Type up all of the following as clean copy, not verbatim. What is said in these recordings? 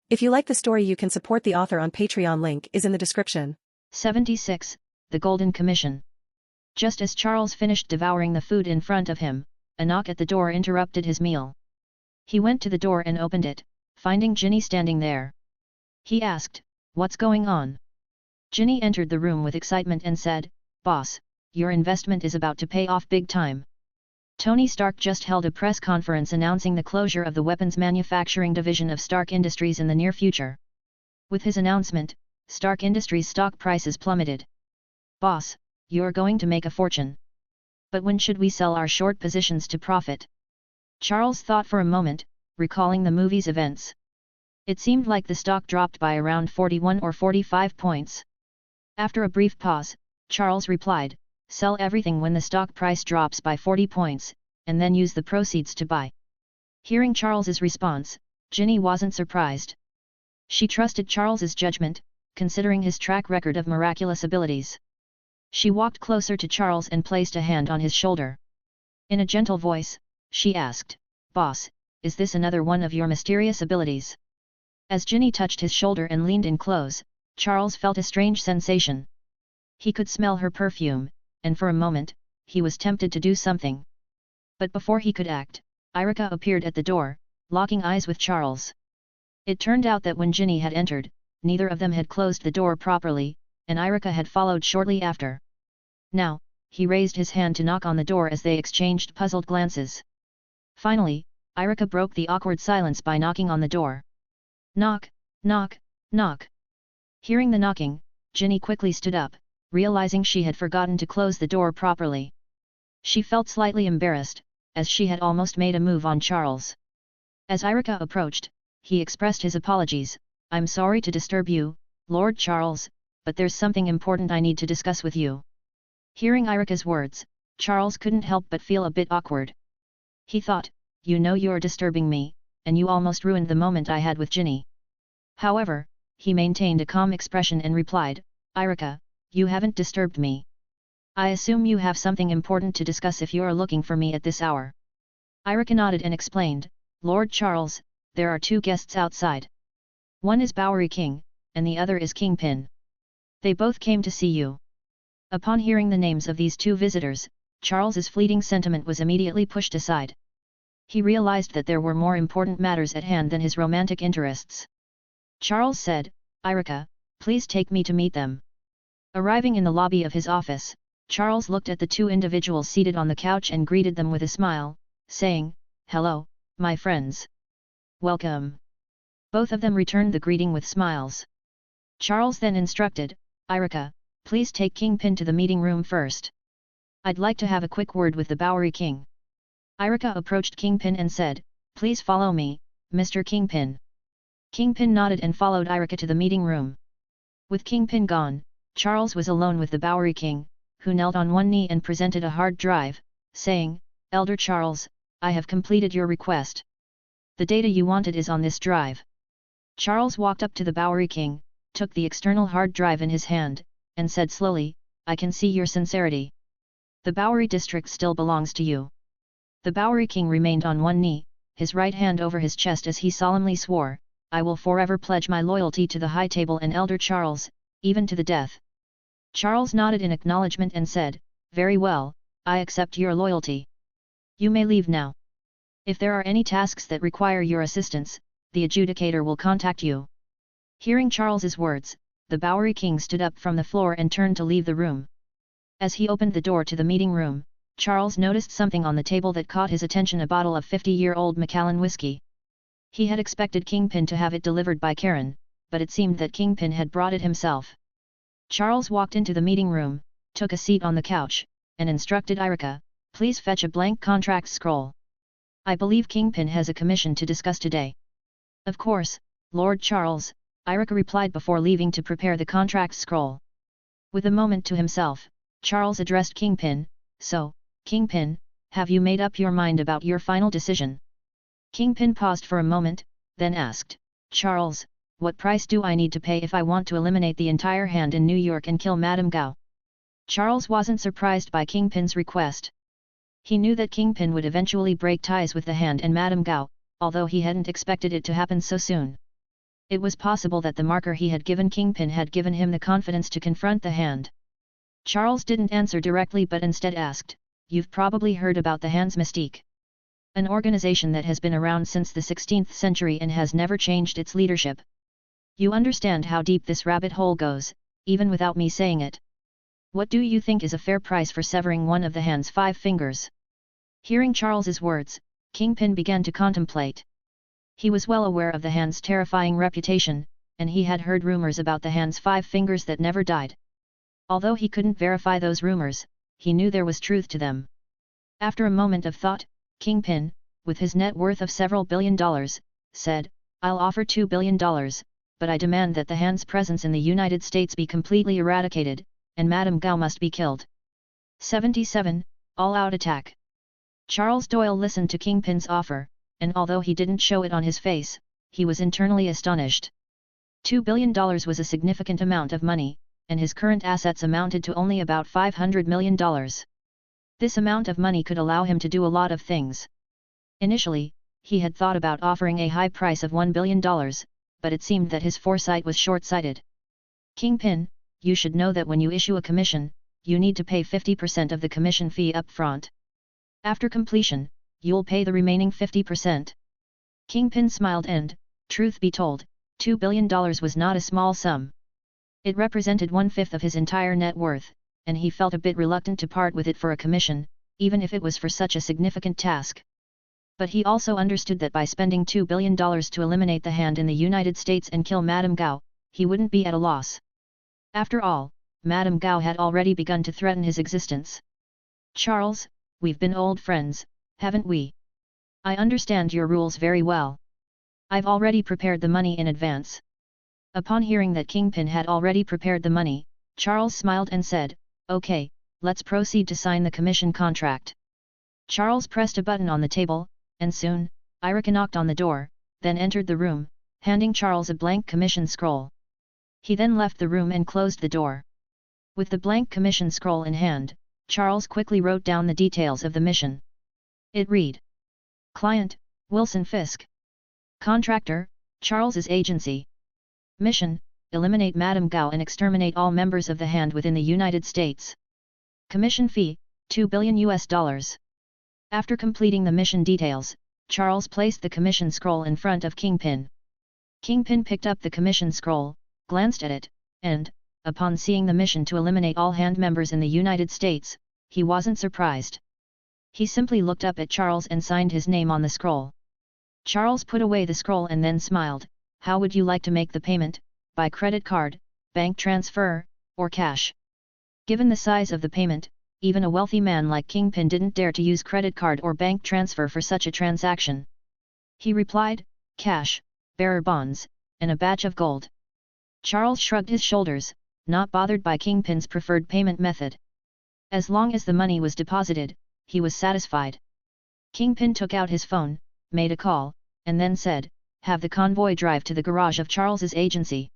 If you like the story, you can support the author on Patreon. Link is in the description. 76. The Golden Commission. Just as Charles finished devouring the food in front of him, a knock at the door interrupted his meal. He went to the door and opened it, finding Ginny standing there. He asked, "What's going on?" Ginny entered the room with excitement and said, "Boss, your investment is about to pay off big time. Tony Stark just held a press conference announcing the closure of the weapons manufacturing division of Stark Industries in the near future. With his announcement, Stark Industries' stock prices plummeted. Boss, you're going to make a fortune. But when should we sell our short positions to profit?" Charles thought for a moment, recalling the movie's events. It seemed like the stock dropped by around 41 or 45 points. After a brief pause, Charles replied, "Sell everything when the stock price drops by 40 points, and then use the proceeds to buy." Hearing Charles's response, Ginny wasn't surprised. She trusted Charles's judgment, considering his track record of miraculous abilities. She walked closer to Charles and placed a hand on his shoulder. In a gentle voice, she asked, "Boss, is this another one of your mysterious abilities?" As Ginny touched his shoulder and leaned in close, Charles felt a strange sensation. He could smell her perfume, and for a moment, he was tempted to do something. But before he could act, Erica appeared at the door, locking eyes with Charles. It turned out that when Ginny had entered, neither of them had closed the door properly, and Erica had followed shortly after. Now, he raised his hand to knock on the door as they exchanged puzzled glances. Finally, Erica broke the awkward silence by knocking on the door. "Knock, knock, knock." Hearing the knocking, Ginny quickly stood up, realizing she had forgotten to close the door properly. She felt slightly embarrassed, as she had almost made a move on Charles. As Erica approached, he expressed his apologies. "I'm sorry to disturb you, Lord Charles, but there's something important I need to discuss with you." Hearing Erica's words, Charles couldn't help but feel a bit awkward. He thought, "You know you're disturbing me, and you almost ruined the moment I had with Ginny." However, he maintained a calm expression and replied, "Erica, you haven't disturbed me. I assume you have something important to discuss if you're looking for me at this hour." Erica nodded and explained, "Lord Charles, there are two guests outside. One is Bowery King, and the other is Kingpin. They both came to see you." Upon hearing the names of these two visitors, Charles's fleeting sentiment was immediately pushed aside. He realized that there were more important matters at hand than his romantic interests. Charles said, "Erica, please take me to meet them." Arriving in the lobby of his office, Charles looked at the two individuals seated on the couch and greeted them with a smile, saying, "Hello, my friends. Welcome." Both of them returned the greeting with smiles. Charles then instructed, "Erica, please take Kingpin to the meeting room first. I'd like to have a quick word with the Bowery King." Erica approached Kingpin and said, "Please follow me, Mr. Kingpin." Kingpin nodded and followed Erica to the meeting room. With Kingpin gone, Charles was alone with the Bowery King, who knelt on one knee and presented a hard drive, saying, "Elder Charles, I have completed your request. The data you wanted is on this drive." Charles walked up to the Bowery King, took the external hard drive in his hand, and said slowly, "I can see your sincerity. The Bowery district still belongs to you." The Bowery King remained on one knee, his right hand over his chest as he solemnly swore, "I will forever pledge my loyalty to the High Table and Elder Charles, even to the death." Charles nodded in acknowledgement and said, "Very well, I accept your loyalty. You may leave now. If there are any tasks that require your assistance, the adjudicator will contact you." Hearing Charles's words, the Bowery King stood up from the floor and turned to leave the room. As he opened the door to the meeting room, Charles noticed something on the table that caught his attention: a bottle of 50-year-old Macallan whiskey. He had expected Kingpin to have it delivered by Karen, but it seemed that Kingpin had brought it himself. Charles walked into the meeting room, took a seat on the couch, and instructed Erica, "Please fetch a blank contract scroll. I believe Kingpin has a commission to discuss today." "Of course, Lord Charles," Erica replied before leaving to prepare the contract scroll. With a moment to himself, Charles addressed Kingpin, "So, Kingpin, have you made up your mind about your final decision?" Kingpin paused for a moment, then asked, "Charles, what price do I need to pay if I want to eliminate the entire hand in New York and kill Madame Gao?" Charles wasn't surprised by Kingpin's request. He knew that Kingpin would eventually break ties with the hand and Madame Gao, although he hadn't expected it to happen so soon. It was possible that the marker he had given Kingpin had given him the confidence to confront the Hand. Charles didn't answer directly but instead asked, "You've probably heard about the Hand's mystique. An organization that has been around since the 16th century and has never changed its leadership. You understand how deep this rabbit hole goes, even without me saying it. What do you think is a fair price for severing one of the Hand's 5 fingers?" Hearing Charles's words, Kingpin began to contemplate. He was well aware of the Hand's terrifying reputation, and he had heard rumors about the Hand's 5 fingers that never died. Although he couldn't verify those rumors, he knew there was truth to them. After a moment of thought, Kingpin, with his net worth of several $billion, said, "I'll offer $2 billion, but I demand that the Hand's presence in the United States be completely eradicated, and Madame Gao must be killed." 77. All-out attack. Charles Doyle listened to Kingpin's offer, and although he didn't show it on his face, he was internally astonished. $2 billion was a significant amount of money, and his current assets amounted to only about $500 million. This amount of money could allow him to do a lot of things. Initially, he had thought about offering a high price of $1 billion, but it seemed that his foresight was short-sighted. "Kingpin, you should know that when you issue a commission, you need to pay 50% of the commission fee up front. After completion, you'll pay the remaining 50%. Kingpin smiled and, truth be told, $2 billion was not a small sum. It represented 1/5 of his entire net worth, and he felt a bit reluctant to part with it for a commission, even if it was for such a significant task. But he also understood that by spending $2 billion to eliminate the Hand in the United States and kill Madame Gao, he wouldn't be at a loss. After all, Madame Gao had already begun to threaten his existence. "Charles, we've been old friends, haven't we? I understand your rules very well. I've already prepared the money in advance." Upon hearing that Kingpin had already prepared the money, Charles smiled and said, "Okay, let's proceed to sign the commission contract." Charles pressed a button on the table, and soon, Erica knocked on the door, then entered the room, handing Charles a blank commission scroll. He then left the room and closed the door. With the blank commission scroll in hand, Charles quickly wrote down the details of the mission. It read: Client, Wilson Fisk. Contractor, Charles's agency. Mission, eliminate Madame Gao and exterminate all members of the Hand within the United States. Commission fee, $2 billion. After completing the mission details, Charles placed the commission scroll in front of Kingpin. Kingpin picked up the commission scroll, glanced at it, and, upon seeing the mission to eliminate all Hand members in the United States, he wasn't surprised. He simply looked up at Charles and signed his name on the scroll. Charles put away the scroll and then smiled. "How would you like to make the payment, by credit card, bank transfer, or cash?" Given the size of the payment, even a wealthy man like Kingpin didn't dare to use credit card or bank transfer for such a transaction. He replied, "Cash, bearer bonds, and a batch of gold." Charles shrugged his shoulders, not bothered by Kingpin's preferred payment method. As long as the money was deposited, he was satisfied. Kingpin took out his phone, made a call, and then said, "Have the convoy drive to the garage of Charles's agency."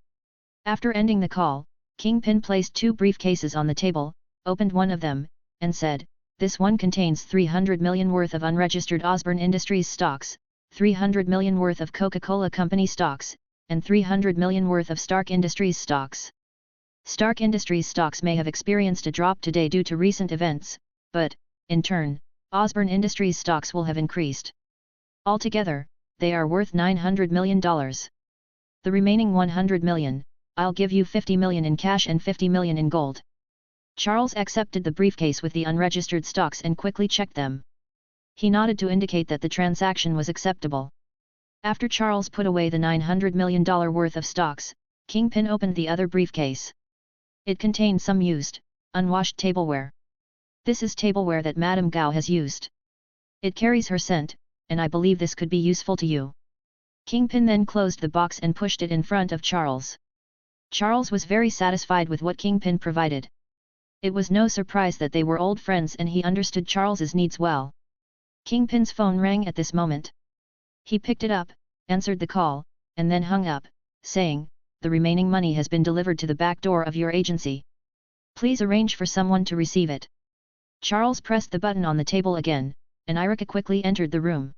After ending the call, Kingpin placed 2 briefcases on the table, opened one of them, and said, "This one contains $300 million worth of unregistered Osborne Industries stocks, $300 million worth of Coca-Cola Company stocks, and $300 million worth of Stark Industries stocks. Stark Industries stocks may have experienced a drop today due to recent events, but, in turn, Osborne Industries stocks will have increased. Altogether, they are worth $900 million. The remaining $100 million, I'll give you $50 million in cash and $50 million in gold." Charles accepted the briefcase with the unregistered stocks and quickly checked them. He nodded to indicate that the transaction was acceptable. After Charles put away the $900 million worth of stocks, Kingpin opened the other briefcase. It contained some used, unwashed tableware. "This is tableware that Madame Gao has used. It carries her scent, and I believe this could be useful to you." Kingpin then closed the box and pushed it in front of Charles. Charles was very satisfied with what Kingpin provided. It was no surprise that they were old friends and he understood Charles's needs well. Kingpin's phone rang at this moment. He picked it up, answered the call, and then hung up, saying, "The remaining money has been delivered to the back door of your agency. Please arrange for someone to receive it." Charles pressed the button on the table again, and Erica quickly entered the room.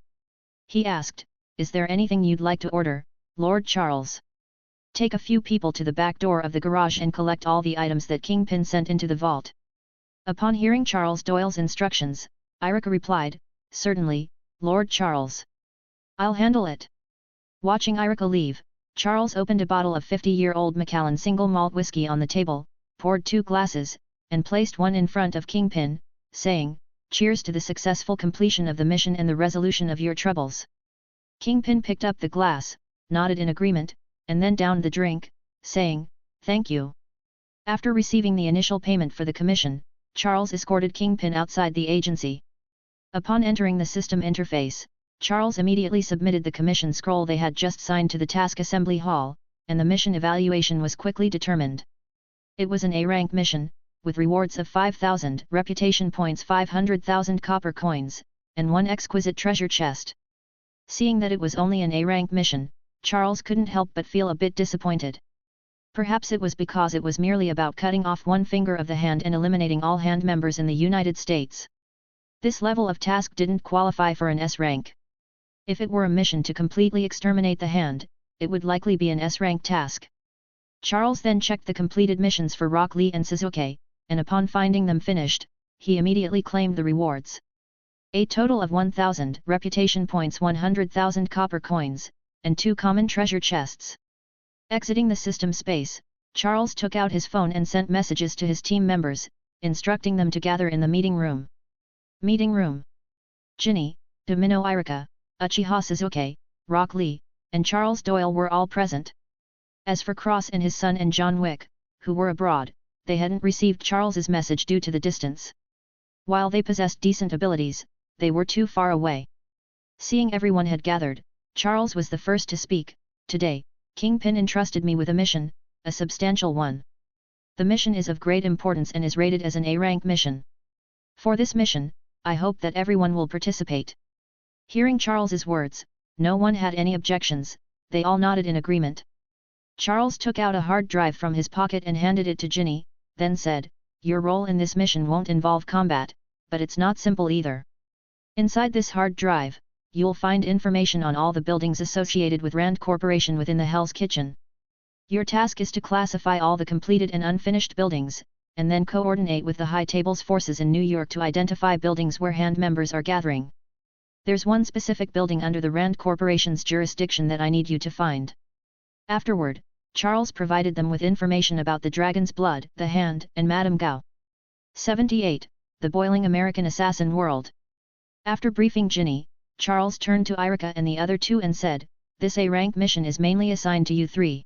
He asked, is there anything you'd like to order, Lord Charles? Take a few people to the back door of the garage and collect all the items that Kingpin sent into the vault. Upon hearing Charles Doyle's instructions, Erica replied, certainly, Lord Charles. I'll handle it. Watching Erica leave, Charles opened a bottle of 50-year-old Macallan single malt whiskey on the table, poured 2 glasses, and placed one in front of Kingpin, saying, cheers to the successful completion of the mission and the resolution of your troubles. Kingpin picked up the glass, nodded in agreement, and then downed the drink, saying, thank you. After receiving the initial payment for the commission, Charles escorted Kingpin outside the agency. Upon entering the system interface, Charles immediately submitted the commission scroll they had just signed to the task assembly hall, and the mission evaluation was quickly determined. It was an A-rank mission, with rewards of 5,000 reputation points, 500,000 copper coins, and 1 exquisite treasure chest. Seeing that it was only an A-rank mission, Charles couldn't help but feel a bit disappointed. Perhaps it was because it was merely about cutting off 1 finger of the hand and eliminating all hand members in the United States. This level of task didn't qualify for an S rank. If it were a mission to completely exterminate the hand, it would likely be an S rank task. Charles then checked the completed missions for Rock Lee and Suzuki, and upon finding them finished, he immediately claimed the rewards. A total of 1,000 reputation points, 100,000 copper coins, and 2 common treasure chests. Exiting the system space, Charles took out his phone and sent messages to his team members, instructing them to gather in the meeting room. Meeting room. Ginny, Domino Irika, Uchiha Suzuki, Rock Lee, and Charles Doyle were all present. As for Cross and his son and John Wick, who were abroad, they hadn't received Charles's message due to the distance. While they possessed decent abilities, they were too far away. Seeing everyone had gathered, Charles was the first to speak. Today, Kingpin entrusted me with a mission, a substantial one. The mission is of great importance and is rated as an A-rank mission. For this mission, I hope that everyone will participate. Hearing Charles's words, no one had any objections, they all nodded in agreement. Charles took out a hard drive from his pocket and handed it to Ginny, then said, your role in this mission won't involve combat, but it's not simple either. Inside this hard drive, you'll find information on all the buildings associated with Rand Corporation within the Hell's Kitchen. Your task is to classify all the completed and unfinished buildings, and then coordinate with the High Table's forces in New York to identify buildings where hand members are gathering. There's one specific building under the Rand Corporation's jurisdiction that I need you to find. Afterward, Charles provided them with information about the Dragon's Blood, the Hand, and Madame Gao. 78. The Boiling American Assassin World. After briefing Ginny, Charles turned to Irika and the other 2 and said, this A-rank mission is mainly assigned to you 3.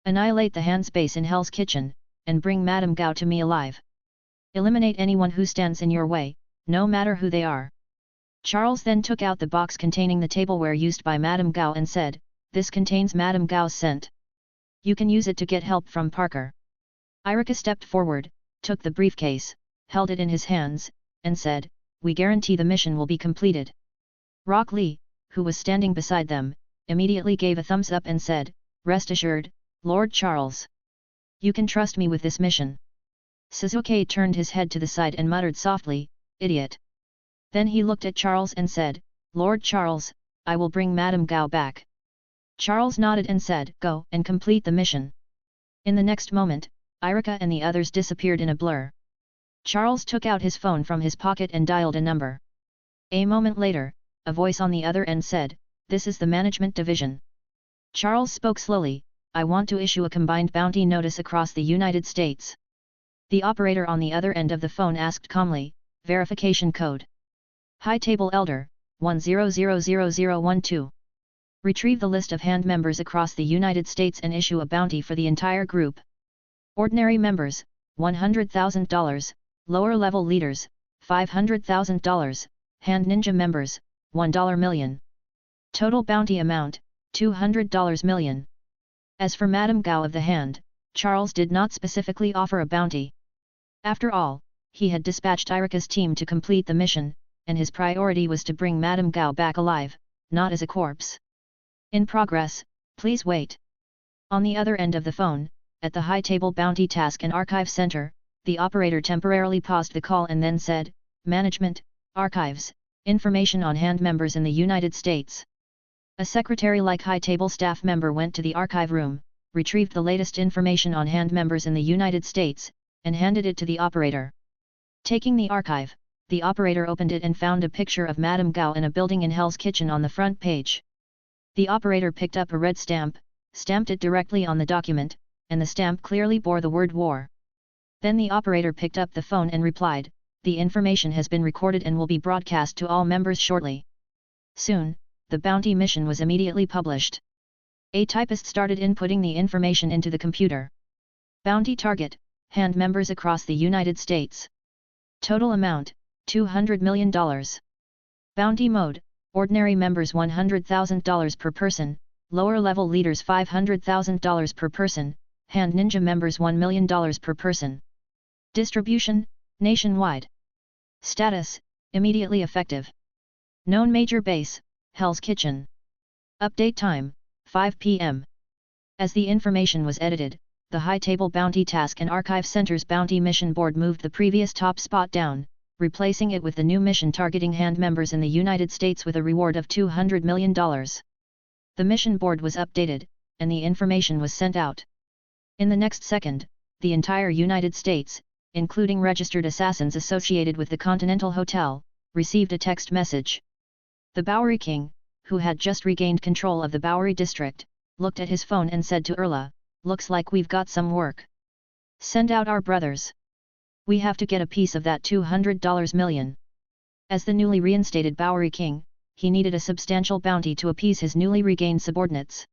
Annihilate the hand space in Hell's Kitchen, and bring Madame Gao to me alive. Eliminate anyone who stands in your way, no matter who they are. Charles then took out the box containing the tableware used by Madame Gao and said, this contains Madame Gao's scent. You can use it to get help from Parker. Irika stepped forward, took the briefcase, held it in his hands, and said, we guarantee the mission will be completed. Rock Lee, who was standing beside them, immediately gave a thumbs up and said, rest assured, Lord Charles. You can trust me with this mission. Suzuki turned his head to the side and muttered softly, idiot. Then he looked at Charles and said, Lord Charles, I will bring Madame Gao back. Charles nodded and said, go and complete the mission. In the next moment, Irika and the others disappeared in a blur. Charles took out his phone from his pocket and dialed a number. A moment later, a voice on the other end said, this is the management division. Charles spoke slowly, I want to issue a combined bounty notice across the United States. The operator on the other end of the phone asked calmly, verification code. High Table Elder, 10000012. Retrieve the list of hand members across the United States and issue a bounty for the entire group. Ordinary members, $100,000, lower level leaders, $500,000, hand ninja members, $1 million. Total bounty amount, $200 million. As for Madame Gao of the Hand, Charles did not specifically offer a bounty. After all, he had dispatched Irika's team to complete the mission, and his priority was to bring Madame Gao back alive, not as a corpse. In progress, please wait. On the other end of the phone, at the High Table Bounty Task and Archive Center, the operator temporarily paused the call and then said, Management, Archives, information on hand members in the United States. A secretary-like high-table staff member went to the archive room, retrieved the latest information on hand members in the United States, and handed it to the operator. Taking the archive, the operator opened it and found a picture of Madame Gao in a building in Hell's Kitchen on the front page. The operator picked up a red stamp, stamped it directly on the document, and the stamp clearly bore the word war. Then the operator picked up the phone and replied, "The information has been recorded and will be broadcast to all members shortly." Soon, the bounty mission was immediately published. A typist started inputting the information into the computer. Bounty target, hand members across the United States. Total amount, $200 million. Bounty mode, ordinary members $100,000 per person, lower level leaders $500,000 per person, hand ninja members $1 million per person. Distribution, nationwide. Status, immediately effective. Known major base, Hell's Kitchen. Update time, 5 p.m. As the information was edited, the High Table Bounty Task and Archive Center's Bounty Mission Board moved the previous top spot down, replacing it with the new mission targeting hand members in the United States with a reward of $200 million. The mission board was updated, and the information was sent out. In the next second, the entire United States, including registered assassins associated with the Continental Hotel, received a text message. The Bowery King, who had just regained control of the Bowery district, looked at his phone and said to Erla, "Looks like we've got some work. Send out our brothers. We have to get a piece of that $200 million." As the newly reinstated Bowery King, he needed a substantial bounty to appease his newly regained subordinates.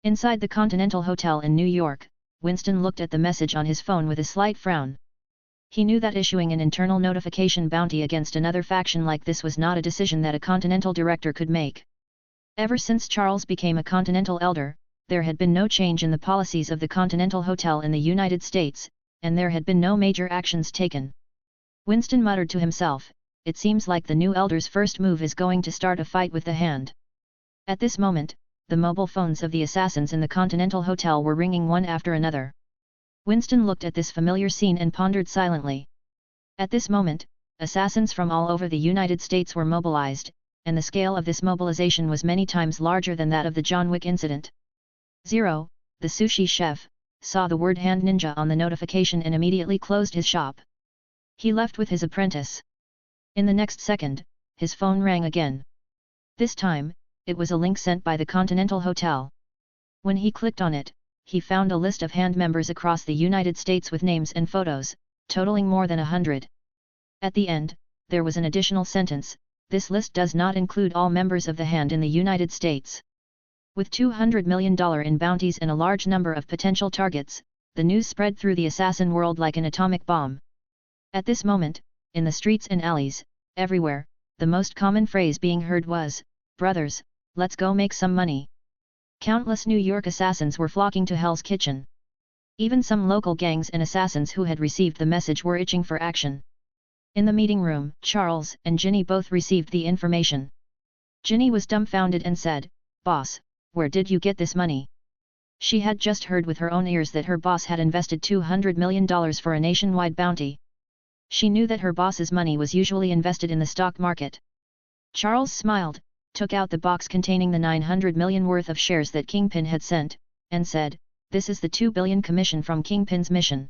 Inside the Continental Hotel in New York, Winston looked at the message on his phone with a slight frown. He knew that issuing an internal notification bounty against another faction like this was not a decision that a Continental director could make. Ever since Charles became a Continental elder, there had been no change in the policies of the Continental Hotel in the United States, and there had been no major actions taken. Winston muttered to himself, "It seems like the new elder's first move is going to start a fight with the hand." At this moment, the mobile phones of the assassins in the Continental Hotel were ringing one after another. Winston looked at this familiar scene and pondered silently. At this moment, assassins from all over the United States were mobilized, and the scale of this mobilization was many times larger than that of the John Wick incident. 0, the sushi chef, saw the word hand ninja on the notification and immediately closed his shop. He left with his apprentice. In the next second, his phone rang again. This time, it was a link sent by the Continental Hotel. When he clicked on it, he found a list of hand members across the United States with names and photos, totaling more than 100. At the end, there was an additional sentence: "This list does not include all members of the hand in the United States." With $200 million in bounties and a large number of potential targets, the news spread through the assassin world like an atomic bomb. At this moment, in the streets and alleys, everywhere, the most common phrase being heard was, "Brothers, let's go make some money." Countless New York assassins were flocking to Hell's Kitchen. Even some local gangs and assassins who had received the message were itching for action. In the meeting room, Charles and Ginny both received the information. Ginny was dumbfounded and said, "Boss, where did you get this money?" She had just heard with her own ears that her boss had invested $200 million for a nationwide bounty. She knew that her boss's money was usually invested in the stock market. Charles smiled, took out the box containing the $900 million worth of shares that Kingpin had sent, and said, "This is the $2 billion commission from Kingpin's mission."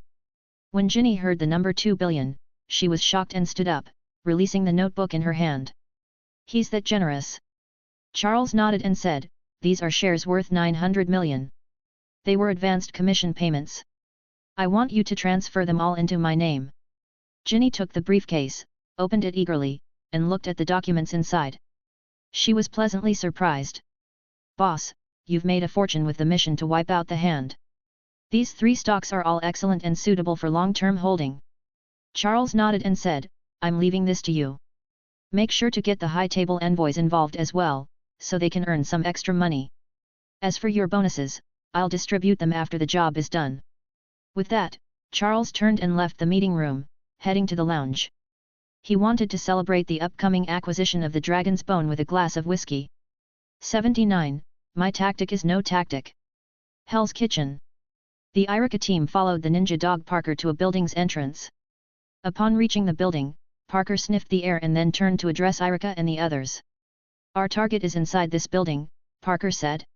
When Ginny heard the number $2 billion, she was shocked and stood up, releasing the notebook in her hand. "He's that generous." Charles nodded and said, "These are shares worth $900 million. They were advanced commission payments. I want you to transfer them all into my name." Ginny took the briefcase, opened it eagerly, and looked at the documents inside. She was pleasantly surprised. "Boss, you've made a fortune with the mission to wipe out the hand. These 3 stocks are all excellent and suitable for long-term holding." Charles nodded and said, "I'm leaving this to you. Make sure to get the high table envoys involved as well, so they can earn some extra money. As for your bonuses, I'll distribute them after the job is done." With that, Charles turned and left the meeting room, heading to the lounge. He wanted to celebrate the upcoming acquisition of the Dragon's Bone with a glass of whiskey. 79, My Tactic is No Tactic. Hell's Kitchen. The Irika team followed the ninja dog Parker to a building's entrance. Upon reaching the building, Parker sniffed the air and then turned to address Irika and the others. "Our target is inside this building, Parker said.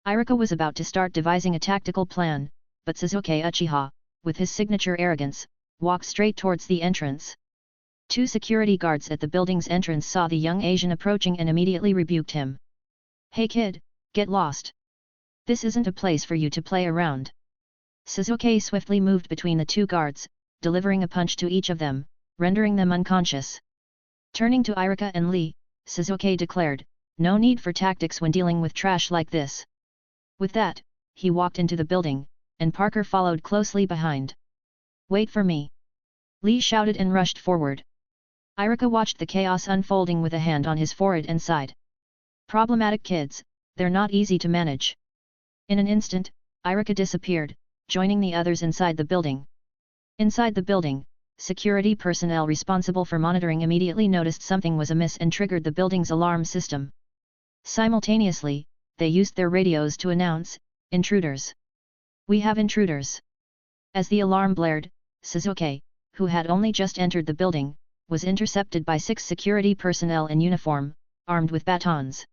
Irika was about to start devising a tactical plan, but Sasuke Uchiha, with his signature arrogance, walked straight towards the entrance. Two security guards at the building's entrance saw the young Asian approaching and immediately rebuked him. "Hey kid, get lost. This isn't a place for you to play around." Sasuke swiftly moved between the two guards, delivering a punch to each of them, rendering them unconscious. Turning to Irika and Lee, Sasuke declared, "No need for tactics when dealing with trash like this." With that, he walked into the building, and Parker followed closely behind. "Wait for me!" Lee shouted and rushed forward. Irika watched the chaos unfolding with a hand on his forehead and sighed. Problematic kids, they're not easy to manage. In an instant, Irika disappeared, joining the others inside the building. Inside the building, security personnel responsible for monitoring immediately noticed something was amiss and triggered the building's alarm system. Simultaneously, they used their radios to announce, "Intruders! We have intruders!" As the alarm blared, Sasuke, who had only just entered the building, was intercepted by 6 security personnel in uniform, armed with batons.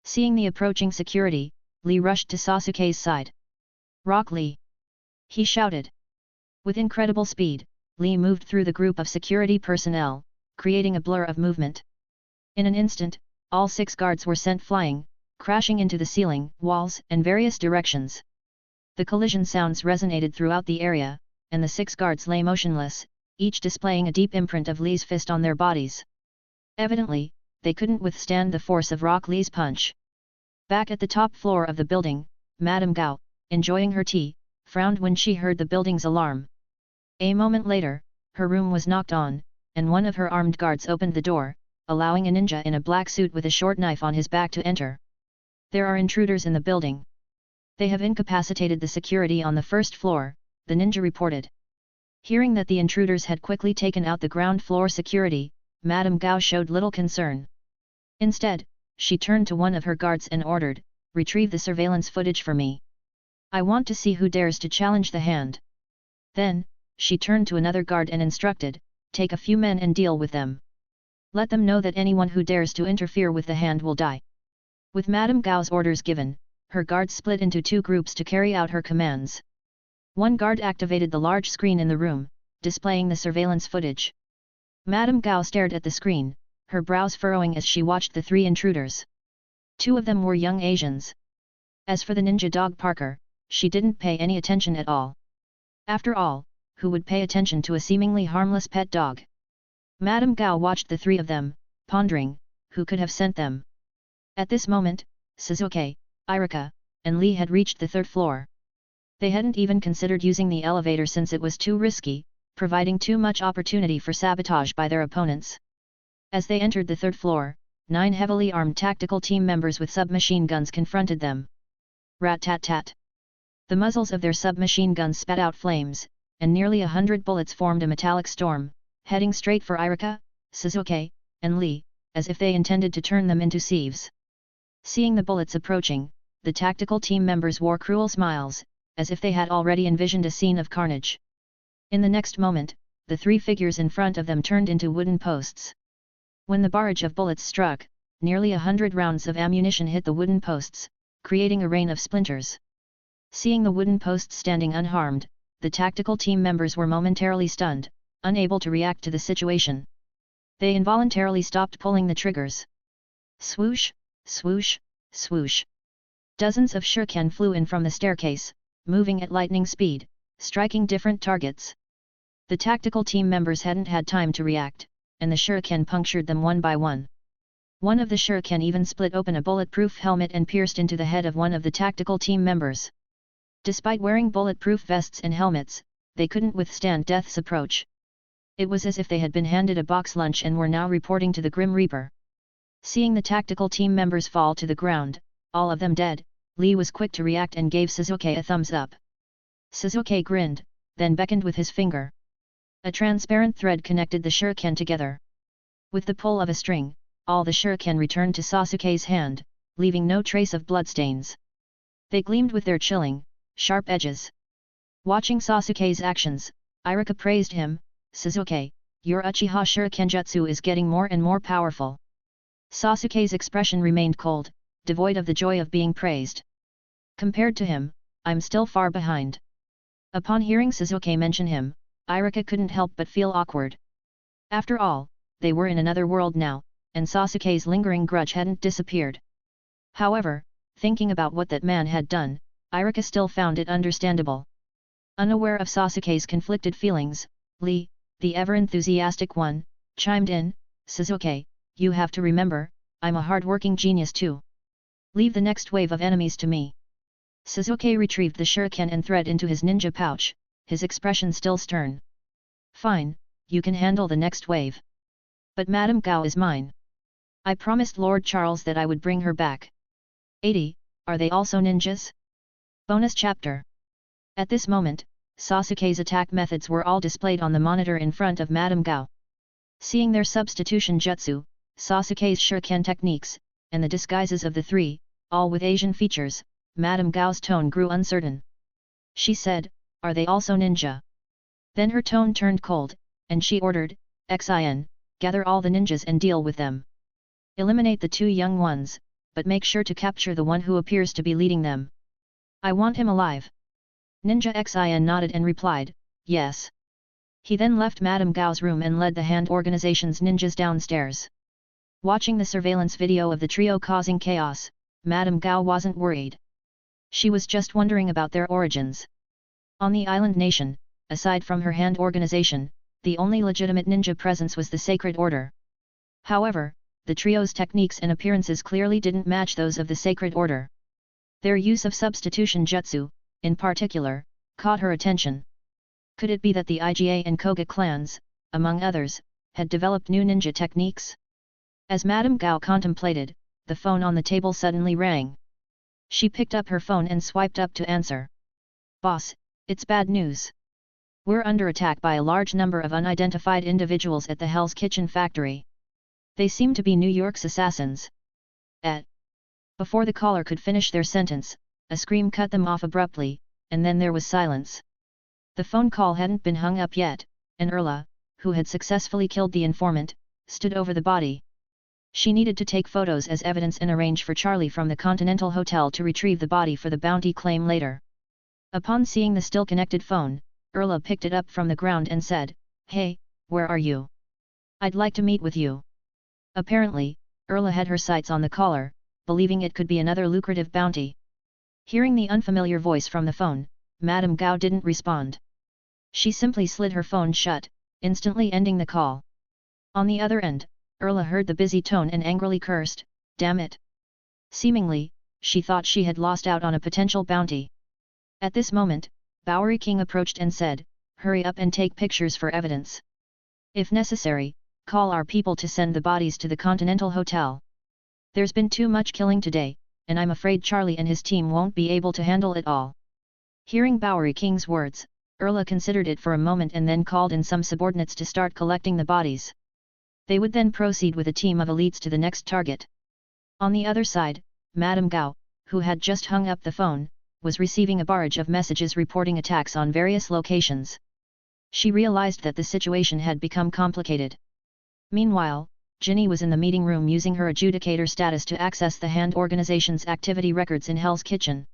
Seeing the approaching security, Lee rushed to Sasuke's side. "Rock Lee!" he shouted. With incredible speed, Lee moved through the group of security personnel, creating a blur of movement. In an instant, all 6 guards were sent flying, crashing into the ceiling, walls, and various directions. The collision sounds resonated throughout the area, and the 6 guards lay motionless, each displaying a deep imprint of Lee's fist on their bodies. Evidently, they couldn't withstand the force of Rock Lee's punch. Back at the top floor of the building, Madame Gao, enjoying her tea, frowned when she heard the building's alarm. A moment later, her room was knocked on, and one of her armed guards opened the door, allowing a ninja in a black suit with a short knife on his back to enter. "There are intruders in the building. They have incapacitated the security on the first floor," the ninja reported. Hearing that the intruders had quickly taken out the ground floor security, Madame Gao showed little concern. Instead, she turned to one of her guards and ordered, "Retrieve the surveillance footage for me. I want to see who dares to challenge the hand." Then, she turned to another guard and instructed, "Take a few men and deal with them. Let them know that anyone who dares to interfere with the hand will die." With Madame Gao's orders given, her guards split into 2 groups to carry out her commands. One guard activated the large screen in the room, displaying the surveillance footage. Madame Gao stared at the screen, her brows furrowing as she watched the 3 intruders. 2 of them were young Asians. As for the ninja dog Parker, she didn't pay any attention at all. After all, who would pay attention to a seemingly harmless pet dog? Madame Gao watched the 3 of them, pondering, who could have sent them? At this moment, Sasuke, Irika, and Lee had reached the 3rd floor. They hadn't even considered using the elevator since it was too risky, providing too much opportunity for sabotage by their opponents. As they entered the 3rd floor, 9 heavily armed tactical team members with submachine guns confronted them. Rat-tat-tat. The muzzles of their submachine guns spat out flames, and nearly 100 bullets formed a metallic storm, heading straight for Irika, Sasuke, and Lee, as if they intended to turn them into sieves. Seeing the bullets approaching, the tactical team members wore cruel smiles, as if they had already envisioned a scene of carnage. In the next moment, the 3 figures in front of them turned into wooden posts. When the barrage of bullets struck, nearly 100 rounds of ammunition hit the wooden posts, creating a rain of splinters. Seeing the wooden posts standing unharmed, the tactical team members were momentarily stunned, unable to react to the situation. They involuntarily stopped pulling the triggers. Swoosh, swoosh, swoosh. Dozens of shuriken flew in from the staircase, moving at lightning speed, striking different targets. The tactical team members hadn't had time to react, and the shuriken punctured them one by one. One of the shuriken even split open a bulletproof helmet and pierced into the head of one of the tactical team members. Despite wearing bulletproof vests and helmets, they couldn't withstand death's approach. It was as if they had been handed a box lunch and were now reporting to the Grim Reaper. Seeing the tactical team members fall to the ground, all of them dead, Lee was quick to react and gave Sasuke a thumbs up. Sasuke grinned, then beckoned with his finger. A transparent thread connected the shuriken together. With the pull of a string, all the shuriken returned to Sasuke's hand, leaving no trace of bloodstains. They gleamed with their chilling, sharp edges. Watching Sasuke's actions, Irika praised him, "Sasuke, your Uchiha Shurikenjutsu is getting more and more powerful." Sasuke's expression remained cold, devoid of the joy of being praised. Compared to him, I'm still far behind. Upon hearing Sasuke mention him, Irika couldn't help but feel awkward. After all, they were in another world now, and Sasuke's lingering grudge hadn't disappeared. However, thinking about what that man had done, Irika still found it understandable. Unaware of Sasuke's conflicted feelings, Lee, the ever-enthusiastic one, chimed in, Sasuke, you have to remember, I'm a hard-working genius too. Leave the next wave of enemies to me. Sasuke retrieved the shuriken and thread into his ninja pouch, his expression still stern. Fine, you can handle the next wave. But Madame Gao is mine. I promised Lord Charles that I would bring her back. 80, are they also ninjas? Bonus chapter. At this moment, Sasuke's attack methods were all displayed on the monitor in front of Madame Gao. Seeing their substitution jutsu, Sasuke's shuriken techniques, and the disguises of the three, all with Asian features, Madame Gao's tone grew uncertain. She said, are they also ninja? Then her tone turned cold, and she ordered, Xin, gather all the ninjas and deal with them. Eliminate the two young ones, but make sure to capture the one who appears to be leading them. I want him alive. Ninja Xin nodded and replied, yes. He then left Madame Gao's room and led the hand organization's ninjas downstairs. Watching the surveillance video of the trio causing chaos, Madame Gao wasn't worried. She was just wondering about their origins. On the island nation, aside from her hand organization, the only legitimate ninja presence was the Sacred Order. However, the trio's techniques and appearances clearly didn't match those of the Sacred Order. Their use of substitution jutsu, in particular, caught her attention. Could it be that the IGA and Koga clans, among others, had developed new ninja techniques? As Madame Gao contemplated, the phone on the table suddenly rang. She picked up her phone and swiped up to answer. Boss, it's bad news. We're under attack by a large number of unidentified individuals at the Hell's Kitchen factory. They seem to be New York's assassins. Before the caller could finish their sentence, a scream cut them off abruptly, and then there was silence. The phone call hadn't been hung up yet, and Erla, who had successfully killed the informant, stood over the body. She needed to take photos as evidence and arrange for Charlie from the Continental Hotel to retrieve the body for the bounty claim later. Upon seeing the still connected phone, Erla picked it up from the ground and said, Hey, where are you? I'd like to meet with you. Apparently, Erla had her sights on the caller, believing it could be another lucrative bounty. Hearing the unfamiliar voice from the phone, Madame Gao didn't respond. She simply slid her phone shut, instantly ending the call. On the other end, Erla heard the busy tone and angrily cursed, damn it. Seemingly, she thought she had lost out on a potential bounty. At this moment, Bowery King approached and said, hurry up and take pictures for evidence. If necessary, call our people to send the bodies to the Continental Hotel. There's been too much killing today, and I'm afraid Charlie and his team won't be able to handle it all. Hearing Bowery King's words, Erla considered it for a moment and then called in some subordinates to start collecting the bodies. They would then proceed with a team of elites to the next target. On the other side, Madame Gao, who had just hung up the phone, was receiving a barrage of messages reporting attacks on various locations. She realized that the situation had become complicated. Meanwhile, Ginny was in the meeting room using her adjudicator status to access the hand organization's activity records in Hell's Kitchen.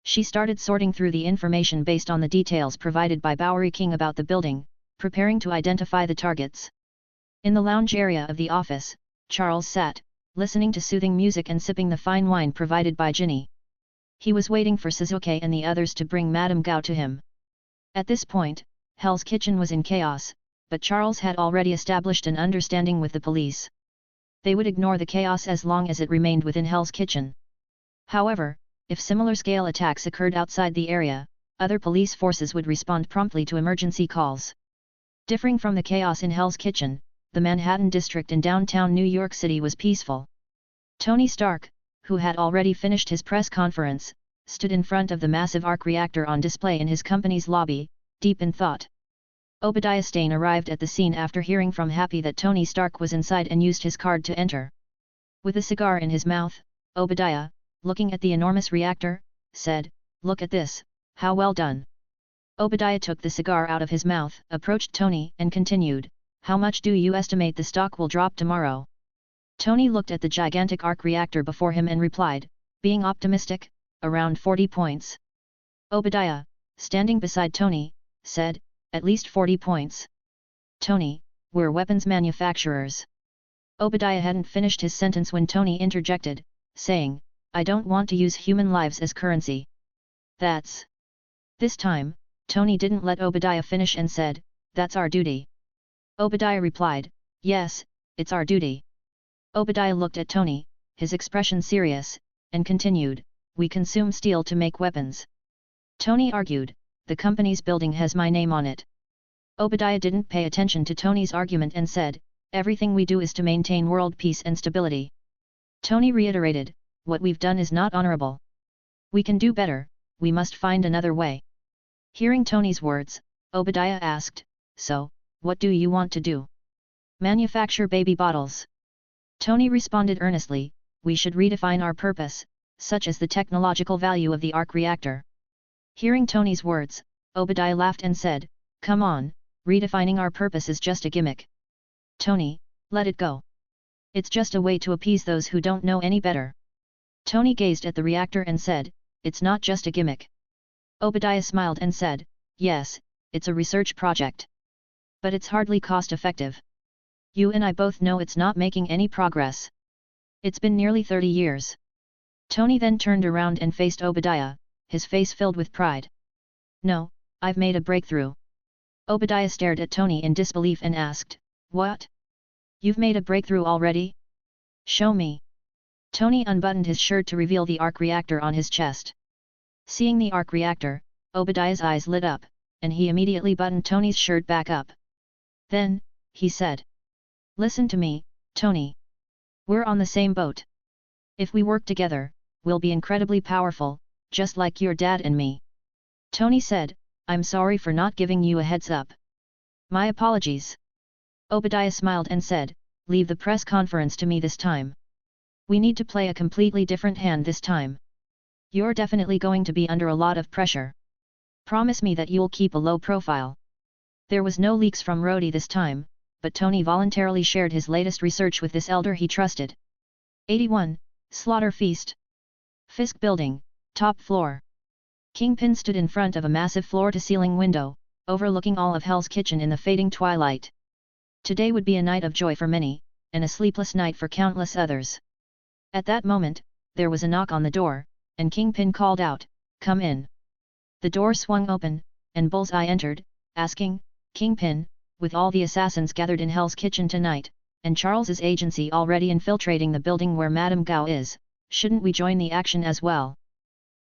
She started sorting through the information based on the details provided by Bowery King about the building, preparing to identify the targets. In the lounge area of the office, Charles sat, listening to soothing music and sipping the fine wine provided by Ginny. He was waiting for Sasuke and the others to bring Madame Gao to him. At this point, Hell's Kitchen was in chaos, but Charles had already established an understanding with the police. They would ignore the chaos as long as it remained within Hell's Kitchen. However, if similar scale attacks occurred outside the area, other police forces would respond promptly to emergency calls. Differing from the chaos in Hell's Kitchen, the Manhattan district in downtown New York City was peaceful. Tony Stark, who had already finished his press conference, stood in front of the massive Arc Reactor on display in his company's lobby, deep in thought. Obadiah Stane arrived at the scene after hearing from Happy that Tony Stark was inside and used his card to enter. With a cigar in his mouth, Obadiah, looking at the enormous reactor, said, "Look at this, how well done." Obadiah took the cigar out of his mouth, approached Tony and continued, "How much do you estimate the stock will drop tomorrow?" Tony looked at the gigantic arc reactor before him and replied, being optimistic, around 40 points. Obadiah, standing beside Tony, said, at least 40 points. Tony, we're weapons manufacturers. Obadiah hadn't finished his sentence when Tony interjected, saying, I don't want to use human lives as currency. That's... This time, Tony didn't let Obadiah finish and said, that's our duty. Obadiah replied, yes, it's our duty. Obadiah looked at Tony, his expression serious, and continued, we consume steel to make weapons. Tony argued, the company's building has my name on it. Obadiah didn't pay attention to Tony's argument and said, everything we do is to maintain world peace and stability. Tony reiterated, what we've done is not honorable. We can do better, we must find another way. Hearing Tony's words, Obadiah asked, so, what do you want to do? Manufacture baby bottles. Tony responded earnestly, we should redefine our purpose, such as the technological value of the arc reactor. Hearing Tony's words, Obadiah laughed and said, come on, redefining our purpose is just a gimmick. Tony, let it go. It's just a way to appease those who don't know any better. Tony gazed at the reactor and said, it's not just a gimmick. Obadiah smiled and said, yes, it's a research project. But it's hardly cost-effective. You and I both know it's not making any progress. It's been nearly 30 years. Tony then turned around and faced Obadiah, his face filled with pride. No, I've made a breakthrough. Obadiah stared at Tony in disbelief and asked, what? You've made a breakthrough already? Show me. Tony unbuttoned his shirt to reveal the arc reactor on his chest. Seeing the arc reactor, Obadiah's eyes lit up, and he immediately buttoned Tony's shirt back up. Then, he said, listen to me, Tony. We're on the same boat. If we work together, we'll be incredibly powerful, just like your dad and me. Tony said, I'm sorry for not giving you a heads up. My apologies. Obadiah smiled and said, leave the press conference to me this time. We need to play a completely different hand this time. You're definitely going to be under a lot of pressure. Promise me that you'll keep a low profile. There was no leaks from Rhodey this time, but Tony voluntarily shared his latest research with this elder he trusted. 81, Slaughter Feast. Fisk Building, top floor. Kingpin stood in front of a massive floor-to-ceiling window, overlooking all of Hell's Kitchen in the fading twilight. Today would be a night of joy for many, and a sleepless night for countless others. At that moment, there was a knock on the door, and Kingpin called out, come in. The door swung open, and Bullseye entered, asking, Kingpin, with all the assassins gathered in Hell's Kitchen tonight, and Charles's agency already infiltrating the building where Madame Gao is, shouldn't we join the action as well?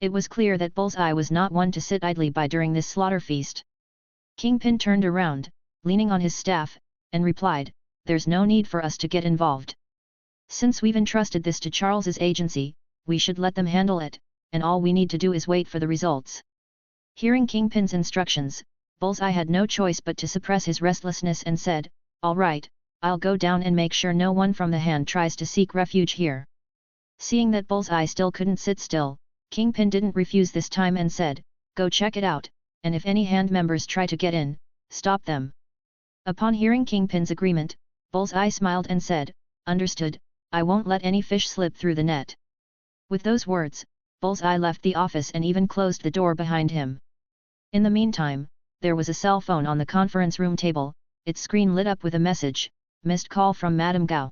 It was clear that Bullseye was not one to sit idly by during this slaughter feast. Kingpin turned around, leaning on his staff, and replied, there's no need for us to get involved. Since we've entrusted this to Charles's agency, we should let them handle it, and all we need to do is wait for the results. Hearing Kingpin's instructions, Bullseye had no choice but to suppress his restlessness and said, all right, I'll go down and make sure no one from the hand tries to seek refuge here. Seeing that Bullseye still couldn't sit still, Kingpin didn't refuse this time and said, go check it out, and if any hand members try to get in, stop them. Upon hearing Kingpin's agreement, Bullseye smiled and said, understood, I won't let any fish slip through the net. With those words, Bullseye left the office and even closed the door behind him. In the meantime, there was a cell phone on the conference room table, its screen lit up with a message, missed call from Madame Gao.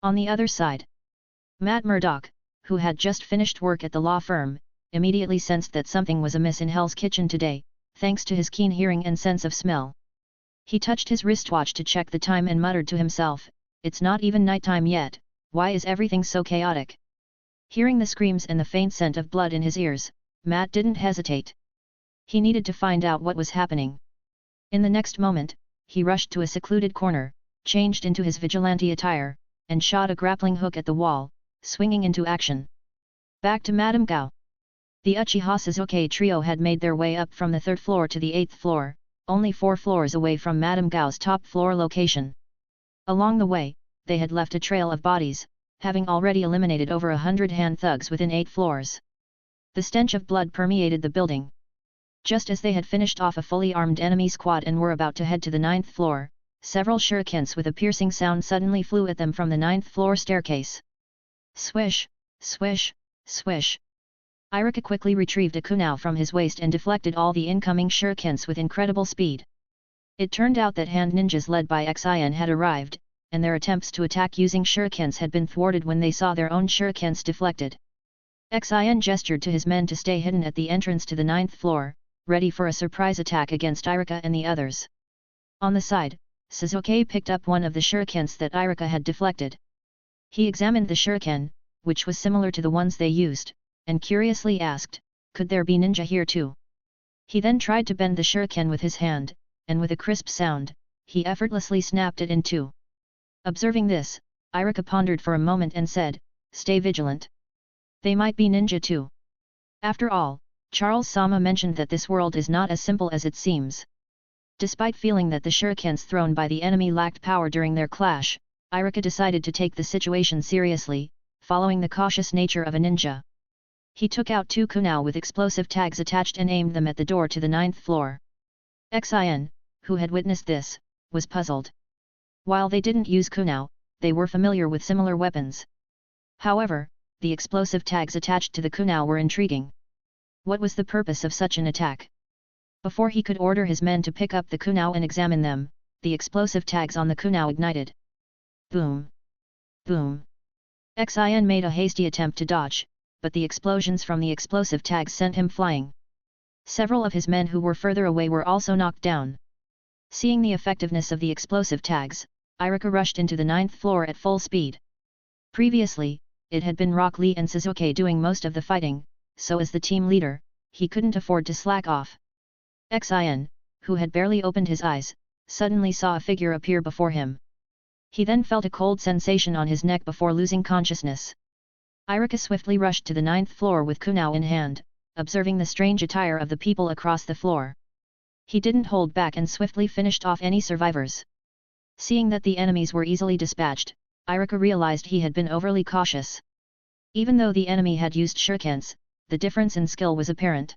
On the other side, Matt Murdock, who had just finished work at the law firm, immediately sensed that something was amiss in Hell's Kitchen today, thanks to his keen hearing and sense of smell. He touched his wristwatch to check the time and muttered to himself, it's not even nighttime yet, why is everything so chaotic? Hearing the screams and the faint scent of blood in his ears, Matt didn't hesitate. He needed to find out what was happening. In the next moment, he rushed to a secluded corner, changed into his vigilante attire, and shot a grappling hook at the wall, swinging into action. Back to Madame Gao. The Uchiha Suzuki trio had made their way up from the 3rd floor to the 8th floor, only 4 floors away from Madame Gao's top floor location. Along the way, they had left a trail of bodies, having already eliminated over 100 hand thugs within 8 floors. The stench of blood permeated the building. Just as they had finished off a fully armed enemy squad and were about to head to the 9th floor, several shurikens with a piercing sound suddenly flew at them from the 9th floor staircase. Swish, swish, swish. Irika quickly retrieved a kunai from his waist and deflected all the incoming shurikens with incredible speed. It turned out that hand ninjas led by S.H.I.E.L.D had arrived, and their attempts to attack using shurikens had been thwarted when they saw their own shurikens deflected. S.H.I.E.L.D gestured to his men to stay hidden at the entrance to the 9th floor, ready for a surprise attack against Irika and the others. On the side, Sasuke picked up one of the shurikens that Irika had deflected. He examined the shuriken, which was similar to the ones they used, and curiously asked, could there be ninja here too? He then tried to bend the shuriken with his hand, and with a crisp sound, he effortlessly snapped it in two. Observing this, Irika pondered for a moment and said, stay vigilant. They might be ninja too. After all, Charles-sama mentioned that this world is not as simple as it seems. Despite feeling that the shurikens thrown by the enemy lacked power during their clash, Irika decided to take the situation seriously, following the cautious nature of a ninja. He took out 2 kunai with explosive tags attached and aimed them at the door to the 9th floor. S.H.I.E.L.D, who had witnessed this, was puzzled. While they didn't use kunai, they were familiar with similar weapons. However, the explosive tags attached to the kunai were intriguing. What was the purpose of such an attack? Before he could order his men to pick up the kunai and examine them, the explosive tags on the kunai ignited. Boom! Boom! S.H.I.E.L.D made a hasty attempt to dodge, but the explosions from the explosive tags sent him flying. Several of his men who were further away were also knocked down. Seeing the effectiveness of the explosive tags, Irika rushed into the 9th floor at full speed. Previously, it had been Rock Lee and Sasuke doing most of the fighting, so as the team leader, he couldn't afford to slack off. S.H.I.E.L.D, who had barely opened his eyes, suddenly saw a figure appear before him. He then felt a cold sensation on his neck before losing consciousness. Irika swiftly rushed to the 9th floor with kunai in hand, observing the strange attire of the people across the floor. He didn't hold back and swiftly finished off any survivors. Seeing that the enemies were easily dispatched, Irika realized he had been overly cautious. Even though the enemy had used shurikens, the difference in skill was apparent.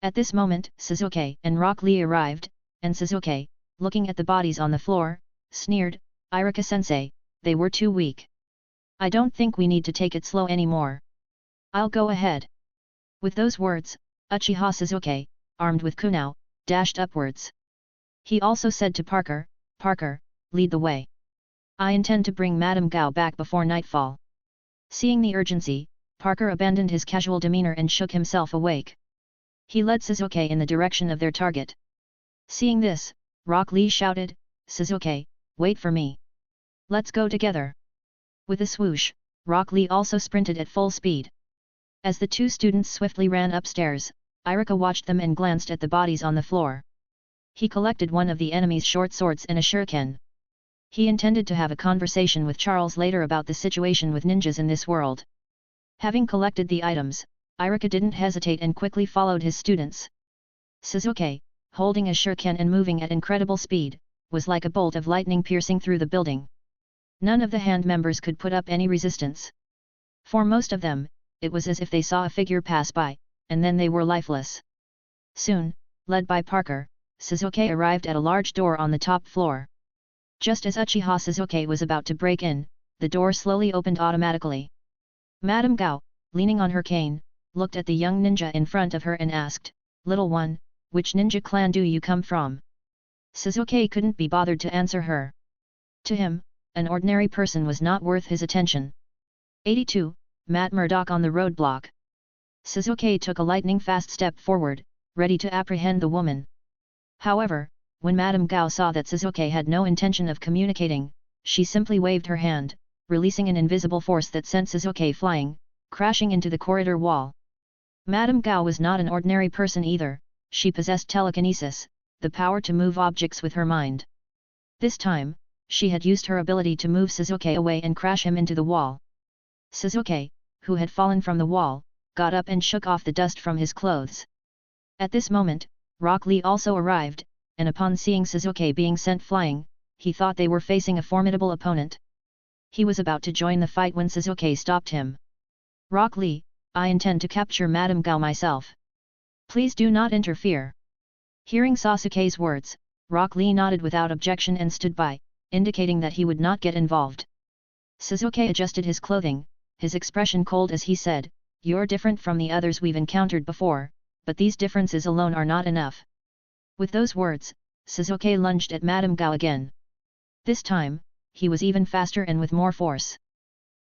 At this moment, Sasuke and Rock Lee arrived, and Sasuke, looking at the bodies on the floor, sneered, Irika-sensei, they were too weak. I don't think we need to take it slow anymore. I'll go ahead. With those words, Uchiha Sasuke, armed with kunai, dashed upwards. He also said to Parker, Parker, lead the way. I intend to bring Madame Gao back before nightfall. Seeing the urgency, Parker abandoned his casual demeanor and shook himself awake. He led Sasuke in the direction of their target. Seeing this, Rock Lee shouted, Sasuke, wait for me. Let's go together. With a swoosh, Rock Lee also sprinted at full speed. As the 2 students swiftly ran upstairs, Irika watched them and glanced at the bodies on the floor. He collected one of the enemy's short swords and a shuriken. He intended to have a conversation with Charles later about the situation with ninjas in this world. Having collected the items, Irika didn't hesitate and quickly followed his students. Sasuke, holding a shuriken and moving at incredible speed, was like a bolt of lightning piercing through the building. None of the hand members could put up any resistance. For most of them, it was as if they saw a figure pass by, and then they were lifeless. Soon, led by Parker, Sasuke arrived at a large door on the top floor. Just as Uchiha Sasuke was about to break in, the door slowly opened automatically. Madame Gao, leaning on her cane, looked at the young ninja in front of her and asked, Little one, which ninja clan do you come from? Sasuke couldn't be bothered to answer her. To him, an ordinary person was not worth his attention. 82. Matt Murdock on the roadblock. Sasuke took a lightning-fast step forward, ready to apprehend the woman. However, when Madame Gao saw that Sasuke had no intention of communicating, she simply waved her hand, releasing an invisible force that sent Sasuke flying, crashing into the corridor wall. Madame Gao was not an ordinary person either, she possessed telekinesis, the power to move objects with her mind. This time, she had used her ability to move Sasuke away and crash him into the wall. Sasuke, who had fallen from the wall, got up and shook off the dust from his clothes. At this moment, Rock Lee also arrived, and upon seeing Sasuke being sent flying, he thought they were facing a formidable opponent. He was about to join the fight when Sasuke stopped him. Rock Lee, I intend to capture Madame Gao myself. Please do not interfere. Hearing Sasuke's words, Rock Lee nodded without objection and stood by, indicating that he would not get involved. Sasuke adjusted his clothing, his expression cold as he said, "You're different from the others we've encountered before, but these differences alone are not enough." With those words, Sasuke lunged at Madame Gao again. This time, he was even faster and with more force.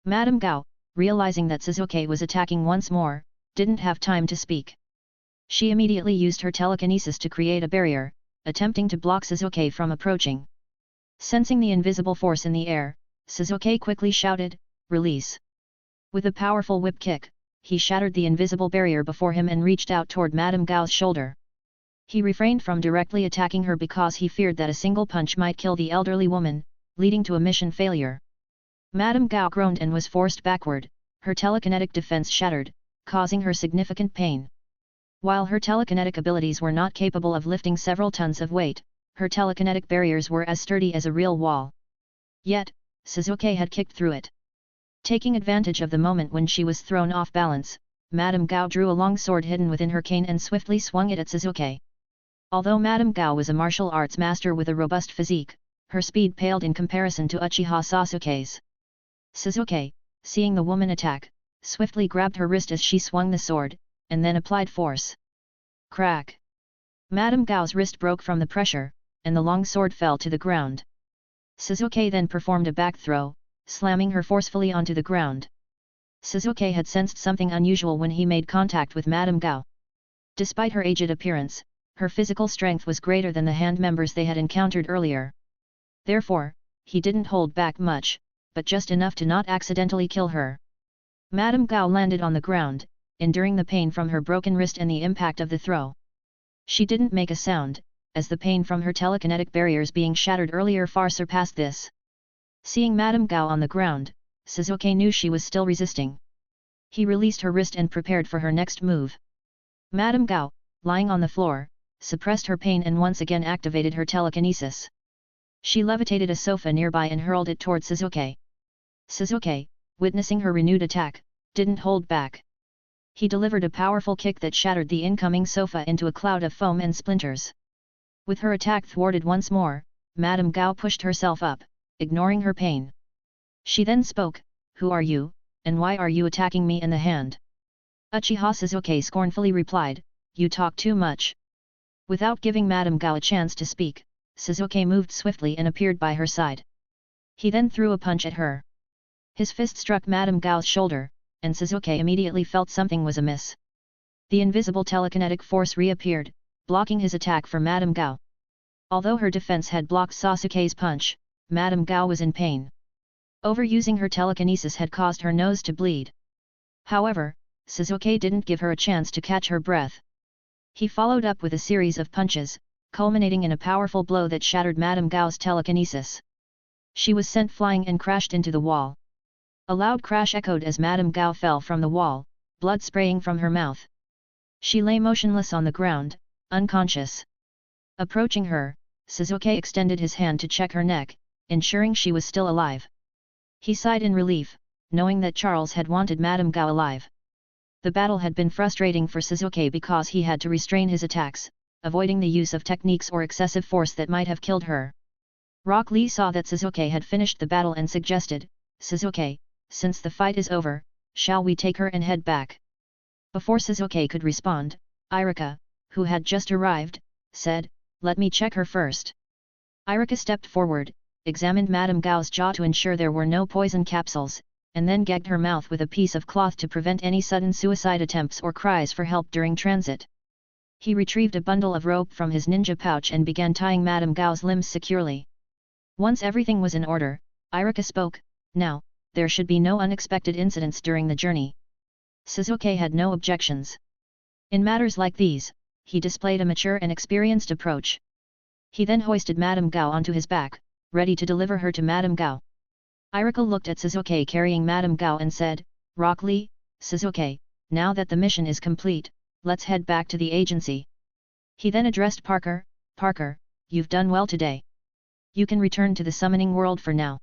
Madame Gao, realizing that Sasuke was attacking once more, didn't have time to speak. She immediately used her telekinesis to create a barrier, attempting to block Sasuke from approaching. Sensing the invisible force in the air, Sasuke quickly shouted, "Release!" With a powerful whip kick, he shattered the invisible barrier before him and reached out toward Madame Gao's shoulder. He refrained from directly attacking her because he feared that a single punch might kill the elderly woman, leading to a mission failure. Madame Gao groaned and was forced backward, her telekinetic defense shattered, causing her significant pain. While her telekinetic abilities were not capable of lifting several tons of weight, her telekinetic barriers were as sturdy as a real wall. Yet, Sasuke had kicked through it. Taking advantage of the moment when she was thrown off balance, Madame Gao drew a long sword hidden within her cane and swiftly swung it at Sasuke. Although Madame Gao was a martial arts master with a robust physique, her speed paled in comparison to Uchiha Sasuke's. Sasuke, seeing the woman attack, swiftly grabbed her wrist as she swung the sword, and then applied force. Crack! Madame Gao's wrist broke from the pressure, and the long sword fell to the ground. Sasuke then performed a back throw, slamming her forcefully onto the ground. Sasuke had sensed something unusual when he made contact with Madame Gao. Despite her aged appearance, her physical strength was greater than the hand members they had encountered earlier. Therefore, he didn't hold back much, but just enough to not accidentally kill her. Madame Gao landed on the ground, enduring the pain from her broken wrist and the impact of the throw. She didn't make a sound, as the pain from her telekinetic barriers being shattered earlier far surpassed this. Seeing Madame Gao on the ground, Sasuke knew she was still resisting. He released her wrist and prepared for her next move. Madame Gao, lying on the floor, suppressed her pain and once again activated her telekinesis. She levitated a sofa nearby and hurled it toward Sasuke. Sasuke, witnessing her renewed attack, didn't hold back. He delivered a powerful kick that shattered the incoming sofa into a cloud of foam and splinters. With her attack thwarted once more, Madame Gao pushed herself up, ignoring her pain. She then spoke, "Who are you, and why are you attacking me in the hand?" Uchiha Sasuke scornfully replied, "You talk too much." Without giving Madame Gao a chance to speak, Sasuke moved swiftly and appeared by her side. He then threw a punch at her. His fist struck Madame Gao's shoulder, and Sasuke immediately felt something was amiss. The invisible telekinetic force reappeared, blocking his attack for Madame Gao. Although her defense had blocked Sasuke's punch, Madame Gao was in pain. Overusing her telekinesis had caused her nose to bleed. However, Sasuke didn't give her a chance to catch her breath. He followed up with a series of punches, culminating in a powerful blow that shattered Madame Gao's telekinesis. She was sent flying and crashed into the wall. A loud crash echoed as Madame Gao fell from the wall, blood spraying from her mouth. She lay motionless on the ground, unconscious. Approaching her, Sasuke extended his hand to check her neck, ensuring she was still alive. He sighed in relief, knowing that Charles had wanted Madame Gao alive. The battle had been frustrating for Sasuke because he had to restrain his attacks, avoiding the use of techniques or excessive force that might have killed her. Rock Lee saw that Sasuke had finished the battle and suggested, "Sasuke, since the fight is over, shall we take her and head back?" Before Sasuke could respond, Irika, who had just arrived, said, "Let me check her first." Irika stepped forward, examined Madame Gao's jaw to ensure there were no poison capsules, and then gagged her mouth with a piece of cloth to prevent any sudden suicide attempts or cries for help during transit. He retrieved a bundle of rope from his ninja pouch and began tying Madame Gao's limbs securely. Once everything was in order, Irika spoke, "Now, there should be no unexpected incidents during the journey." Sasuke had no objections. In matters like these, he displayed a mature and experienced approach. He then hoisted Madame Gao onto his back, ready to deliver her to Madame Gao. Irika looked at Sasuke carrying Madame Gao and said, "Rock Lee, Sasuke, now that the mission is complete, let's head back to the agency." He then addressed Parker, "Parker, you've done well today. You can return to the summoning world for now."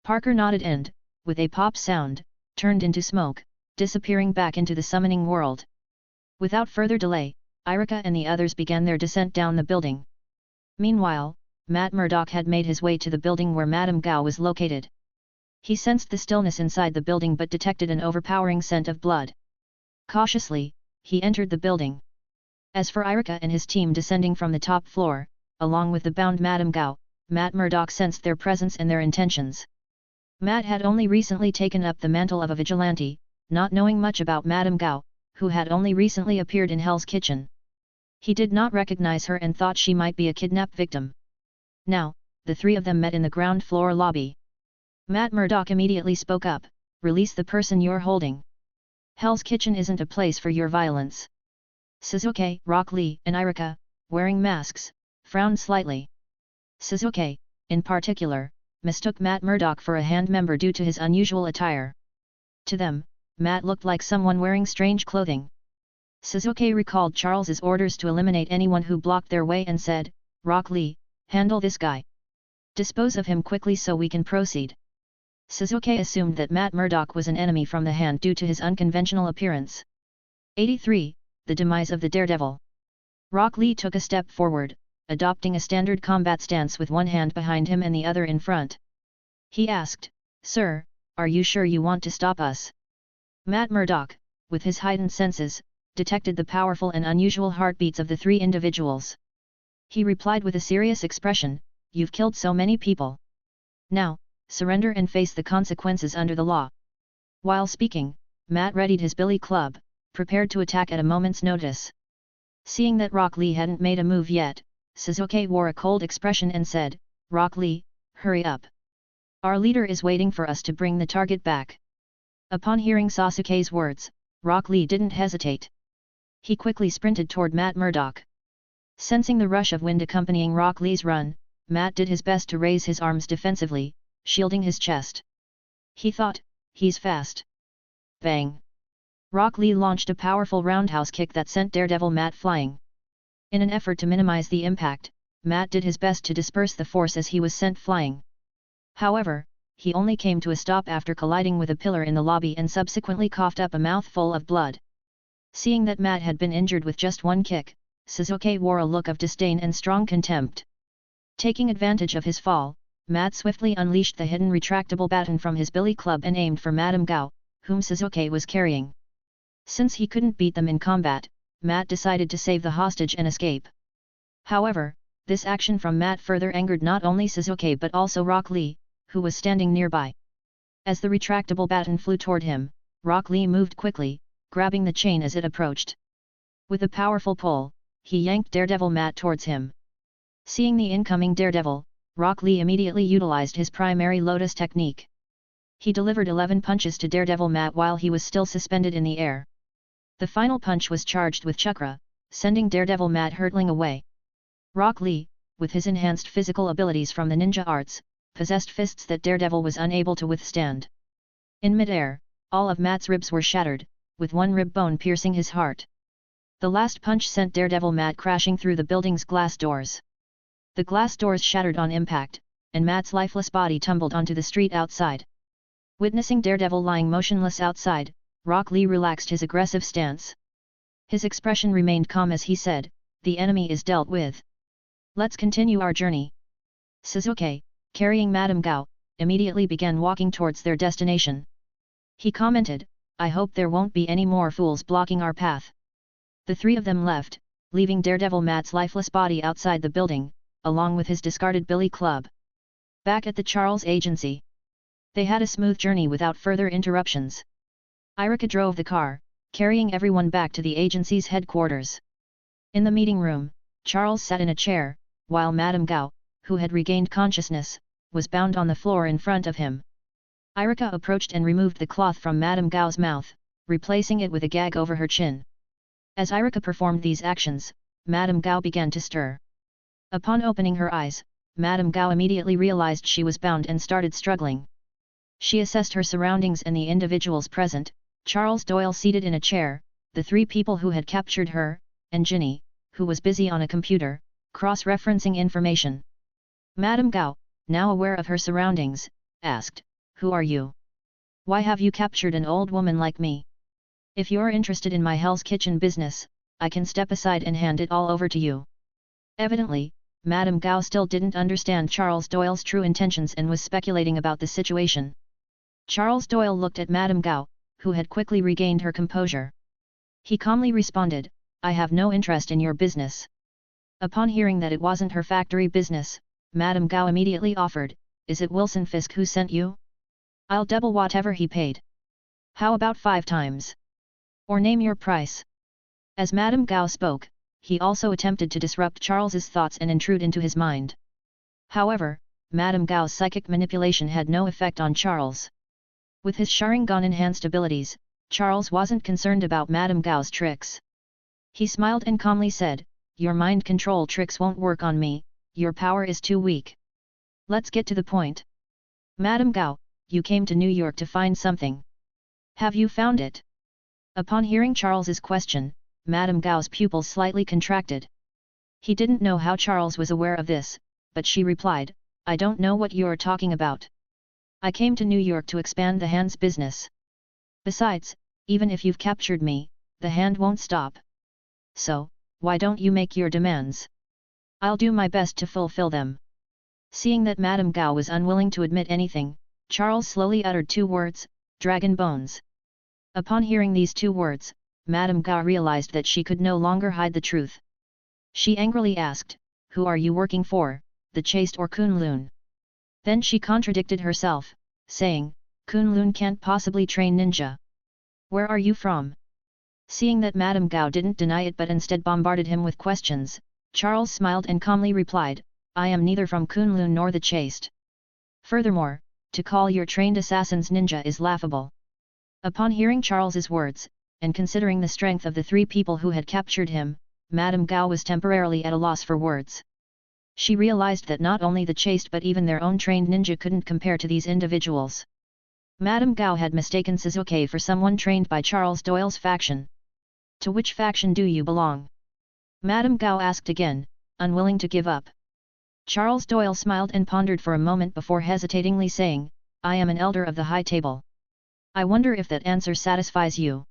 Parker nodded and, with a pop sound, turned into smoke, disappearing back into the summoning world. Without further delay, Irika and the others began their descent down the building. Meanwhile, Matt Murdock had made his way to the building where Madame Gao was located. He sensed the stillness inside the building but detected an overpowering scent of blood. Cautiously, he entered the building. As for Irika and his team descending from the top floor, along with the bound Madame Gao, Matt Murdock sensed their presence and their intentions. Matt had only recently taken up the mantle of a vigilante, not knowing much about Madame Gao, who had only recently appeared in Hell's Kitchen. He did not recognize her and thought she might be a kidnapped victim. Now, the three of them met in the ground floor lobby. Matt Murdock immediately spoke up, "Release the person you're holding. Hell's Kitchen isn't a place for your violence." Suzuki, Rock Lee, and Irika, wearing masks, frowned slightly. Suzuki, in particular, mistook Matt Murdock for a hand member due to his unusual attire. To them, Matt looked like someone wearing strange clothing. Suzuki recalled Charles's orders to eliminate anyone who blocked their way and said, "Rock Lee, handle this guy. Dispose of him quickly so we can proceed." Suzuki assumed that Matt Murdock was an enemy from the hand due to his unconventional appearance. 83. The demise of the Daredevil. Rock Lee took a step forward, adopting a standard combat stance with one hand behind him and the other in front. He asked, "Sir, are you sure you want to stop us?" Matt Murdock, with his heightened senses, detected the powerful and unusual heartbeats of the three individuals. He replied with a serious expression, "You've killed so many people. Now, surrender and face the consequences under the law." While speaking, Matt readied his billy club, prepared to attack at a moment's notice. Seeing that Rock Lee hadn't made a move yet, Suzuki wore a cold expression and said, "Rock Lee, hurry up. Our leader is waiting for us to bring the target back." Upon hearing Sasuke's words, Rock Lee didn't hesitate. He quickly sprinted toward Matt Murdock. Sensing the rush of wind accompanying Rock Lee's run, Matt did his best to raise his arms defensively, shielding his chest. He thought, "He's fast." Bang! Rock Lee launched a powerful roundhouse kick that sent Daredevil Matt flying. In an effort to minimize the impact, Matt did his best to disperse the force as he was sent flying. However, he only came to a stop after colliding with a pillar in the lobby and subsequently coughed up a mouthful of blood. Seeing that Matt had been injured with just one kick, Suzuki wore a look of disdain and strong contempt. Taking advantage of his fall, Matt swiftly unleashed the hidden retractable baton from his billy club and aimed for Madame Gao, whom Suzuki was carrying. Since he couldn't beat them in combat, Matt decided to save the hostage and escape. However, this action from Matt further angered not only Suzuki but also Rock Lee, who was standing nearby. As the retractable baton flew toward him, Rock Lee moved quickly, grabbing the chain as it approached. With a powerful pull, he yanked Daredevil Matt towards him. Seeing the incoming Daredevil, Rock Lee immediately utilized his primary Lotus technique. He delivered 11 punches to Daredevil Matt while he was still suspended in the air. The final punch was charged with chakra, sending Daredevil Matt hurtling away. Rock Lee, with his enhanced physical abilities from the ninja arts, possessed fists that Daredevil was unable to withstand. In midair, all of Matt's ribs were shattered, with one rib bone piercing his heart. The last punch sent Daredevil Matt crashing through the building's glass doors. The glass doors shattered on impact, and Matt's lifeless body tumbled onto the street outside. Witnessing Daredevil lying motionless outside, Rock Lee relaxed his aggressive stance. His expression remained calm as he said, "The enemy is dealt with. Let's continue our journey." Suzuki, carrying Madame Gao, immediately began walking towards their destination. He commented, "I hope there won't be any more fools blocking our path." The three of them left, leaving Daredevil Matt's lifeless body outside the building, along with his discarded billy club. Back at the Charles agency, they had a smooth journey without further interruptions. Irika drove the car, carrying everyone back to the agency's headquarters. In the meeting room, Charles sat in a chair, while Madame Gao, who had regained consciousness, was bound on the floor in front of him. Irika approached and removed the cloth from Madame Gao's mouth, replacing it with a gag over her chin. As Irika performed these actions, Madame Gao began to stir. Upon opening her eyes, Madame Gao immediately realized she was bound and started struggling. She assessed her surroundings and the individuals present, Charles Doyle seated in a chair, the three people who had captured her, and Ginny, who was busy on a computer, cross-referencing information. Madame Gao, now aware of her surroundings, asked, "Who are you? Why have you captured an old woman like me? If you're interested in my Hell's Kitchen business, I can step aside and hand it all over to you." Evidently, Madame Gao still didn't understand Charles Doyle's true intentions and was speculating about the situation. Charles Doyle looked at Madame Gao, who had quickly regained her composure. He calmly responded, "I have no interest in your business." Upon hearing that it wasn't her factory business, Madame Gao immediately offered, "Is it Wilson Fisk who sent you? I'll double whatever he paid. How about 5 times? Or name your price." As Madame Gao spoke, he also attempted to disrupt Charles's thoughts and intrude into his mind. However, Madame Gao's psychic manipulation had no effect on Charles. With his Sharingan-enhanced abilities, Charles wasn't concerned about Madame Gao's tricks. He smiled and calmly said, "Your mind control tricks won't work on me, your power is too weak. Let's get to the point. Madame Gao, you came to New York to find something. Have you found it?" Upon hearing Charles's question, Madame Gao's pupils slightly contracted. He didn't know how Charles was aware of this, but she replied, "I don't know what you're talking about. I came to New York to expand the hand's business. Besides, even if you've captured me, the hand won't stop. So, why don't you make your demands? I'll do my best to fulfill them." Seeing that Madame Gao was unwilling to admit anything, Charles slowly uttered 2 words, "Dragon bones." Upon hearing these 2 words, Madame Gao realized that she could no longer hide the truth. She angrily asked, "Who are you working for, the Chaste or Kunlun?" Then she contradicted herself, saying, "Kunlun can't possibly train ninja. Where are you from?" Seeing that Madame Gao didn't deny it but instead bombarded him with questions, Charles smiled and calmly replied, "I am neither from Kunlun nor the Chaste. Furthermore, to call your trained assassins ninja is laughable." Upon hearing Charles's words, and considering the strength of the 3 people who had captured him, Madame Gao was temporarily at a loss for words. She realized that not only the Chaste but even their own trained ninja couldn't compare to these individuals. Madame Gao had mistaken Suzuki for someone trained by Charles Doyle's faction. "To which faction do you belong?" Madame Gao asked again, unwilling to give up. Charles Doyle smiled and pondered for a moment before hesitatingly saying, "I am an elder of the High Table. I wonder if that answer satisfies you."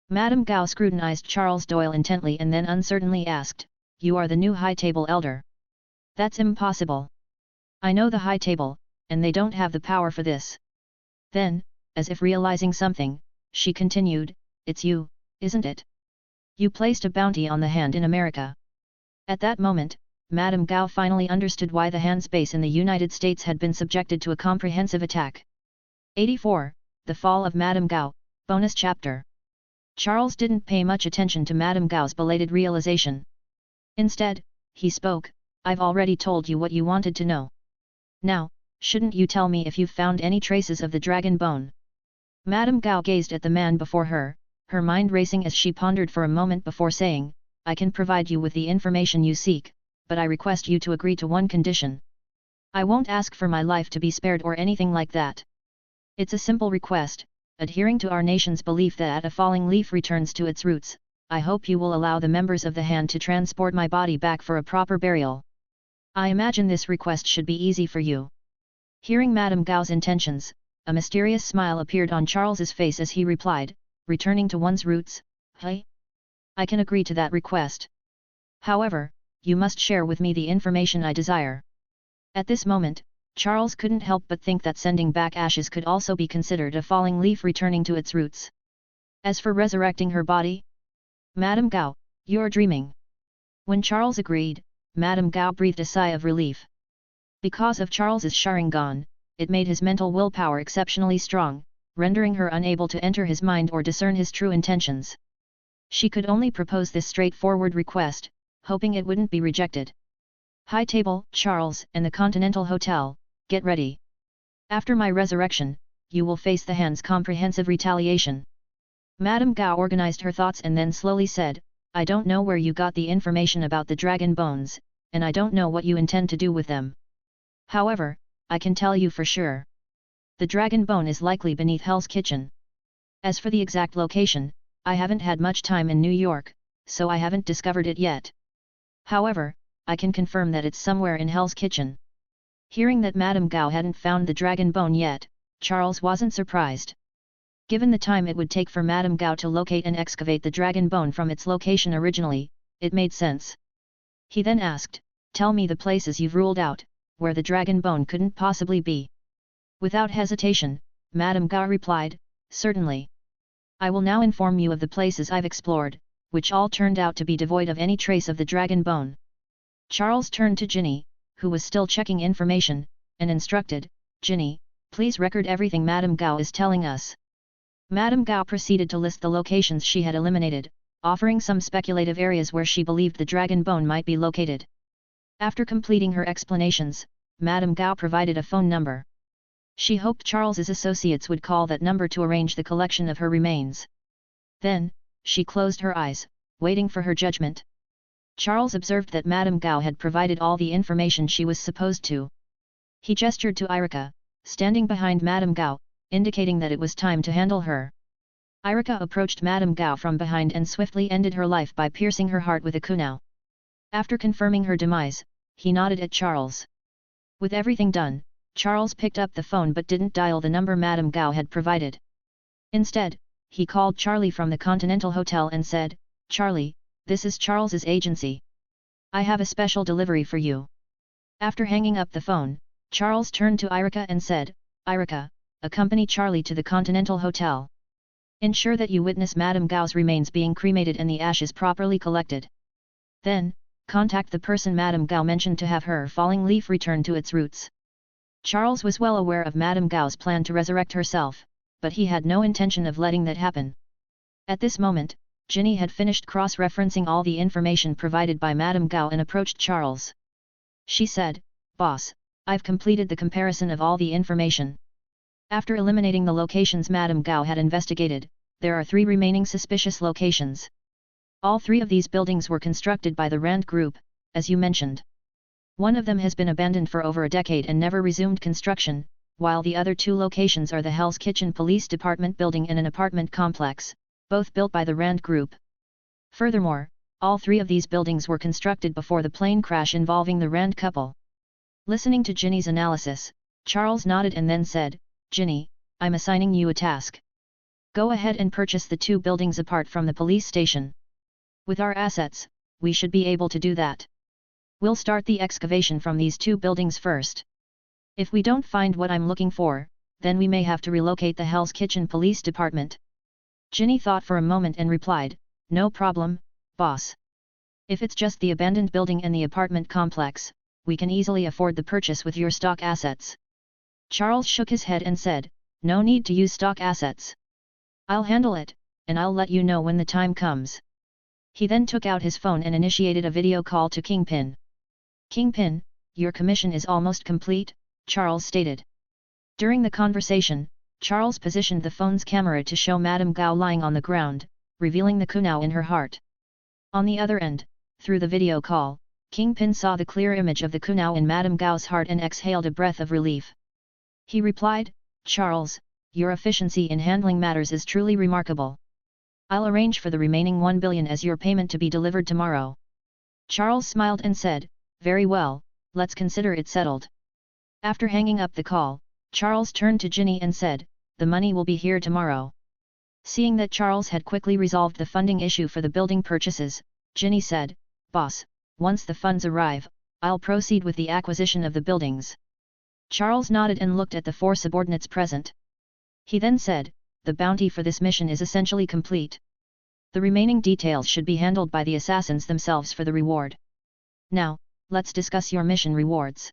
Madame Gao scrutinized Charles Doyle intently and then uncertainly asked, "You are the new High Table elder?" "That's impossible. I know the High Table, and they don't have the power for this." Then, as if realizing something, she continued, "It's you, isn't it? You placed a bounty on the hand in America." At that moment, Madame Gao finally understood why the hand's base in the United States had been subjected to a comprehensive attack. 84. The Fall of Madame Gao, Bonus Chapter. Charles didn't pay much attention to Madame Gao's belated realization. Instead, he spoke, "I've already told you what you wanted to know. Now, shouldn't you tell me if you've found any traces of the dragon bone?" Madame Gao gazed at the man before her, her mind racing as she pondered for a moment before saying, "I can provide you with the information you seek, but I request you to agree to one condition. I won't ask for my life to be spared or anything like that. It's a simple request, adhering to our nation's belief that a falling leaf returns to its roots. I hope you will allow the members of the hand to transport my body back for a proper burial. I imagine this request should be easy for you." Hearing Madame Gao's intentions, a mysterious smile appeared on Charles's face as he replied, "Returning to one's roots, hey? I can agree to that request. However, you must share with me the information I desire." At this moment, Charles couldn't help but think that sending back ashes could also be considered a falling leaf returning to its roots. As for resurrecting her body? "Madame Gao, you're dreaming." When Charles agreed, Madame Gao breathed a sigh of relief. Because of Charles's Sharingan, it made his mental willpower exceptionally strong, rendering her unable to enter his mind or discern his true intentions. She could only propose this straightforward request, hoping it wouldn't be rejected. "High Table, Charles, and the Continental Hotel, get ready. After my resurrection, you will face the hand's comprehensive retaliation." Madame Gao organized her thoughts and then slowly said, "I don't know where you got the information about the dragon bones, and I don't know what you intend to do with them. However, I can tell you for sure. The dragon bone is likely beneath Hell's Kitchen. As for the exact location, I haven't had much time in New York, so I haven't discovered it yet. However, I can confirm that it's somewhere in Hell's Kitchen." Hearing that Madame Gao hadn't found the dragon bone yet, Charles wasn't surprised. Given the time it would take for Madame Gao to locate and excavate the dragon bone from its location originally, it made sense. He then asked, tell me the places you've ruled out, where the dragon bone couldn't possibly be. Without hesitation, Madame Gao replied, certainly. I will now inform you of the places I've explored, which all turned out to be devoid of any trace of the dragon bone. Charles turned to Ginny, who was still checking information, and instructed, Ginny, please record everything Madame Gao is telling us. Madame Gao proceeded to list the locations she had eliminated, offering some speculative areas where she believed the dragon bone might be located. After completing her explanations, Madame Gao provided a phone number. She hoped Charles's associates would call that number to arrange the collection of her remains. Then, she closed her eyes, waiting for her judgment. Charles observed that Madame Gao had provided all the information she was supposed to. He gestured to Irika, standing behind Madame Gao, indicating that it was time to handle her. Irika approached Madame Gao from behind and swiftly ended her life by piercing her heart with a kunai. After confirming her demise, he nodded at Charles. With everything done, Charles picked up the phone but didn't dial the number Madame Gao had provided. Instead, he called Charlie from the Continental Hotel and said, Charlie, this is Charles's agency. I have a special delivery for you. After hanging up the phone, Charles turned to Irika and said, Irika, accompany Charlie to the Continental Hotel. Ensure that you witness Madame Gao's remains being cremated and the ashes properly collected. Then, contact the person Madame Gao mentioned to have her falling leaf return to its roots. Charles was well aware of Madame Gao's plan to resurrect herself, but he had no intention of letting that happen. At this moment, Ginny had finished cross-referencing all the information provided by Madame Gao and approached Charles. She said, Boss, I've completed the comparison of all the information. After eliminating the locations Madame Gao had investigated, there are 3 remaining suspicious locations. All 3 of these buildings were constructed by the Rand Group, as you mentioned. One of them has been abandoned for over a decade and never resumed construction, while the other 2 locations are the Hell's Kitchen Police Department building and an apartment complex, both built by the Rand Group. Furthermore, all 3 of these buildings were constructed before the plane crash involving the Rand couple. Listening to Ginny's analysis, Charles nodded and then said, Ginny, I'm assigning you a task. Go ahead and purchase the 2 buildings apart from the police station. With our assets, we should be able to do that. We'll start the excavation from these 2 buildings first. If we don't find what I'm looking for, then we may have to relocate the Hell's Kitchen Police Department. Ginny thought for a moment and replied, No problem, boss. If it's just the abandoned building and the apartment complex, we can easily afford the purchase with your stock assets. Charles shook his head and said, No need to use stock assets. I'll handle it, and I'll let you know when the time comes. He then took out his phone and initiated a video call to Kingpin. Kingpin, your commission is almost complete, Charles stated. During the conversation, Charles positioned the phone's camera to show Madame Gao lying on the ground, revealing the kunai in her heart. On the other end, through the video call, Kingpin saw the clear image of the kunai in Madame Gao's heart and exhaled a breath of relief. He replied, Charles, your efficiency in handling matters is truly remarkable. I'll arrange for the remaining 1 billion as your payment to be delivered tomorrow. Charles smiled and said, Very well, let's consider it settled. After hanging up the call, Charles turned to Ginny and said, The money will be here tomorrow. Seeing that Charles had quickly resolved the funding issue for the building purchases, Ginny said, Boss, once the funds arrive, I'll proceed with the acquisition of the buildings. Charles nodded and looked at the 4 subordinates present. He then said, The bounty for this mission is essentially complete. The remaining details should be handled by the assassins themselves for the reward. Now, let's discuss your mission rewards.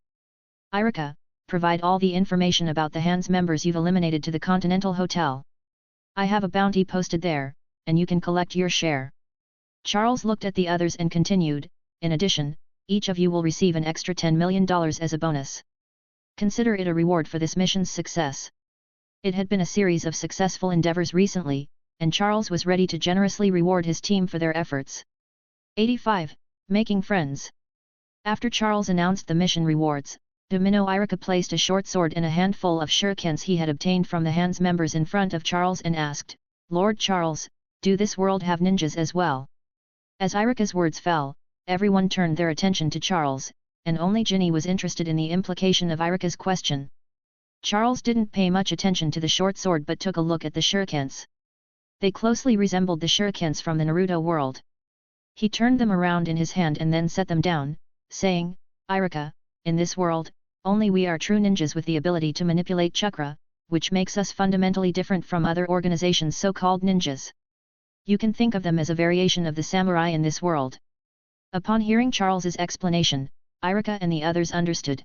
Irika, provide all the information about the Hands members you've eliminated to the Continental Hotel. I have a bounty posted there, and you can collect your share. Charles looked at the others and continued, In addition, each of you will receive an extra $10 million as a bonus. Consider it a reward for this mission's success. It had been a series of successful endeavors recently, and Charles was ready to generously reward his team for their efforts. 85. Making friends. After Charles announced the mission rewards, Domino Irika placed a short sword and a handful of shurikens he had obtained from the Hands members in front of Charles and asked, Lord Charles, do this world have ninjas as well? As Irika's words fell, everyone turned their attention to Charles, and only Ginny was interested in the implication of Irika's question. Charles didn't pay much attention to the short sword but took a look at the shurikens. They closely resembled the shurikens from the Naruto world. He turned them around in his hand and then set them down, saying, Irika, in this world, only we are true ninjas with the ability to manipulate chakra, which makes us fundamentally different from other organizations so-called ninjas. You can think of them as a variation of the samurai in this world. Upon hearing Charles's explanation, Irika and the others understood.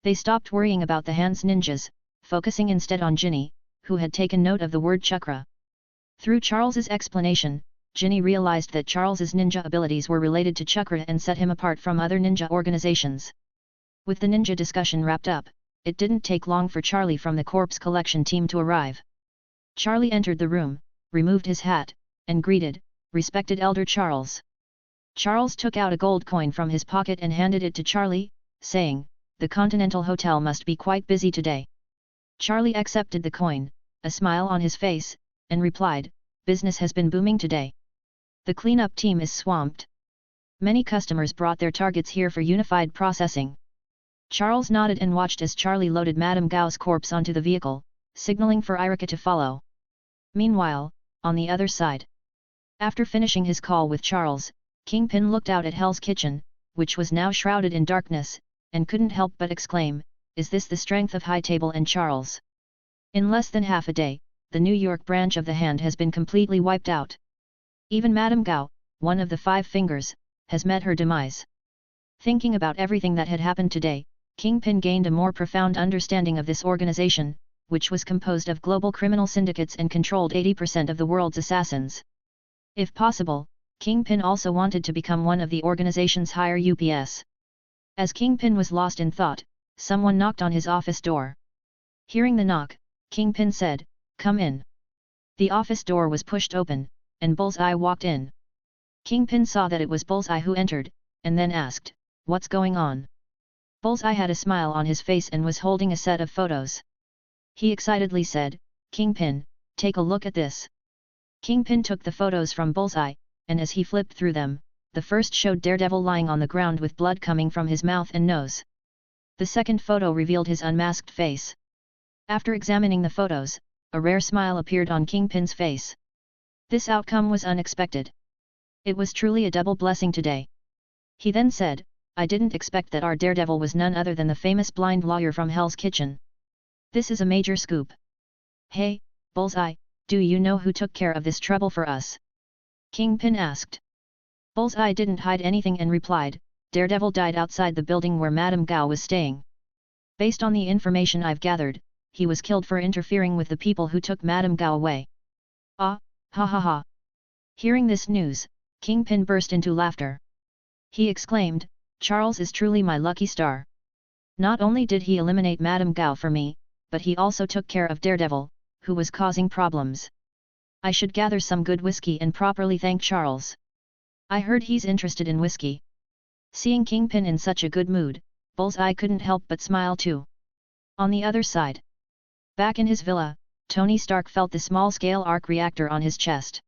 They stopped worrying about the hands ninjas, focusing instead on Ginny, who had taken note of the word chakra. Through Charles's explanation, Ginny realized that Charles's ninja abilities were related to chakra and set him apart from other ninja organizations. With the ninja discussion wrapped up, it didn't take long for Charlie from the corpse collection team to arrive. Charlie entered the room, removed his hat, and greeted, "Respected Elder Charles." Charles took out a gold coin from his pocket and handed it to Charlie, saying, "The Continental Hotel must be quite busy today." Charlie accepted the coin, a smile on his face, and replied, "Business has been booming today. The cleanup team is swamped. Many customers brought their targets here for unified processing." Charles nodded and watched as Charlie loaded Madame Gao's corpse onto the vehicle, signaling for Irika to follow. Meanwhile, on the other side. After finishing his call with Charles, Kingpin looked out at Hell's Kitchen, which was now shrouded in darkness, and couldn't help but exclaim, "Is this the strength of High Table and Charles?" In less than half a day, the New York branch of the Hand has been completely wiped out. Even Madame Gao, one of the Five Fingers, has met her demise. Thinking about everything that had happened today, Kingpin gained a more profound understanding of this organization, which was composed of global criminal syndicates and controlled 80% of the world's assassins. If possible, Kingpin also wanted to become one of the organization's higher UPS. As Kingpin was lost in thought, someone knocked on his office door. Hearing the knock, Kingpin said, "Come in." The office door was pushed open, and Bullseye walked in. Kingpin saw that it was Bullseye who entered, and then asked, "What's going on?" Bullseye had a smile on his face and was holding a set of photos. He excitedly said, "Kingpin, take a look at this." Kingpin took the photos from Bullseye, and as he flipped through them, the first showed Daredevil lying on the ground with blood coming from his mouth and nose. The second photo revealed his unmasked face. After examining the photos, a rare smile appeared on Kingpin's face. This outcome was unexpected. It was truly a double blessing today. He then said, "I didn't expect that our Daredevil was none other than the famous blind lawyer from Hell's Kitchen. This is a major scoop." "Hey, Bullseye, do you know who took care of this trouble for us?" Kingpin asked. Bullseye didn't hide anything and replied, "Daredevil died outside the building where Madame Gao was staying. Based on the information I've gathered, he was killed for interfering with the people who took Madame Gao away." "Ah, ha ha ha." Hearing this news, Kingpin burst into laughter. He exclaimed, "Charles is truly my lucky star. Not only did he eliminate Madame Gao for me, but he also took care of Daredevil, who was causing problems. I should gather some good whiskey and properly thank Charles. I heard he's interested in whiskey." Seeing Kingpin in such a good mood, Bullseye couldn't help but smile too. On the other side. Back in his villa, Tony Stark felt the small-scale arc reactor on his chest.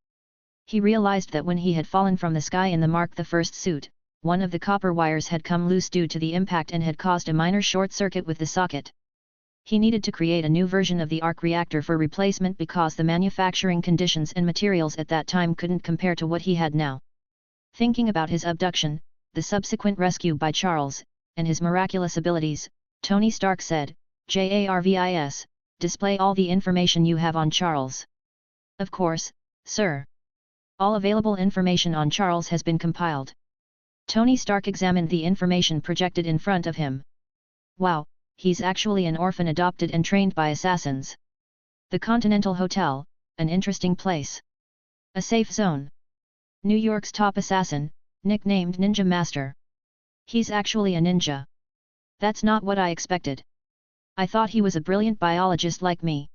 He realized that when he had fallen from the sky in the Mark I suit, one of the copper wires had come loose due to the impact and had caused a minor short circuit with the socket. He needed to create a new version of the arc reactor for replacement because the manufacturing conditions and materials at that time couldn't compare to what he had now. Thinking about his abduction, the subsequent rescue by Charles, and his miraculous abilities, Tony Stark said, "Jarvis, display all the information you have on Charles." "Of course, sir. All available information on Charles has been compiled." Tony Stark examined the information projected in front of him. "Wow, he's actually an orphan adopted and trained by assassins. The Continental Hotel, an interesting place. A safe zone. New York's top assassin, nicknamed Ninja Master. He's actually a ninja. That's not what I expected. I thought he was a brilliant biologist like me.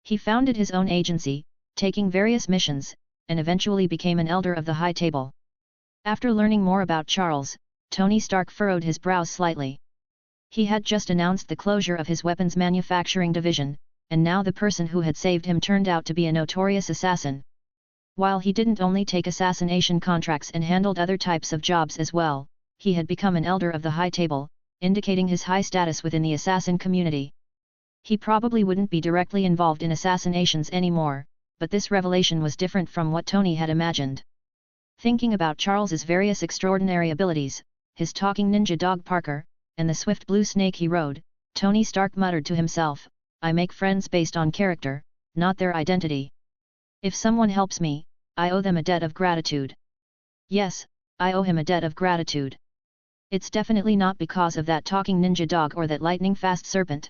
He founded his own agency, taking various missions, and eventually became an elder of the High Table." After learning more about Charles, Tony Stark furrowed his brows slightly. He had just announced the closure of his weapons manufacturing division, and now the person who had saved him turned out to be a notorious assassin. While he didn't only take assassination contracts and handled other types of jobs as well, he had become an elder of the High Table, indicating his high status within the assassin community. He probably wouldn't be directly involved in assassinations anymore, but this revelation was different from what Tony had imagined. Thinking about Charles's various extraordinary abilities, his talking ninja dog Parker, and the swift blue snake he rode, Tony Stark muttered to himself, I make friends based on character, not their identity. If someone helps me, I owe them a debt of gratitude. Yes, I owe him a debt of gratitude. It's definitely not because of that talking ninja dog or that lightning-fast serpent.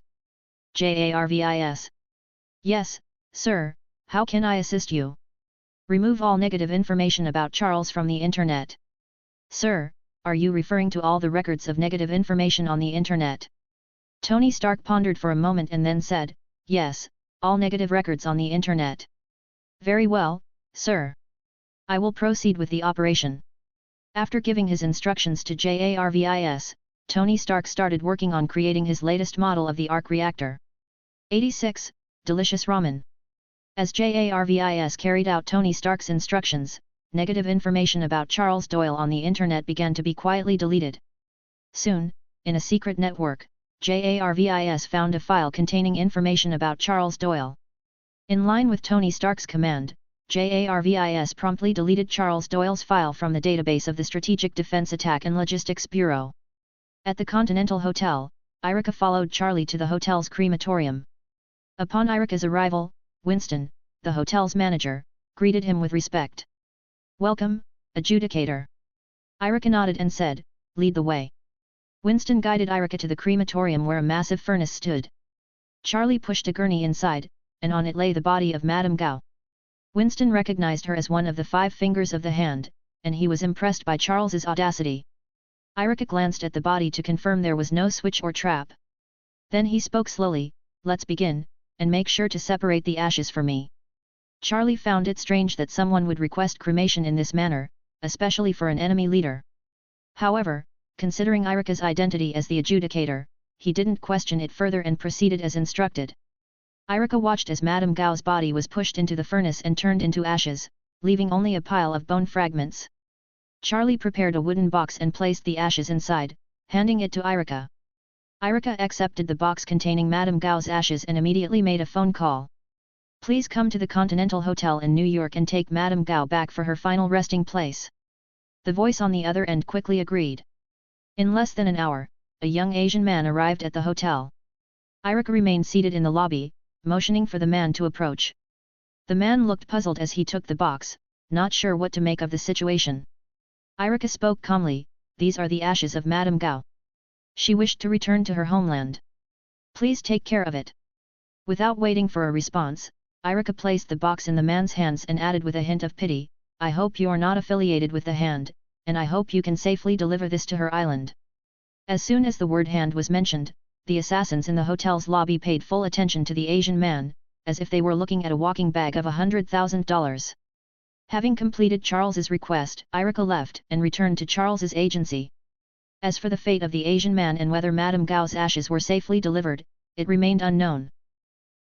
Jarvis. Yes, sir, how can I assist you? Remove all negative information about Charles from the internet. Sir, are you referring to all the records of negative information on the internet? Tony Stark pondered for a moment and then said, yes, all negative records on the internet. Very well, sir. I will proceed with the operation. After giving his instructions to Jarvis, Tony Stark started working on creating his latest model of the Arc Reactor. 86. Delicious Ramen. As Jarvis carried out Tony Stark's instructions, negative information about Charles Doyle on the internet began to be quietly deleted. Soon, in a secret network, Jarvis found a file containing information about Charles Doyle. In line with Tony Stark's command, Jarvis promptly deleted Charles Doyle's file from the database of the Strategic Defense Attack and Logistics Bureau. At the Continental Hotel, Erica followed Charlie to the hotel's crematorium. Upon Erica's arrival, Winston, the hotel's manager, greeted him with respect. Welcome, adjudicator. Erica nodded and said, lead the way. Winston guided Erica to the crematorium where a massive furnace stood. Charlie pushed a gurney inside, and on it lay the body of Madame Gao. Winston recognized her as one of the 5 fingers of the hand, and he was impressed by Charles's audacity. Erica glanced at the body to confirm there was no switch or trap. Then he spoke slowly, let's begin, and make sure to separate the ashes for me. Charlie found it strange that someone would request cremation in this manner, especially for an enemy leader. However, considering Erica's identity as the adjudicator, he didn't question it further and proceeded as instructed. Erica watched as Madame Gao's body was pushed into the furnace and turned into ashes, leaving only a pile of bone fragments. Charlie prepared a wooden box and placed the ashes inside, handing it to Erica. Erica accepted the box containing Madame Gao's ashes and immediately made a phone call. Please come to the Continental Hotel in New York and take Madame Gao back for her final resting place. The voice on the other end quickly agreed. In less than an hour, a young Asian man arrived at the hotel. Erica remained seated in the lobby, motioning for the man to approach. The man looked puzzled as he took the box, not sure what to make of the situation. Erica spoke calmly, these are the ashes of Madame Gao. She wished to return to her homeland. Please take care of it. Without waiting for a response, Erica placed the box in the man's hands and added with a hint of pity, I hope you're not affiliated with the Hand, and I hope you can safely deliver this to her island. As soon as the word Hand was mentioned, the assassins in the hotel's lobby paid full attention to the Asian man, as if they were looking at a walking bag of $100,000. Having completed Charles's request, Erica left and returned to Charles's agency. As for the fate of the Asian man and whether Madame Gao's ashes were safely delivered, it remained unknown.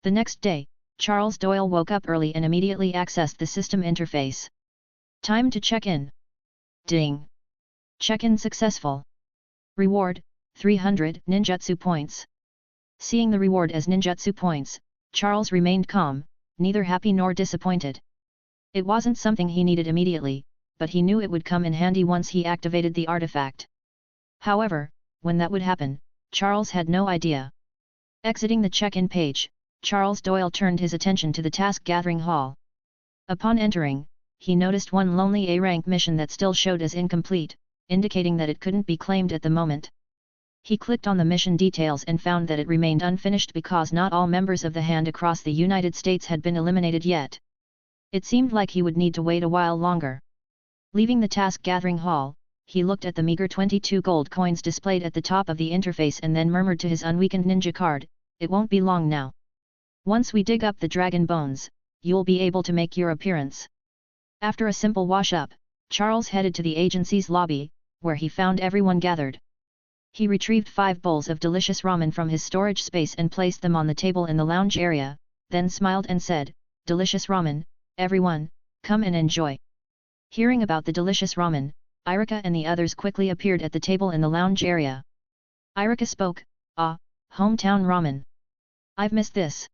The next day, Charles Doyle woke up early and immediately accessed the system interface. Time to check in. Ding! Check-in successful. Reward, 300 ninjutsu points. Seeing the reward as ninjutsu points, Charles remained calm, neither happy nor disappointed. It wasn't something he needed immediately, but he knew it would come in handy once he activated the artifact. However, when that would happen, Charles had no idea. Exiting the check-in page, Charles Doyle turned his attention to the task-gathering hall. Upon entering, he noticed one lonely A-rank mission that still showed as incomplete, indicating that it couldn't be claimed at the moment. He clicked on the mission details and found that it remained unfinished because not all members of the Hand across the United States had been eliminated yet. It seemed like he would need to wait a while longer. Leaving the task-gathering hall, he looked at the meager 22 gold coins displayed at the top of the interface and then murmured to his unweakened ninja card, it won't be long now. Once we dig up the dragon bones, you'll be able to make your appearance. After a simple wash-up, Charles headed to the agency's lobby, where he found everyone gathered. He retrieved 5 bowls of delicious ramen from his storage space and placed them on the table in the lounge area, then smiled and said, delicious ramen, everyone, come and enjoy. Hearing about the delicious ramen, Erica and the others quickly appeared at the table in the lounge area. Erica spoke, ah, hometown ramen. I've missed this.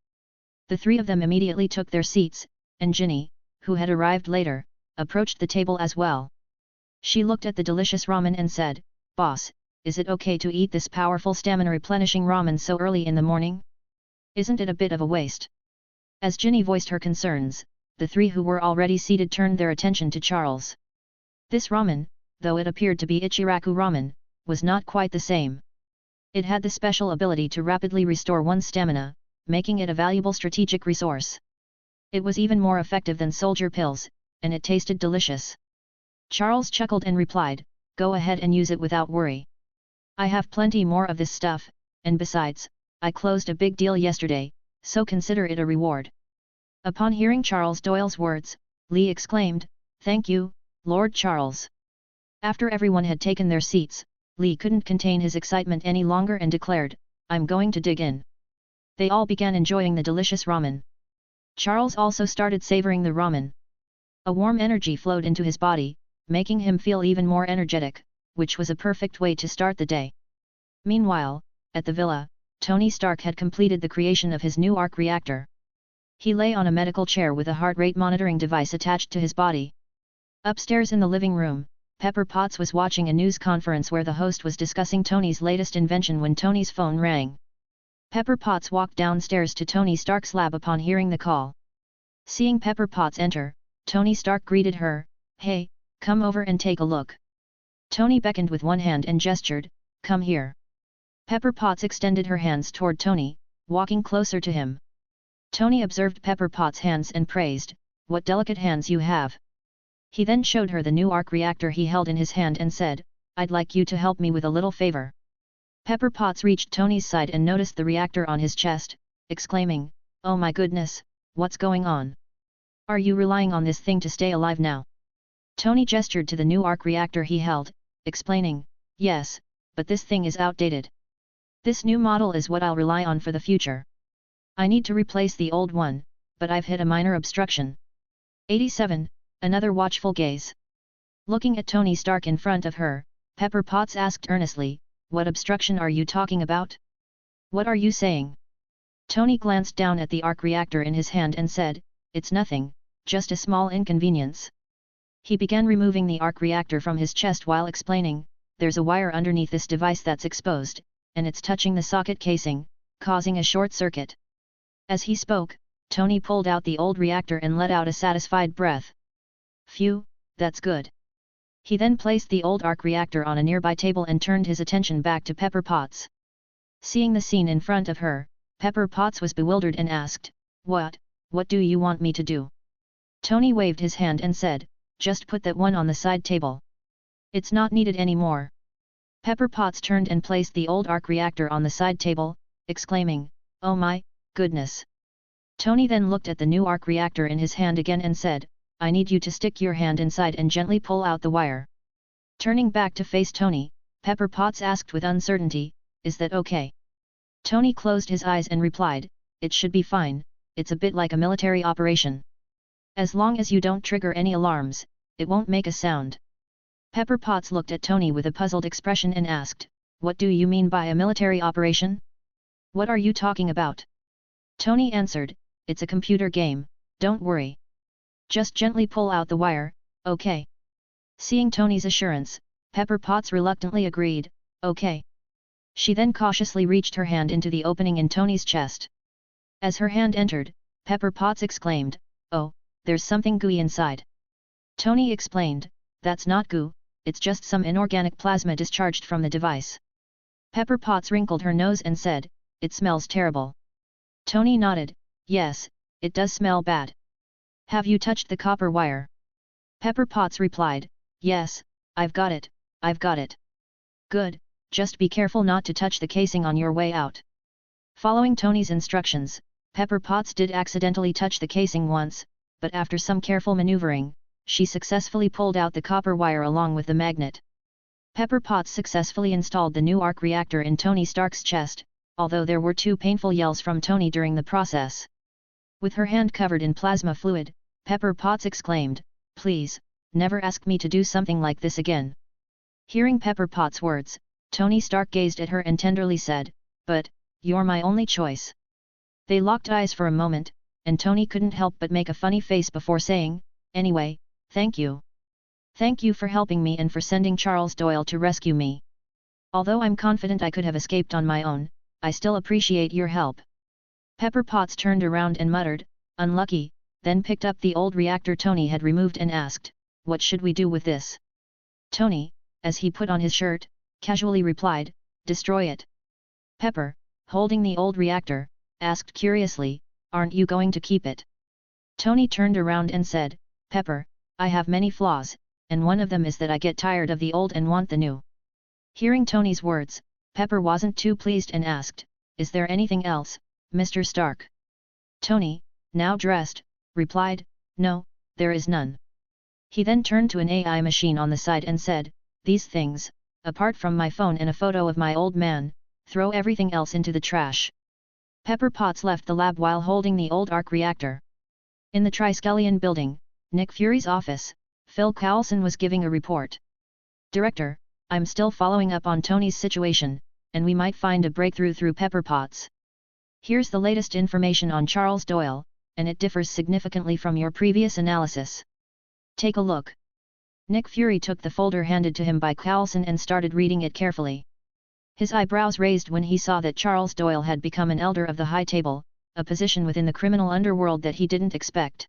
The 3 of them immediately took their seats, and Ginny, who had arrived later, approached the table as well. She looked at the delicious ramen and said, "Boss, is it okay to eat this powerful stamina replenishing ramen so early in the morning? Isn't it a bit of a waste?" As Ginny voiced her concerns, the three who were already seated turned their attention to Charles. This ramen, though it appeared to be Ichiraku ramen, was not quite the same. It had the special ability to rapidly restore one's stamina, making it a valuable strategic resource. It was even more effective than soldier pills, and it tasted delicious. Charles chuckled and replied, "Go ahead and use it without worry. I have plenty more of this stuff, and besides, I closed a big deal yesterday, so consider it a reward." Upon hearing Charles Doyle's words, Lee exclaimed, "Thank you, Lord Charles." After everyone had taken their seats, Lee couldn't contain his excitement any longer and declared, "I'm going to dig in." They all began enjoying the delicious ramen. Charles also started savoring the ramen. A warm energy flowed into his body, making him feel even more energetic, which was a perfect way to start the day. Meanwhile, at the villa, Tony Stark had completed the creation of his new Arc Reactor. He lay on a medical chair with a heart rate monitoring device attached to his body. Upstairs in the living room, Pepper Potts was watching a news conference where the host was discussing Tony's latest invention when Tony's phone rang. Pepper Potts walked downstairs to Tony Stark's lab upon hearing the call. Seeing Pepper Potts enter, Tony Stark greeted her, "Hey, come over and take a look." Tony beckoned with one hand and gestured, "Come here." Pepper Potts extended her hands toward Tony, walking closer to him. Tony observed Pepper Potts' hands and praised, "What delicate hands you have." He then showed her the new arc reactor he held in his hand and said, "I'd like you to help me with a little favor." Pepper Potts reached Tony's side and noticed the reactor on his chest, exclaiming, "Oh my goodness, what's going on? Are you relying on this thing to stay alive now?" Tony gestured to the new arc reactor he held, explaining, "Yes, but this thing is outdated. This new model is what I'll rely on for the future. I need to replace the old one, but I've hit a minor obstruction." 87. Another watchful gaze. Looking at Tony Stark in front of her, Pepper Potts asked earnestly, "What obstruction are you talking about? What are you saying?" Tony glanced down at the arc reactor in his hand and said, "It's nothing, just a small inconvenience." He began removing the arc reactor from his chest while explaining, "There's a wire underneath this device that's exposed, and it's touching the socket casing, causing a short circuit." As he spoke, Tony pulled out the old reactor and let out a satisfied breath. "Phew, that's good." He then placed the old arc reactor on a nearby table and turned his attention back to Pepper Potts. Seeing the scene in front of her, Pepper Potts was bewildered and asked, What do you want me to do?" Tony waved his hand and said, "Just put that one on the side table. It's not needed anymore." Pepper Potts turned and placed the old arc reactor on the side table, exclaiming, "Oh my goodness." Tony then looked at the new arc reactor in his hand again and said, "I need you to stick your hand inside and gently pull out the wire." Turning back to face Tony, Pepper Potts asked with uncertainty, "Is that okay?" Tony closed his eyes and replied, "It should be fine, it's a bit like a military operation. As long as you don't trigger any alarms, it won't make a sound." Pepper Potts looked at Tony with a puzzled expression and asked, "What do you mean by a military operation? What are you talking about?" Tony answered, "It's a computer game, don't worry. Just gently pull out the wire, okay?" Seeing Tony's assurance, Pepper Potts reluctantly agreed, "Okay." She then cautiously reached her hand into the opening in Tony's chest. As her hand entered, Pepper Potts exclaimed, "Oh, there's something gooey inside." Tony explained, "That's not goo, it's just some inorganic plasma discharged from the device." Pepper Potts wrinkled her nose and said, "It smells terrible." Tony nodded, "Yes, it does smell bad. Have you touched the copper wire?" Pepper Potts replied, "Yes, I've got it. Good, just be careful not to touch the casing on your way out." Following Tony's instructions, Pepper Potts did accidentally touch the casing once, but after some careful maneuvering, she successfully pulled out the copper wire along with the magnet. Pepper Potts successfully installed the new arc reactor in Tony Stark's chest, although there were 2 painful yells from Tony during the process. With her hand covered in plasma fluid, Pepper Potts exclaimed, "Please, never ask me to do something like this again." Hearing Pepper Potts' words, Tony Stark gazed at her and tenderly said, "But, you're my only choice." They locked eyes for a moment, and Tony couldn't help but make a funny face before saying, "Anyway, thank you. Thank you for helping me and for sending Charles Doyle to rescue me. Although I'm confident I could have escaped on my own, I still appreciate your help. Pepper Potts turned around and muttered, unlucky, then picked up the old reactor Tony had removed and asked, what should we do with this? Tony, as he put on his shirt, casually replied, destroy it. Pepper, holding the old reactor, asked curiously, aren't you going to keep it? Tony turned around and said, Pepper, I have many flaws, and one of them is that I get tired of the old and want the new. Hearing Tony's words, Pepper wasn't too pleased and asked, is there anything else, Mr. Stark? Tony, now dressed, replied, no, there is none. He then turned to an AI machine on the side and said, these things, apart from my phone and a photo of my old man, throw everything else into the trash. Pepper Potts left the lab while holding the old Arc Reactor. In the Triskelion building, Nick Fury's office, Phil Coulson was giving a report. Director, I'm still following up on Tony's situation, and we might find a breakthrough through Pepper Potts. Here's the latest information on Charles Doyle, and it differs significantly from your previous analysis. Take a look. Nick Fury took the folder handed to him by Coulson and started reading it carefully. His eyebrows raised when he saw that Charles Doyle had become an elder of the High Table, a position within the criminal underworld that he didn't expect.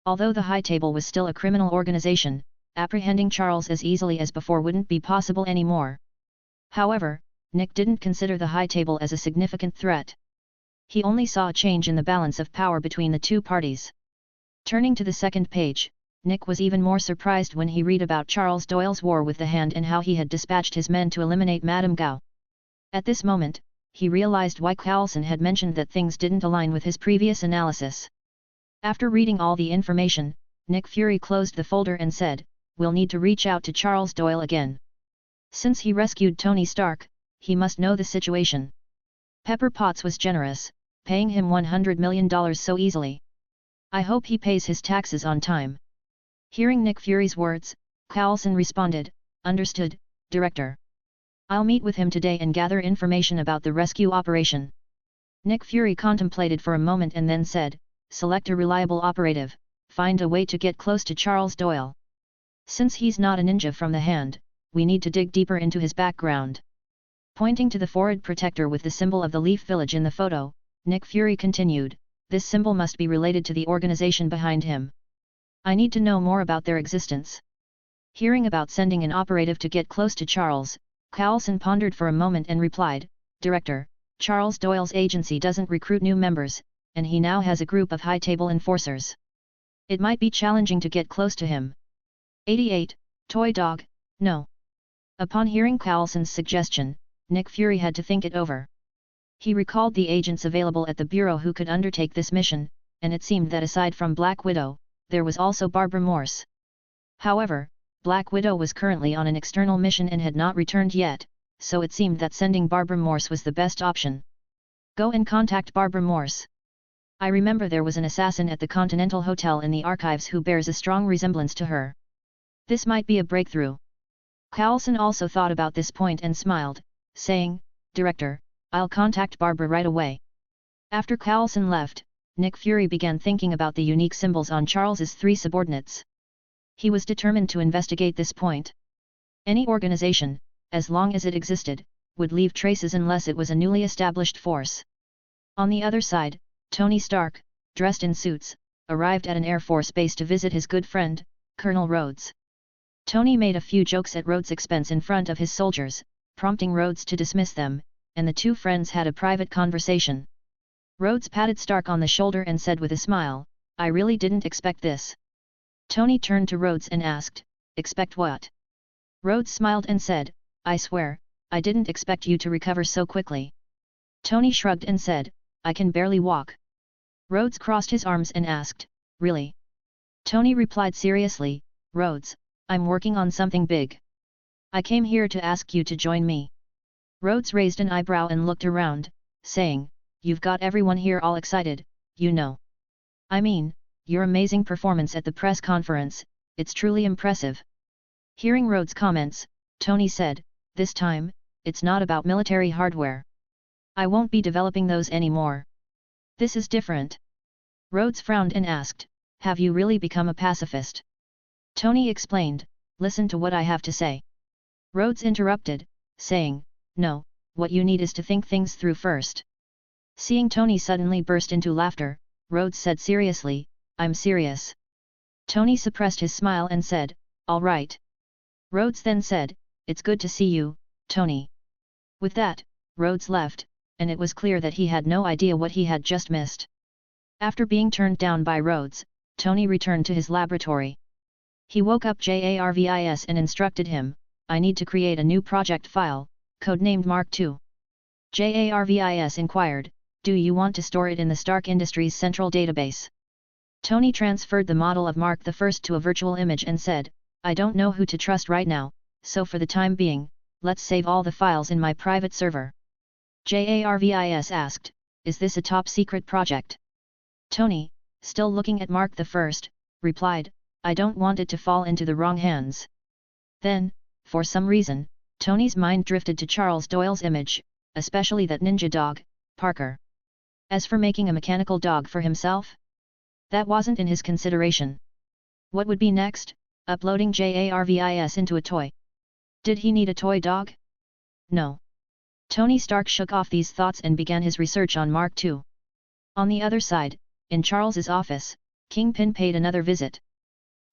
Although the High Table was still a criminal organization, apprehending Charles as easily as before wouldn't be possible anymore. However, Nick didn't consider the High Table as a significant threat. He only saw a change in the balance of power between the two parties. Turning to the second page, Nick was even more surprised when he read about Charles Doyle's war with the Hand and how he had dispatched his men to eliminate Madame Gao. At this moment, he realized why Coulson had mentioned that things didn't align with his previous analysis. After reading all the information, Nick Fury closed the folder and said, we'll need to reach out to Charles Doyle again. Since he rescued Tony Stark, he must know the situation. Pepper Potts was generous, paying him $100 million so easily. I hope he pays his taxes on time. Hearing Nick Fury's words, Coulson responded, understood, Director. I'll meet with him today and gather information about the rescue operation. Nick Fury contemplated for a moment and then said, select a reliable operative, find a way to get close to Charles Doyle. Since he's not a ninja from the Hand, we need to dig deeper into his background. Pointing to the forehead protector with the symbol of the Leaf Village in the photo, Nick Fury continued, this symbol must be related to the organization behind him. I need to know more about their existence. Hearing about sending an operative to get close to Charles, Coulson pondered for a moment and replied, Director, Charles Doyle's agency doesn't recruit new members, and he now has a group of High Table enforcers. It might be challenging to get close to him. 88, Toy Dog, no. Upon hearing Coulson's suggestion, Nick Fury had to think it over. He recalled the agents available at the Bureau who could undertake this mission, and it seemed that aside from Black Widow, there was also Barbara Morse. However, Black Widow was currently on an external mission and had not returned yet, so it seemed that sending Barbara Morse was the best option. Go and contact Barbara Morse. I remember there was an assassin at the Continental Hotel in the archives who bears a strong resemblance to her. This might be a breakthrough. Coulson also thought about this point and smiled, saying, Director, I'll contact Barbara right away. After Coulson left, Nick Fury began thinking about the unique symbols on Charles's three subordinates. He was determined to investigate this point. Any organization, as long as it existed, would leave traces unless it was a newly established force. On the other side, Tony Stark, dressed in suits, arrived at an Air Force base to visit his good friend, Colonel Rhodes. Tony made a few jokes at Rhodes' expense in front of his soldiers, prompting Rhodes to dismiss them, and the two friends had a private conversation. Rhodes patted Stark on the shoulder and said with a smile, I really didn't expect this. Tony turned to Rhodes and asked, expect what? Rhodes smiled and said, I swear, I didn't expect you to recover so quickly. Tony shrugged and said, I can barely walk. Rhodes crossed his arms and asked, really? Tony replied seriously, Rhodes, I'm working on something big. I came here to ask you to join me. Rhodes raised an eyebrow and looked around, saying, you've got everyone here all excited, you know. I mean, your amazing performance at the press conference, it's truly impressive. Hearing Rhodes' comments, Tony said, this time, it's not about military hardware. I won't be developing those anymore. This is different. Rhodes frowned and asked, have you really become a pacifist? Tony explained, listen to what I have to say. Rhodes interrupted, saying, No, what you need is to think things through first. Seeing Tony suddenly burst into laughter, Rhodes said seriously, I'm serious. Tony suppressed his smile and said, all right. Rhodes then said, it's good to see you, Tony. With that, Rhodes left, and it was clear that he had no idea what he had just missed. After being turned down by Rhodes, Tony returned to his laboratory. He woke up Jarvis and instructed him, I need to create a new project file, codenamed Mark II. Jarvis inquired, do you want to store it in the Stark Industries central database? Tony transferred the model of Mark I to a virtual image and said, I don't know who to trust right now, so for the time being, let's save all the files in my private server. Jarvis asked, is this a top-secret project? Tony, still looking at Mark I, replied, I don't want it to fall into the wrong hands. Then, for some reason, Tony's mind drifted to Charles Doyle's image, especially that ninja dog, Parker. As for making a mechanical dog for himself? That wasn't in his consideration. What would be next? Uploading Jarvis into a toy. Did he need a toy dog? No. Tony Stark shook off these thoughts and began his research on Mark II. On the other side, in Charles's office, Kingpin paid another visit.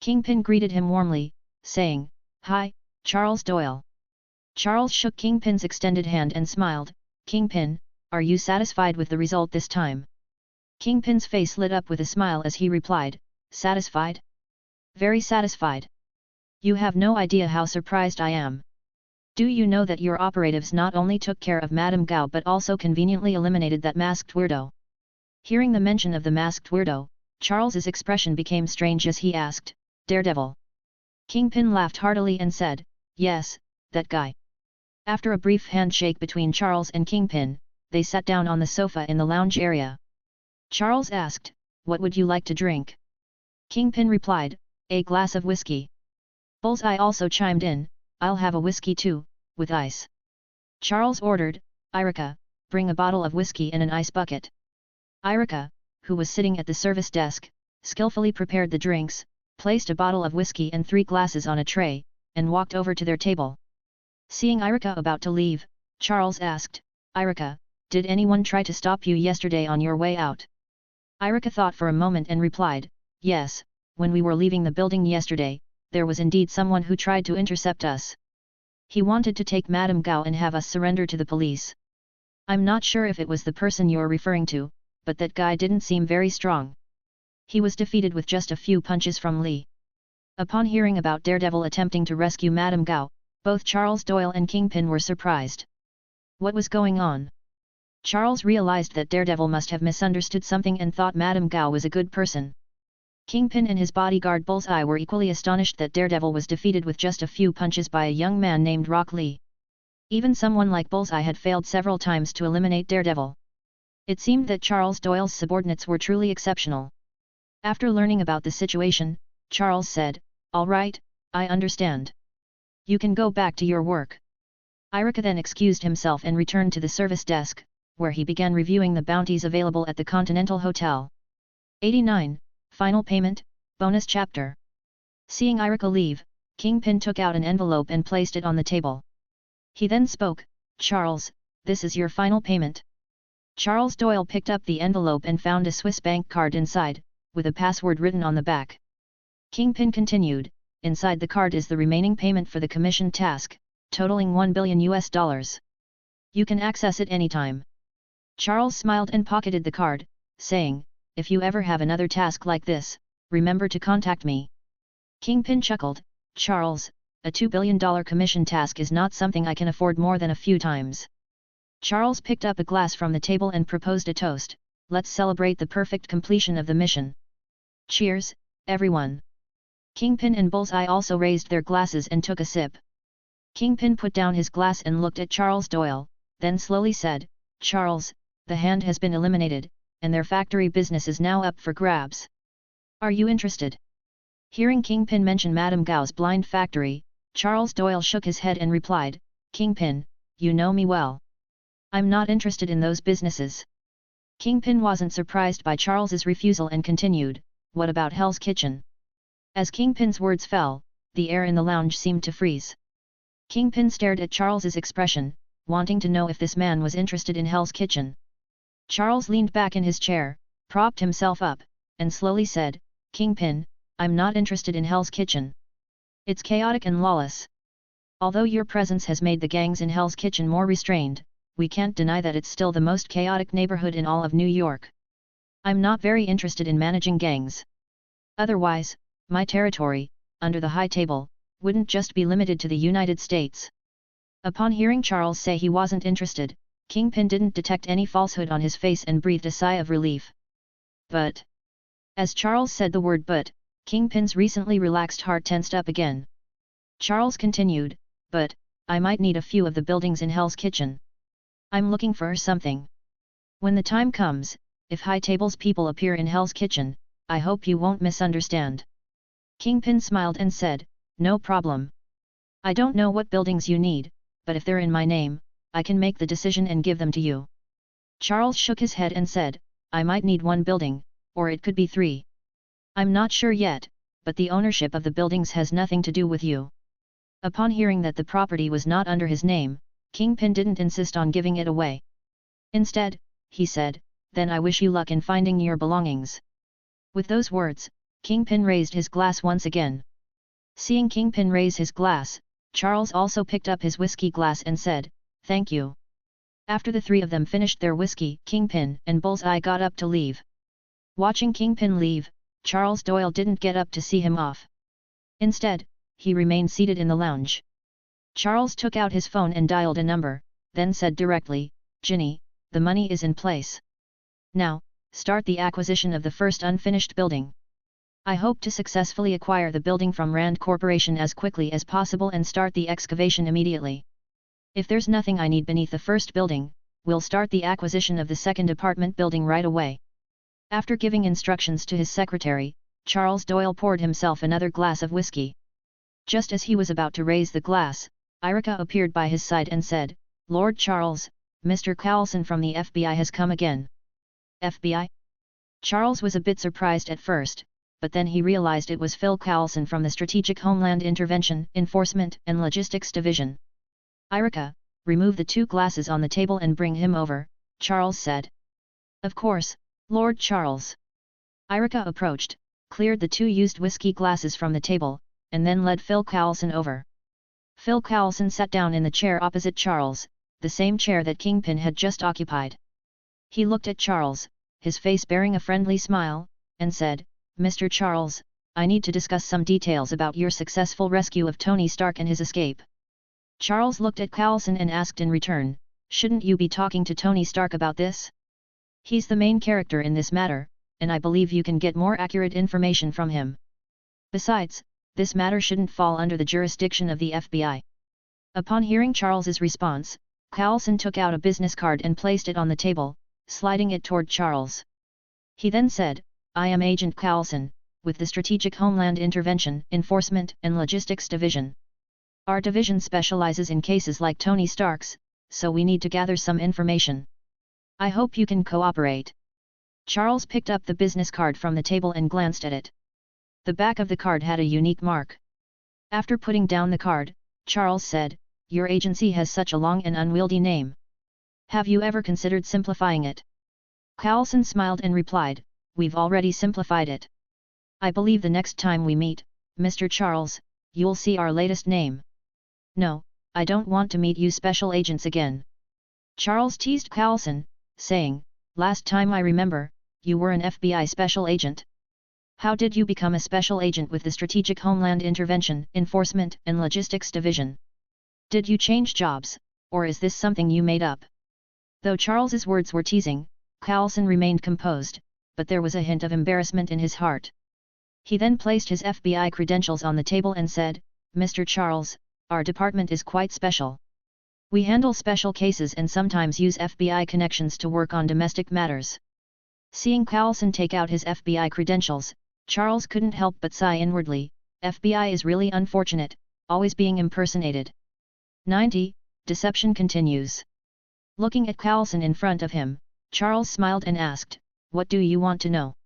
Kingpin greeted him warmly, saying, Hi, Charles Doyle. Charles shook Kingpin's extended hand and smiled, Kingpin, are you satisfied with the result this time? Kingpin's face lit up with a smile as he replied, satisfied? Very satisfied. You have no idea how surprised I am. Do you know that your operatives not only took care of Madame Gao but also conveniently eliminated that masked weirdo? Hearing the mention of the masked weirdo, Charles's expression became strange as he asked, Daredevil. Kingpin laughed heartily and said, yes, that guy. After a brief handshake between Charles and Kingpin, they sat down on the sofa in the lounge area. Charles asked, what would you like to drink? Kingpin replied, a glass of whiskey. Bullseye also chimed in, I'll have a whiskey too, with ice. Charles ordered, Irica, bring a bottle of whiskey and an ice bucket. Irica, who was sitting at the service desk, skillfully prepared the drinks, placed a bottle of whiskey and 3 glasses on a tray, and walked over to their table. Seeing Irica about to leave, Charles asked, Irica, did anyone try to stop you yesterday on your way out? Irica thought for a moment and replied, yes, when we were leaving the building yesterday, there was indeed someone who tried to intercept us. He wanted to take Madame Gao and have us surrender to the police. I'm not sure if it was the person you're referring to, but that guy didn't seem very strong. He was defeated with just a few punches from Lee. Upon hearing about Daredevil attempting to rescue Madame Gao, both Charles Doyle and Kingpin were surprised. What was going on? Charles realized that Daredevil must have misunderstood something and thought Madame Gao was a good person. Kingpin and his bodyguard Bullseye were equally astonished that Daredevil was defeated with just a few punches by a young man named Rock Lee. Even someone like Bullseye had failed several times to eliminate Daredevil. It seemed that Charles Doyle's subordinates were truly exceptional. After learning about the situation, Charles said, all right, I understand. You can go back to your work. Irica then excused himself and returned to the service desk, where he began reviewing the bounties available at the Continental Hotel. 89. Final Payment, Bonus Chapter. Seeing Irica leave, Kingpin took out an envelope and placed it on the table. He then spoke, Charles, this is your final payment. Charles Doyle picked up the envelope and found a Swiss bank card inside, with a password written on the back. Kingpin continued, inside the card is the remaining payment for the commission task, totaling $1 billion. You can access it anytime. Charles smiled and pocketed the card, saying, if you ever have another task like this, remember to contact me. Kingpin chuckled, Charles, a $2 billion commission task is not something I can afford more than a few times. Charles picked up a glass from the table and proposed a toast, let's celebrate the perfect completion of the mission. Cheers, everyone. Kingpin and Bullseye also raised their glasses and took a sip. Kingpin put down his glass and looked at Charles Doyle, then slowly said, Charles, the hand has been eliminated, and their factory business is now up for grabs. Are you interested? Hearing Kingpin mention Madame Gao's blind factory, Charles Doyle shook his head and replied, Kingpin, you know me well. I'm not interested in those businesses. Kingpin wasn't surprised by Charles's refusal and continued, what about Hell's Kitchen? As Kingpin's words fell, the air in the lounge seemed to freeze. Kingpin stared at Charles's expression, wanting to know if this man was interested in Hell's Kitchen. Charles leaned back in his chair, propped himself up, and slowly said, "Kingpin, I'm not interested in Hell's Kitchen. It's chaotic and lawless. Although your presence has made the gangs in Hell's Kitchen more restrained, we can't deny that it's still the most chaotic neighborhood in all of New York. I'm not very interested in managing gangs. Otherwise, my territory, under the high table, wouldn't just be limited to the United States." Upon hearing Charles say he wasn't interested, Kingpin didn't detect any falsehood on his face and breathed a sigh of relief. "But..." As Charles said the word "but," Kingpin's recently relaxed heart tensed up again. Charles continued, "But, I might need a few of the buildings in Hell's Kitchen. I'm looking for something. When the time comes, if High Table's people appear in Hell's Kitchen, I hope you won't misunderstand." Kingpin smiled and said, "No problem. I don't know what buildings you need, but if they're in my name, I can make the decision and give them to you." Charles shook his head and said, "I might need 1 building, or it could be 3. I'm not sure yet, but the ownership of the buildings has nothing to do with you." Upon hearing that the property was not under his name, Kingpin didn't insist on giving it away. Instead, he said, "Then I wish you luck in finding your belongings." With those words, Kingpin raised his glass once again. Seeing Kingpin raise his glass, Charles also picked up his whiskey glass and said, "Thank you." After the 3 of them finished their whiskey, Kingpin and Bullseye got up to leave. Watching Kingpin leave, Charles Doyle didn't get up to see him off. Instead, he remained seated in the lounge. Charles took out his phone and dialed a number, then said directly, "Ginny, the money is in place. Now, start the acquisition of the first unfinished building. I hope to successfully acquire the building from Rand Corporation as quickly as possible and start the excavation immediately. If there's nothing I need beneath the first building, we'll start the acquisition of the second apartment building right away." After giving instructions to his secretary, Charles Doyle poured himself another glass of whiskey. Just as he was about to raise the glass, Erica appeared by his side and said, "Lord Charles, Mr. Coulson from the FBI has come again." FBI? Charles was a bit surprised at first, but then he realized it was Phil Coulson from the Strategic Homeland Intervention, Enforcement and Logistics Division. "Erica, remove the 2 glasses on the table and bring him over," Charles said. "Of course, Lord Charles." Erica approached, cleared the 2 used whiskey glasses from the table, and then led Phil Coulson over. Phil Coulson sat down in the chair opposite Charles, the same chair that Kingpin had just occupied. He looked at Charles, his face bearing a friendly smile, and said, "Mr. Charles, I need to discuss some details about your successful rescue of Tony Stark and his escape." Charles looked at Coulson and asked in return, "Shouldn't you be talking to Tony Stark about this? He's the main character in this matter, and I believe you can get more accurate information from him. Besides, this matter shouldn't fall under the jurisdiction of the FBI." Upon hearing Charles's response, Coulson took out a business card and placed it on the table, sliding it toward Charles. He then said, "I am Agent Coulson, with the Strategic Homeland Intervention, Enforcement and Logistics Division. Our division specializes in cases like Tony Stark's, so we need to gather some information. I hope you can cooperate." Charles picked up the business card from the table and glanced at it. The back of the card had a unique mark. After putting down the card, Charles said, "Your agency has such a long and unwieldy name. Have you ever considered simplifying it?" Coulson smiled and replied, "We've already simplified it. I believe the next time we meet, Mr. Charles, you'll see our latest name." "No, I don't want to meet you special agents again." Charles teased Coulson, saying, "Last time I remember, you were an FBI special agent. How did you become a special agent with the Strategic Homeland Intervention, Enforcement and Logistics Division? Did you change jobs, or is this something you made up?" Though Charles's words were teasing, Coulson remained composed, but there was a hint of embarrassment in his heart. He then placed his FBI credentials on the table and said, "Mr. Charles, our department is quite special. We handle special cases and sometimes use FBI connections to work on domestic matters." Seeing Coulson take out his FBI credentials, Charles couldn't help but sigh inwardly, "FBI is really unfortunate, always being impersonated." 90. Deception continues. Looking at Coulson in front of him, Charles smiled and asked, "What do you want to know?"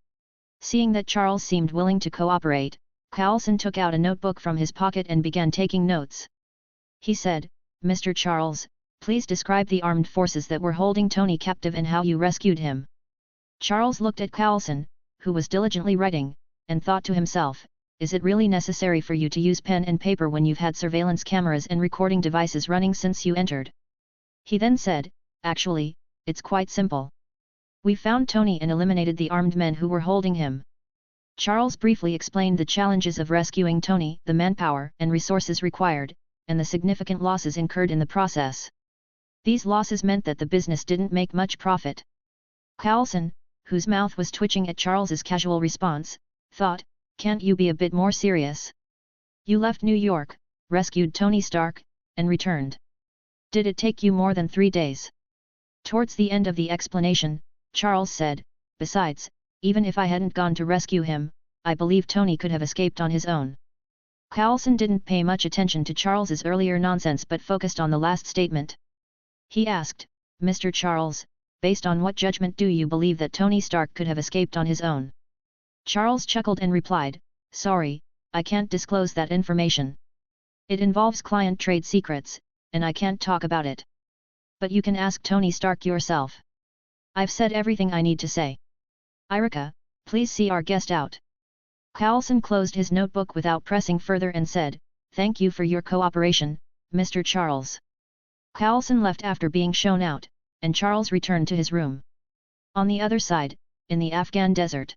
Seeing that Charles seemed willing to cooperate, Coulson took out a notebook from his pocket and began taking notes. He said, "Mr. Charles, Please describe the armed forces that were holding Tony captive and how you rescued him. Charles looked at Coulson, who was diligently writing, and thought to himself, is it really necessary for you to use pen and paper when you've had surveillance cameras and recording devices running since you entered? He then said, actually, it's quite simple. We found Tony and eliminated the armed men who were holding him. Charles briefly explained the challenges of rescuing Tony, the manpower and resources required, and the significant losses incurred in the process. These losses meant that the business didn't make much profit. Coulson, whose mouth was twitching at Charles's casual response, thought, can't you be a bit more serious? You left New York, rescued Tony Stark, and returned. Did it take you more than 3 days? Towards the end of the explanation, Charles said, besides, even if I hadn't gone to rescue him, I believe Tony could have escaped on his own. Coulson didn't pay much attention to Charles's earlier nonsense but focused on the last statement. He asked, Mr. Charles, based on what judgment do you believe that Tony Stark could have escaped on his own? Charles chuckled and replied, sorry, I can't disclose that information. It involves client trade secrets, and I can't talk about it. But you can ask Tony Stark yourself. I've said everything I need to say. Irika, please see our guest out. Coulson closed his notebook without pressing further and said, thank you for your cooperation, Mr. Charles. Coulson left after being shown out, and Charles returned to his room. On the other side, in the Afghan desert.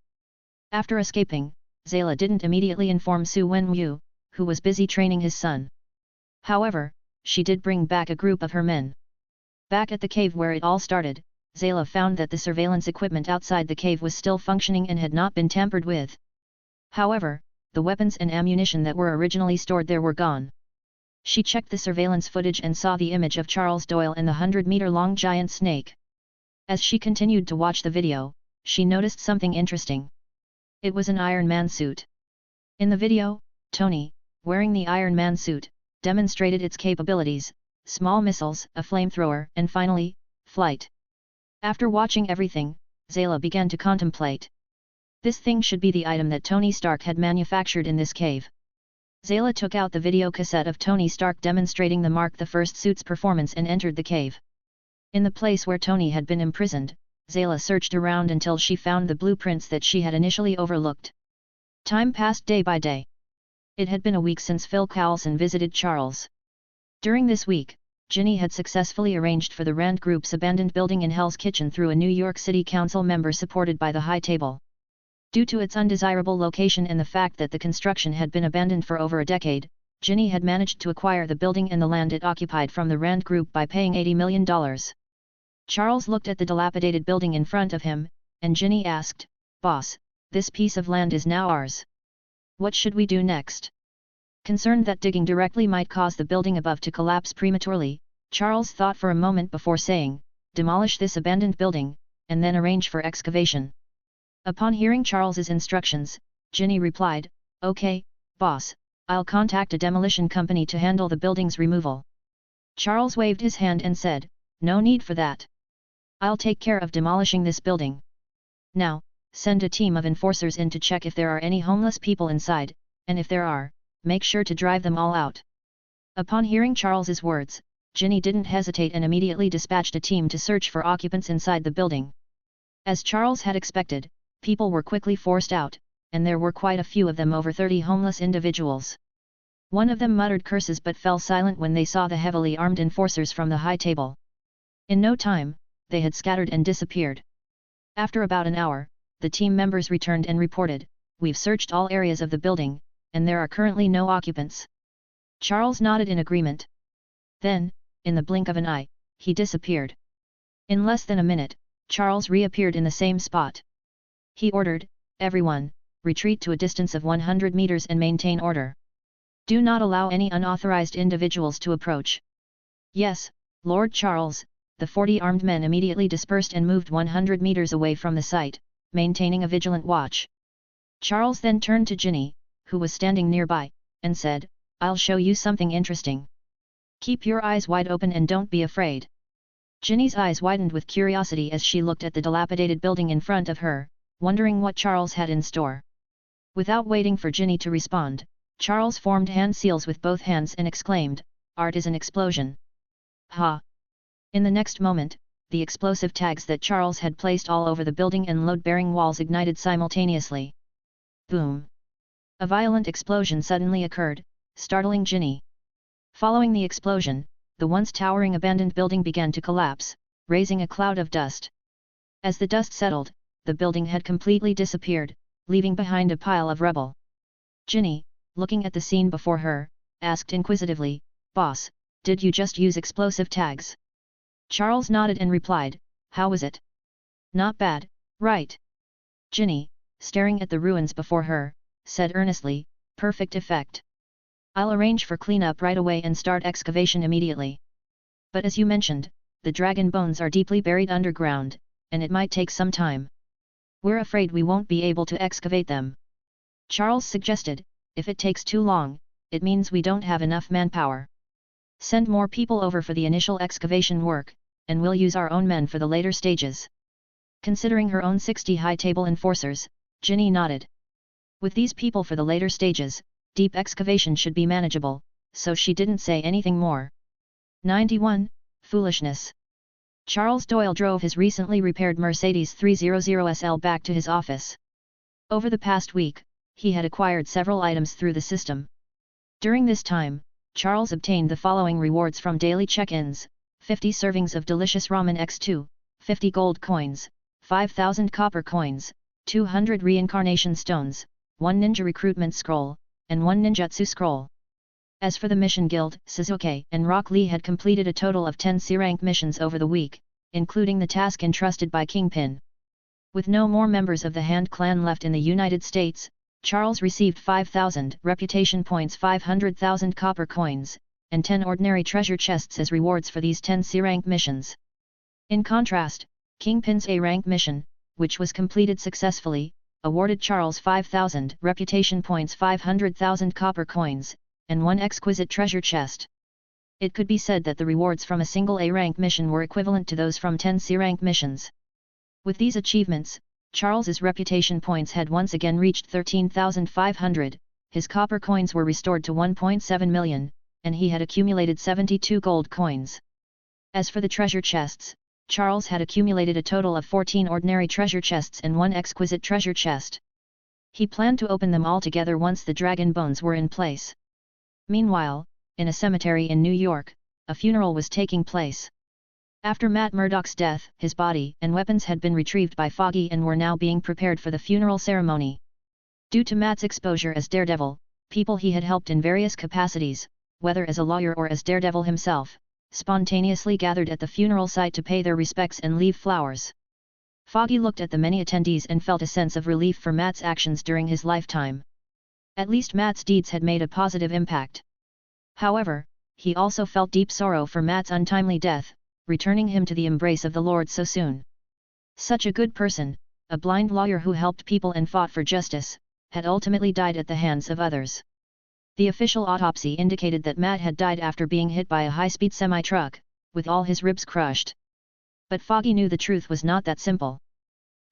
After escaping, Zayla didn't immediately inform Su Wenwu, who was busy training his son. However, she did bring back a group of her men. Back at the cave where it all started, Zayla found that the surveillance equipment outside the cave was still functioning and had not been tampered with. However, the weapons and ammunition that were originally stored there were gone. She checked the surveillance footage and saw the image of Charles Doyle and the 100-meter-long giant snake. As she continued to watch the video, she noticed something interesting. It was an Iron Man suit. In the video, Tony, wearing the Iron Man suit, demonstrated its capabilities, small missiles, a flamethrower, and finally, flight. After watching everything, Zayla began to contemplate. This thing should be the item that Tony Stark had manufactured in this cave. Zayla took out the video cassette of Tony Stark demonstrating the Mark I suit's performance and entered the cave. In the place where Tony had been imprisoned, Zayla searched around until she found the blueprints that she had initially overlooked. Time passed day by day. It had been a week since Phil Coulson visited Charles. During this week, Ginny had successfully arranged for the Rand Group's abandoned building in Hell's Kitchen through a New York City Council member supported by the High Table. Due to its undesirable location and the fact that the construction had been abandoned for over a decade, Ginny had managed to acquire the building and the land it occupied from the Rand Group by paying $80 million. Charles looked at the dilapidated building in front of him, and Ginny asked, Boss, this piece of land is now ours. What should we do next? Concerned that digging directly might cause the building above to collapse prematurely, Charles thought for a moment before saying, demolish this abandoned building, and then arrange for excavation. Upon hearing Charles's instructions, Ginny replied, okay, boss, I'll contact a demolition company to handle the building's removal. Charles waved his hand and said, no need for that. I'll take care of demolishing this building. Now, send a team of enforcers in to check if there are any homeless people inside, and if there are, make sure to drive them all out. Upon hearing Charles's words, Ginny didn't hesitate and immediately dispatched a team to search for occupants inside the building. As Charles had expected, people were quickly forced out, and there were quite a few of them, over 30 homeless individuals. One of them muttered curses but fell silent when they saw the heavily armed enforcers from the High Table. In no time, they had scattered and disappeared. After about an hour, the team members returned and reported, we've searched all areas of the building, and there are currently no occupants. Charles nodded in agreement. Then, in the blink of an eye, he disappeared. In less than a minute, Charles reappeared in the same spot. He ordered, everyone, retreat to a distance of 100 meters and maintain order. Do not allow any unauthorized individuals to approach. Yes, Lord Charles, the 40 armed men immediately dispersed and moved 100 meters away from the site, maintaining a vigilant watch. Charles then turned to Ginny, who was standing nearby, and said, I'll show you something interesting. Keep your eyes wide open and don't be afraid. Ginny's eyes widened with curiosity as she looked at the dilapidated building in front of her, wondering what Charles had in store. Without waiting for Ginny to respond, Charles formed hand seals with both hands and exclaimed, Art is an explosion. Ha! In the next moment, the explosive tags that Charles had placed all over the building and load-bearing walls ignited simultaneously. Boom! A violent explosion suddenly occurred, startling Ginny. Following the explosion, the once towering abandoned building began to collapse, raising a cloud of dust. As the dust settled, the building had completely disappeared, leaving behind a pile of rubble. Ginny, looking at the scene before her, asked inquisitively, "Boss, did you just use explosive tags?" Charles nodded and replied, "How was it?" "Not bad, right?" Ginny, staring at the ruins before her, said earnestly, "Perfect effect. I'll arrange for cleanup right away and start excavation immediately. But as you mentioned, the dragon bones are deeply buried underground, and it might take some time. We're afraid we won't be able to excavate them." Charles suggested, "If it takes too long, it means we don't have enough manpower. Send more people over for the initial excavation work, and we'll use our own men for the later stages." Considering her own 60 high table enforcers, Ginny nodded. With these people for the later stages, deep excavation should be manageable, so she didn't say anything more. 91. Foolishness. Charles Doyle drove his recently repaired Mercedes 300 SL back to his office. Over the past week, he had acquired several items through the system. During this time, Charles obtained the following rewards from daily check-ins: 50 servings of delicious ramen x2, 50 gold coins, 5,000 copper coins, 200 reincarnation stones, 1 ninja recruitment scroll, and 1 ninjutsu scroll. As for the mission guild, Suzuki and Rock Lee had completed a total of 10 C-rank missions over the week, including the task entrusted by Kingpin. With no more members of the Hand clan left in the United States, Charles received 5,000 reputation points, 500,000 copper coins, and 10 ordinary treasure chests as rewards for these 10 C-rank missions. In contrast, Kingpin's A-rank mission, which was completed successfully, awarded Charles 5,000 reputation points, 500,000 copper coins, and 1 exquisite treasure chest. It could be said that the rewards from a single A-rank mission were equivalent to those from 10 C-rank missions. With these achievements, Charles's reputation points had once again reached 13,500, his copper coins were restored to 1.7 million, and he had accumulated 72 gold coins. As for the treasure chests, Charles had accumulated a total of 14 ordinary treasure chests and 1 exquisite treasure chest. He planned to open them all together once the dragon bones were in place. Meanwhile, in a cemetery in New York, a funeral was taking place. After Matt Murdock's death, his body and weapons had been retrieved by Foggy and were now being prepared for the funeral ceremony. Due to Matt's exposure as Daredevil, people he had helped in various capacities, whether as a lawyer or as Daredevil himself, spontaneously gathered at the funeral site to pay their respects and leave flowers. Foggy looked at the many attendees and felt a sense of relief for Matt's actions during his lifetime. At least Matt's deeds had made a positive impact. However, he also felt deep sorrow for Matt's untimely death, returning him to the embrace of the Lord so soon. Such a good person, a blind lawyer who helped people and fought for justice, had ultimately died at the hands of others. The official autopsy indicated that Matt had died after being hit by a high-speed semi-truck, with all his ribs crushed. But Foggy knew the truth was not that simple.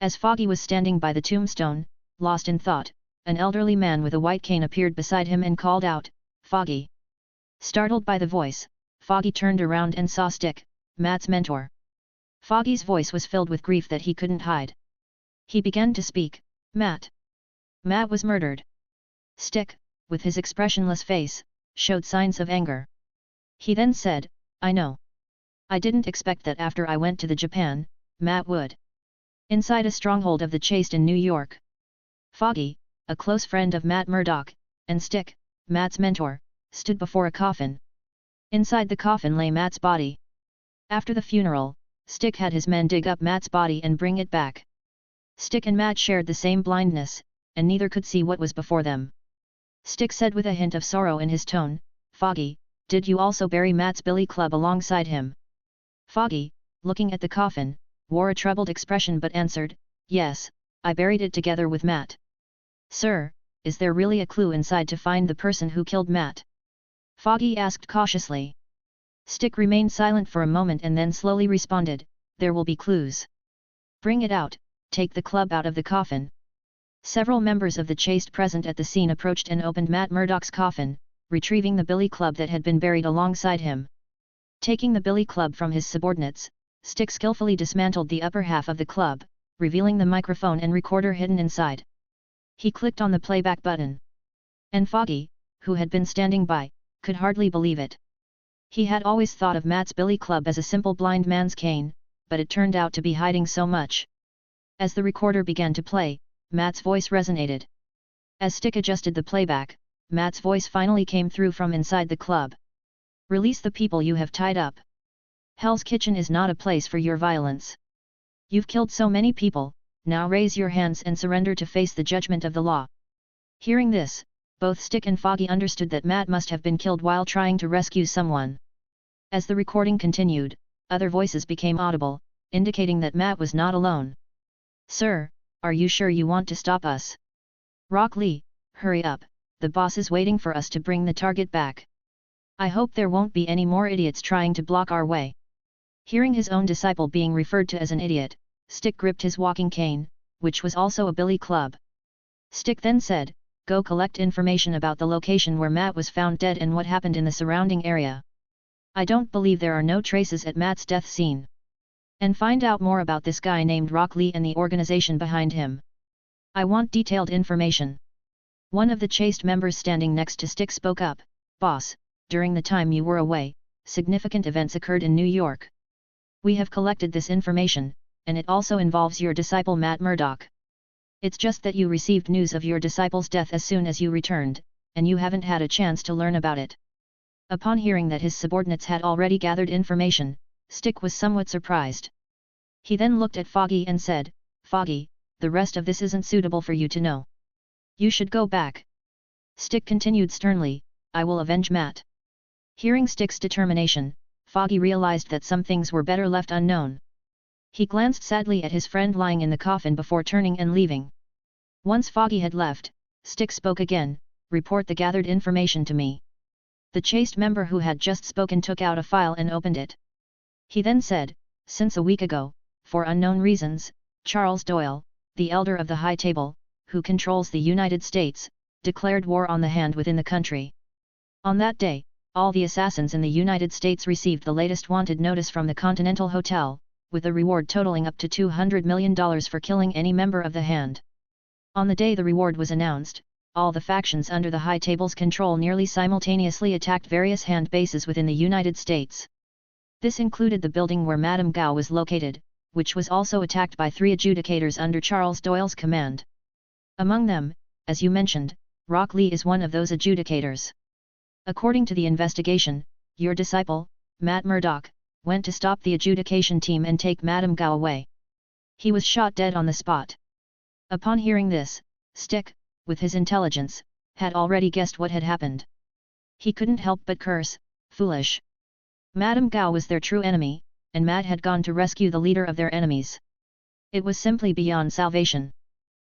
As Foggy was standing by the tombstone, lost in thought, an elderly man with a white cane appeared beside him and called out, "Foggy." Startled by the voice, Foggy turned around and saw Stick, Matt's mentor. Foggy's voice was filled with grief that he couldn't hide. He began to speak, "Matt. Matt was murdered." Stick, with his expressionless face, showed signs of anger. He then said, "I know. I didn't expect that after I went to the Japan, Matt would." Inside a stronghold of the Chaste in New York, Foggy, a close friend of Matt Murdock, and Stick, Matt's mentor, stood before a coffin. Inside the coffin lay Matt's body. After the funeral, Stick had his men dig up Matt's body and bring it back. Stick and Matt shared the same blindness, and neither could see what was before them. Stick said with a hint of sorrow in his tone, "Foggy, did you also bury Matt's billy club alongside him?" Foggy, looking at the coffin, wore a troubled expression but answered, "Yes, I buried it together with Matt." "Sir, is there really a clue inside to find the person who killed Matt?" Foggy asked cautiously. Stick remained silent for a moment and then slowly responded, "There will be clues. Bring it out, take the club out of the coffin." Several members of the Chaste present at the scene approached and opened Matt Murdock's coffin, retrieving the billy club that had been buried alongside him. Taking the billy club from his subordinates, Stick skillfully dismantled the upper half of the club, revealing the microphone and recorder hidden inside. He clicked on the playback button. And Foggy, who had been standing by, could hardly believe it. He had always thought of Matt's billy club as a simple blind man's cane, but it turned out to be hiding so much. As the recorder began to play, Matt's voice resonated. As Stick adjusted the playback, Matt's voice finally came through from inside the club. Release the people you have tied up. Hell's Kitchen is not a place for your violence. You've killed so many people, now raise your hands and surrender to face the judgment of the law. Hearing this, both Stick and Foggy understood that Matt must have been killed while trying to rescue someone. As the recording continued, other voices became audible, indicating that Matt was not alone. Sir, are you sure you want to stop us? Rock Lee, hurry up, the boss is waiting for us to bring the target back. I hope there won't be any more idiots trying to block our way. Hearing his own disciple being referred to as an idiot, Stick gripped his walking cane, which was also a billy club. Stick then said, go collect information about the location where Matt was found dead and what happened in the surrounding area. I don't believe there are no traces at Matt's death scene. And find out more about this guy named Rock Lee and the organization behind him. I want detailed information. One of the Chaste members standing next to Stick spoke up, Boss, during the time you were away, significant events occurred in New York. We have collected this information, and it also involves your disciple Matt Murdock. It's just that you received news of your disciple's death as soon as you returned, and you haven't had a chance to learn about it. Upon hearing that his subordinates had already gathered information, Stick was somewhat surprised. He then looked at Foggy and said, Foggy, the rest of this isn't suitable for you to know. You should go back. Stick continued sternly, I will avenge Matt. Hearing Stick's determination, Foggy realized that some things were better left unknown. He glanced sadly at his friend lying in the coffin before turning and leaving. Once Foggy had left, Stick spoke again, report the gathered information to me. The Chaste member who had just spoken took out a file and opened it. He then said, since a week ago, for unknown reasons, Charles Doyle, the elder of the High Table, who controls the United States, declared war on the Hand within the country. On that day, all the assassins in the United States received the latest wanted notice from the Continental Hotel, with a reward totaling up to $200 million for killing any member of the Hand. On the day the reward was announced, all the factions under the High Table's control nearly simultaneously attacked various Hand bases within the United States. This included the building where Madame Gao was located, which was also attacked by 3 adjudicators under Charles Doyle's command. Among them, as you mentioned, Rock Lee is one of those adjudicators. According to the investigation, your disciple, Matt Murdock, went to stop the adjudication team and take Madame Gao away. He was shot dead on the spot. Upon hearing this, Stick, with his intelligence, had already guessed what had happened. He couldn't help but curse, foolish. Madame Gao was their true enemy, and Matt had gone to rescue the leader of their enemies. It was simply beyond salvation.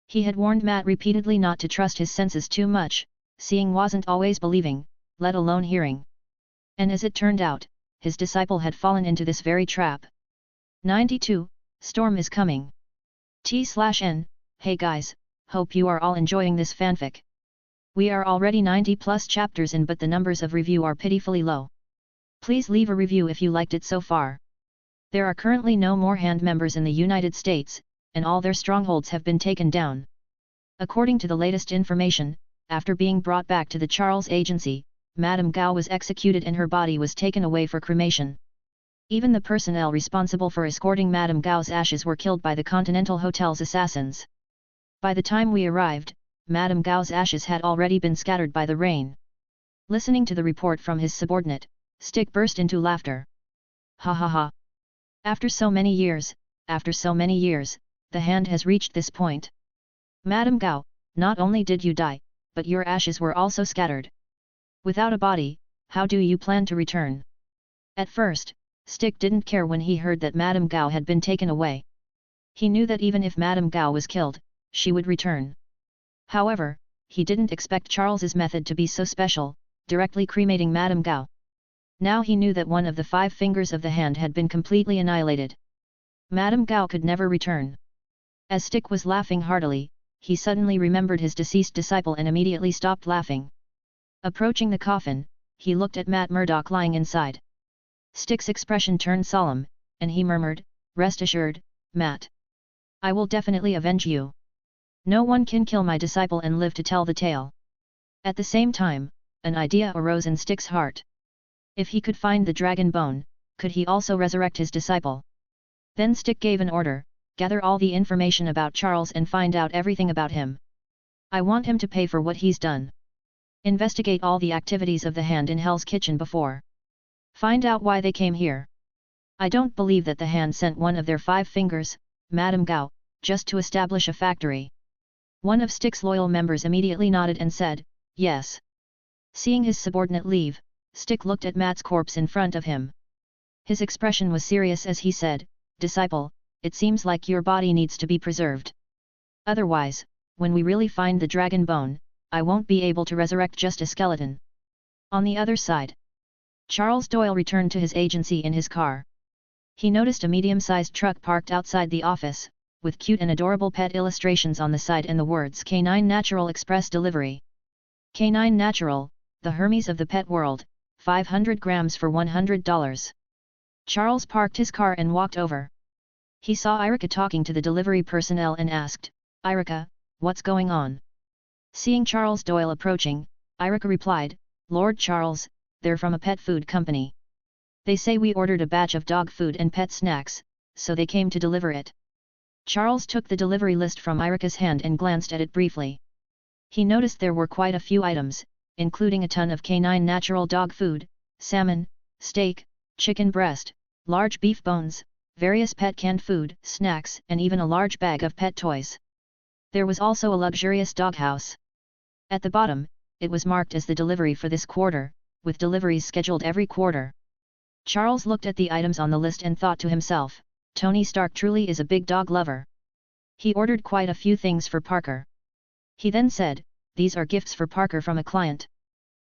He had warned Matt repeatedly not to trust his senses too much, seeing wasn't always believing, let alone hearing. And as it turned out, his disciple had fallen into this very trap. 92, Storm is coming. T/N, hey guys, hope you are all enjoying this fanfic. We are already 90 plus chapters in, but the numbers of review are pitifully low. Please leave a review if you liked it so far. There are currently no more Hand members in the United States, and all their strongholds have been taken down. According to the latest information, after being brought back to the Charles Agency, Madame Gao was executed and her body was taken away for cremation. Even the personnel responsible for escorting Madame Gao's ashes were killed by the Continental Hotel's assassins. By the time we arrived, Madame Gao's ashes had already been scattered by the rain. Listening to the report from his subordinate, Stick burst into laughter. Ha ha ha. After so many years, the Hand has reached this point. Madame Gao, not only did you die, but your ashes were also scattered. Without a body, how do you plan to return? At first, Stick didn't care when he heard that Madame Gao had been taken away. He knew that even if Madame Gao was killed, she would return. However, he didn't expect Charles's method to be so special, directly cremating Madame Gao. Now he knew that one of the 5 fingers of the Hand had been completely annihilated. Madame Gao could never return. As Stick was laughing heartily, he suddenly remembered his deceased disciple and immediately stopped laughing. Approaching the coffin, he looked at Matt Murdock lying inside. Stick's expression turned solemn, and he murmured, "Rest assured, Matt. I will definitely avenge you. No one can kill my disciple and live to tell the tale." At the same time, an idea arose in Stick's heart. If he could find the dragon bone, could he also resurrect his disciple? Then Stick gave an order, "Gather all the information about Charles and find out everything about him. I want him to pay for what he's done. Investigate all the activities of the Hand in Hell's Kitchen before. Find out why they came here. I don't believe that the Hand sent one of their 5 fingers, Madame Gao, just to establish a factory." One of Stick's loyal members immediately nodded and said, "Yes." Seeing his subordinate leave, Stick looked at Matt's corpse in front of him. His expression was serious as he said, "Disciple, it seems like your body needs to be preserved. Otherwise, when we really find the dragon bone, I won't be able to resurrect just a skeleton." On the other side, Charles Doyle returned to his agency in his car. He noticed a medium-sized truck parked outside the office, with cute and adorable pet illustrations on the side and the words K9 Natural Express Delivery. K9 Natural, the Hermes of the pet world, 500 grams for $100. Charles parked his car and walked over. He saw Erica talking to the delivery personnel and asked, "Erica, what's going on?" Seeing Charles Doyle approaching, Erica replied, "Lord Charles, they're from a pet food company. They say we ordered a batch of dog food and pet snacks, so they came to deliver it." Charles took the delivery list from Erica's hand and glanced at it briefly. He noticed there were quite a few items, including a ton of K9 natural dog food, salmon, steak, chicken breast, large beef bones, various pet canned food, snacks, and even a large bag of pet toys. There was also a luxurious doghouse. At the bottom, it was marked as the delivery for this quarter, with deliveries scheduled every quarter. Charles looked at the items on the list and thought to himself, Tony Stark truly is a big dog lover. He ordered quite a few things for Parker. He then said, "These are gifts for Parker from a client.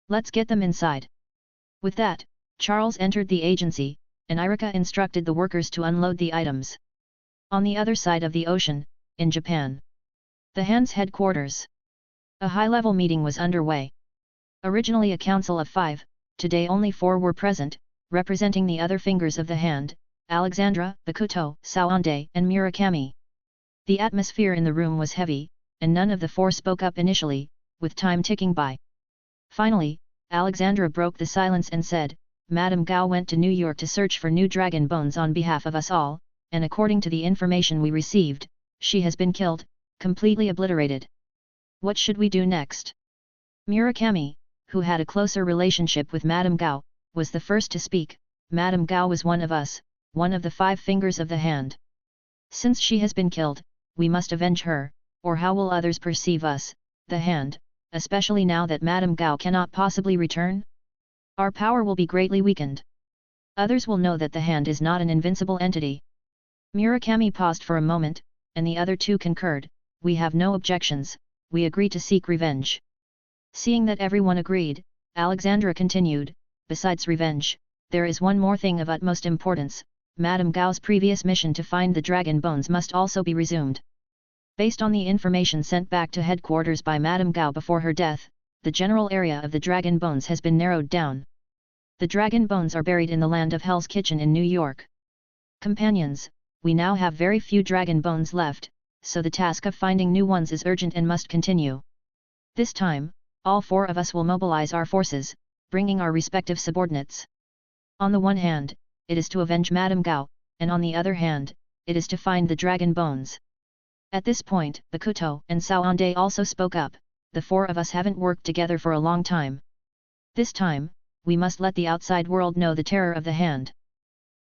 Let's get them inside." With that, Charles entered the agency, and Erica instructed the workers to unload the items. On the other side of the ocean, in Japan, the Hand's headquarters, a high-level meeting was underway. Originally a council of 5, today only 4 were present, representing the other fingers of the Hand, Alexandra, Bakuto, Sawande, and Murakami. The atmosphere in the room was heavy, and none of the 4 spoke up initially, with time ticking by. Finally, Alexandra broke the silence and said, "Madame Gao went to New York to search for new dragon bones on behalf of us all, and according to the information we received, she has been killed, completely obliterated. What should we do next?" Murakami, who had a closer relationship with Madame Gao, was the first to speak. "Madame Gao was one of us, one of the 5 fingers of the Hand. Since she has been killed, we must avenge her, or how will others perceive us, the Hand, especially now that Madame Gao cannot possibly return? Our power will be greatly weakened. Others will know that the Hand is not an invincible entity." Murakami paused for a moment, and the other 2 concurred, "We have no objections, we agree to seek revenge." Seeing that everyone agreed, Alexandra continued, "Besides revenge, there is one more thing of utmost importance. Madame Gao's previous mission to find the dragon bones must also be resumed. Based on the information sent back to headquarters by Madame Gao before her death, the general area of the dragon bones has been narrowed down. The dragon bones are buried in the land of Hell's Kitchen in New York. Companions, we now have very few dragon bones left, so the task of finding new ones is urgent and must continue. This time, all 4 of us will mobilize our forces, bringing our respective subordinates. On the one hand, it is to avenge Madame Gao, and on the other hand, it is to find the dragon bones." At this point, Bakuto and Sawande also spoke up, "The 4 of us haven't worked together for a long time. This time, we must let the outside world know the terror of the Hand."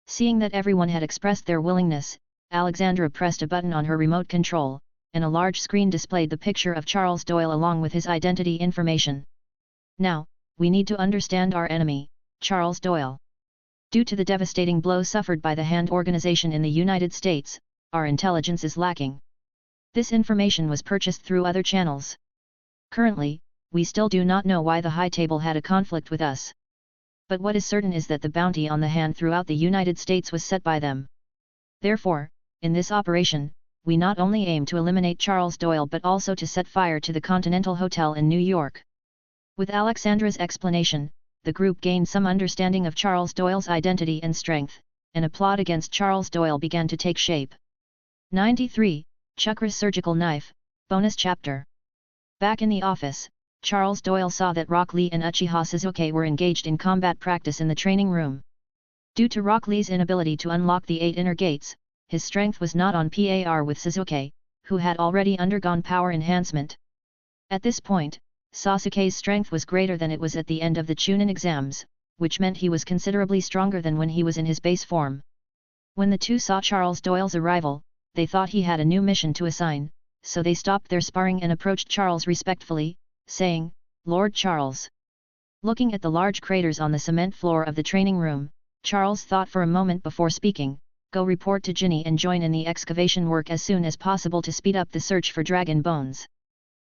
Seeing that everyone had expressed their willingness, Alexandra pressed a button on her remote control, and a large screen displayed the picture of Charles Doyle along with his identity information. "Now, we need to understand our enemy, Charles Doyle. Due to the devastating blow suffered by the Hand organization in the United States, our intelligence is lacking. This information was purchased through other channels. Currently, we still do not know why the High Table had a conflict with us. But what is certain is that the bounty on the Hand throughout the United States was set by them. Therefore, in this operation, we not only aim to eliminate Charles Doyle but also to set fire to the Continental Hotel in New York." With Alexandra's explanation, the group gained some understanding of Charles Doyle's identity and strength, and a plot against Charles Doyle began to take shape. 93. Chakra's Surgical Knife, Bonus Chapter. Back in the office, Charles Doyle saw that Rock Lee and Uchiha Suzuki were engaged in combat practice in the training room. Due to Rock Lee's inability to unlock the 8 inner gates, his strength was not on par with Suzuki, who had already undergone power enhancement. At this point, Sasuke's strength was greater than it was at the end of the Chunin exams, which meant he was considerably stronger than when he was in his base form. When the two saw Charles Doyle's arrival, they thought he had a new mission to assign, so they stopped their sparring and approached Charles respectfully, saying, "Lord Charles." Looking at the large craters on the cement floor of the training room, Charles thought for a moment before speaking, "Go report to Ginny and join in the excavation work as soon as possible to speed up the search for dragon bones.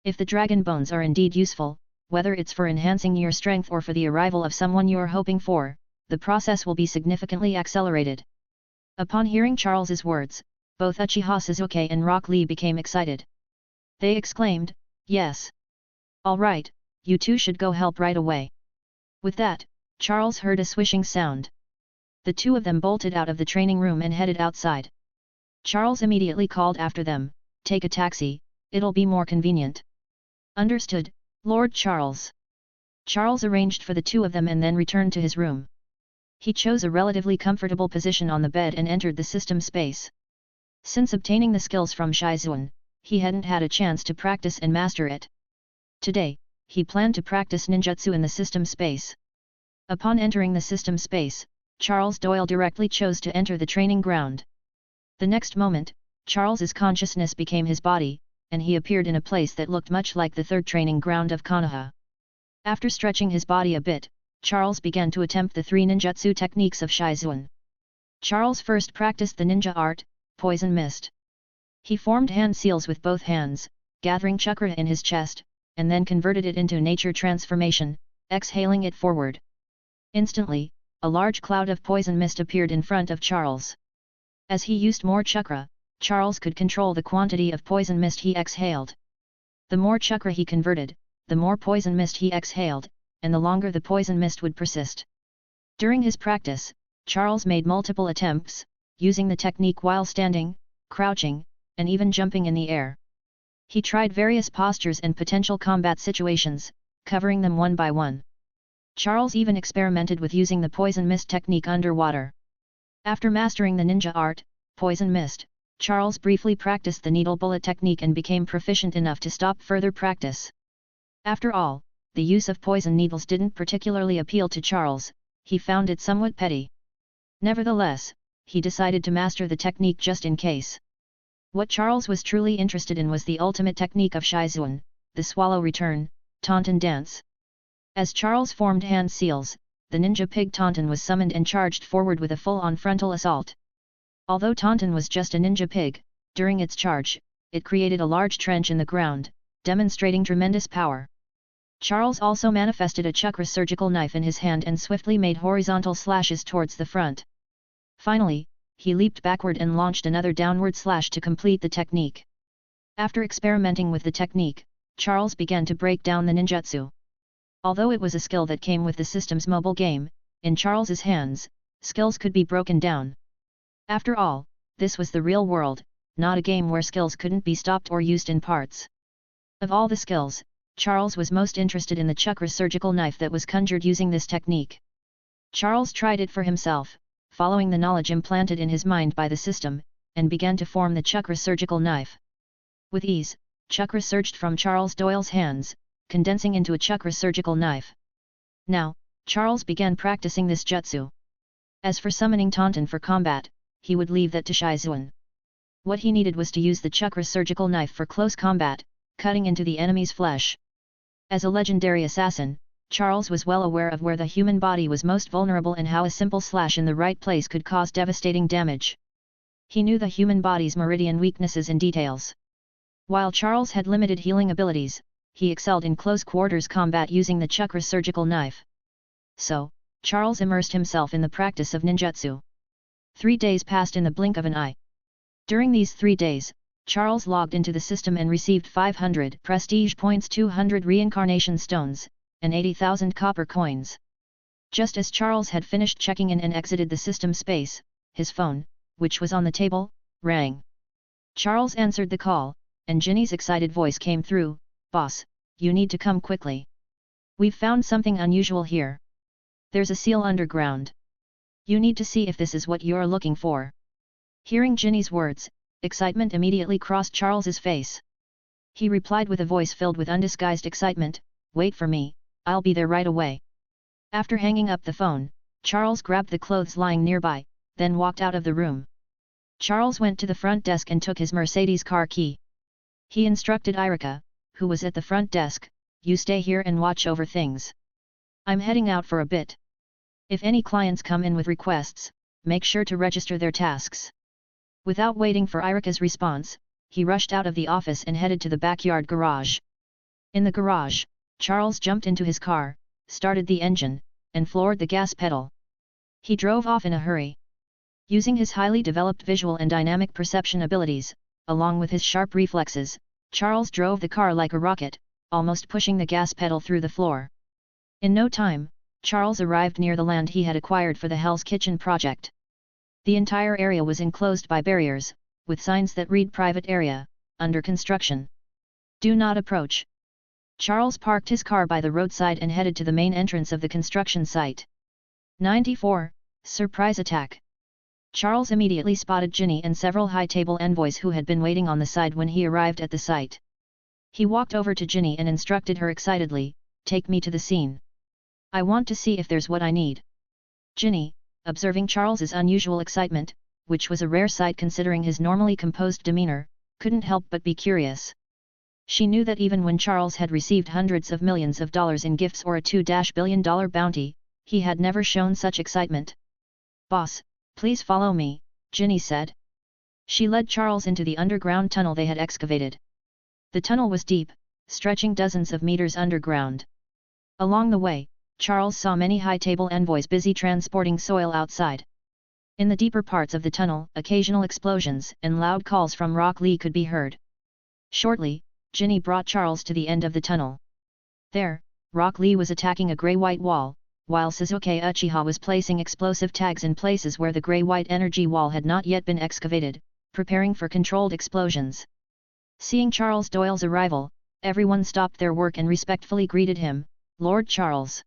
If the dragon bones are indeed useful, whether it's for enhancing your strength or for the arrival of someone you're hoping for, the process will be significantly accelerated." Upon hearing Charles's words, both Uchiha Suzuki and Rock Lee became excited. They exclaimed, "Yes! All right, you two should go help right away." With that, Charles heard a swishing sound. The two of them bolted out of the training room and headed outside. Charles immediately called after them, "Take a taxi, it'll be more convenient." "Understood, Lord Charles." Charles arranged for the two of them and then returned to his room. He chose a relatively comfortable position on the bed and entered the system space. Since obtaining the skills from Shizuan, he hadn't had a chance to practice and master it. Today, he planned to practice ninjutsu in the system space. Upon entering the system space, Charles Doyle directly chose to enter the training ground. The next moment, Charles's consciousness became his body, and he appeared in a place that looked much like the third training ground of Konoha. After stretching his body a bit, Charles began to attempt the 3 ninjutsu techniques of Shizuan. Charles first practiced the ninja art, Poison Mist. He formed hand seals with both hands, gathering chakra in his chest, and then converted it into nature transformation, exhaling it forward. Instantly, a large cloud of poison mist appeared in front of Charles. As he used more chakra, Charles could control the quantity of poison mist he exhaled. The more chakra he converted, the more poison mist he exhaled, and the longer the poison mist would persist. During his practice, Charles made multiple attempts, using the technique while standing, crouching, and even jumping in the air. He tried various postures and potential combat situations, covering them one by one. Charles even experimented with using the poison mist technique underwater. After mastering the ninja art, Poison Mist, Charles briefly practiced the needle bullet technique and became proficient enough to stop further practice. After all, the use of poison needles didn't particularly appeal to Charles, he found it somewhat petty. Nevertheless, he decided to master the technique just in case. What Charles was truly interested in was the ultimate technique of Shizuan, the Swallow Return, Tauntaun Dance. As Charles formed hand seals, the ninja pig Tauntaun was summoned and charged forward with a full-on frontal assault. Although Tauntaun was just a ninja pig, during its charge, it created a large trench in the ground, demonstrating tremendous power. Charles also manifested a chakra surgical knife in his hand and swiftly made horizontal slashes towards the front. Finally, he leaped backward and launched another downward slash to complete the technique. After experimenting with the technique, Charles began to break down the ninjutsu. Although it was a skill that came with the system's mobile game, in Charles's hands, skills could be broken down. After all, this was the real world, not a game where skills couldn't be stopped or used in parts. Of all the skills, Charles was most interested in the chakra surgical knife that was conjured using this technique. Charles tried it for himself, following the knowledge implanted in his mind by the system, and began to form the chakra surgical knife. With ease, chakra surged from Charles Doyle's hands, condensing into a chakra surgical knife. Now, Charles began practicing this jutsu. As for summoning Tauntaun for combat, he would leave that to Shizuan. What he needed was to use the chakra surgical knife for close combat, cutting into the enemy's flesh. As a legendary assassin, Charles was well aware of where the human body was most vulnerable and how a simple slash in the right place could cause devastating damage. He knew the human body's meridian weaknesses in details. While Charles had limited healing abilities, he excelled in close quarters combat using the chakra surgical knife. So, Charles immersed himself in the practice of ninjutsu. 3 days passed in the blink of an eye. During these 3 days, Charles logged into the system and received 500 prestige points, 200 reincarnation stones, and 80,000 copper coins. Just as Charles had finished checking in and exited the system space, his phone, which was on the table, rang. Charles answered the call, and Ginny's excited voice came through, "Boss, you need to come quickly. We've found something unusual here. There's a seal underground. You need to see if this is what you're looking for." Hearing Ginny's words, excitement immediately crossed Charles's face. He replied with a voice filled with undisguised excitement, "Wait for me, I'll be there right away." After hanging up the phone, Charles grabbed the clothes lying nearby, then walked out of the room. Charles went to the front desk and took his Mercedes car key. He instructed Erica, who was at the front desk, "You stay here and watch over things. I'm heading out for a bit. If any clients come in with requests, make sure to register their tasks." Without waiting for Erica's response, he rushed out of the office and headed to the backyard garage. In the garage, Charles jumped into his car, started the engine, and floored the gas pedal. He drove off in a hurry. Using his highly developed visual and dynamic perception abilities, along with his sharp reflexes, Charles drove the car like a rocket, almost pushing the gas pedal through the floor. In no time, Charles arrived near the land he had acquired for the Hell's Kitchen project. The entire area was enclosed by barriers, with signs that read "Private Area, Under Construction. Do not approach." Charles parked his car by the roadside and headed to the main entrance of the construction site. 94. Surprise Attack. Charles immediately spotted Ginny and several high-table envoys who had been waiting on the side when he arrived at the site. He walked over to Ginny and instructed her excitedly, "Take me to the scene. I want to see if there's what I need." Ginny, observing Charles's unusual excitement, which was a rare sight considering his normally composed demeanor, couldn't help but be curious. She knew that even when Charles had received hundreds of millions of dollars in gifts or a $2 billion bounty, he had never shown such excitement. "Boss, please follow me," Ginny said. She led Charles into the underground tunnel they had excavated. The tunnel was deep, stretching dozens of meters underground. Along the way, Charles saw many high-table envoys busy transporting soil outside. In the deeper parts of the tunnel, occasional explosions and loud calls from Rock Lee could be heard. Shortly, Ginny brought Charles to the end of the tunnel. There, Rock Lee was attacking a grey-white wall, while Sasuke Uchiha was placing explosive tags in places where the grey-white energy wall had not yet been excavated, preparing for controlled explosions. Seeing Charles Doyle's arrival, everyone stopped their work and respectfully greeted him, "Lord Charles."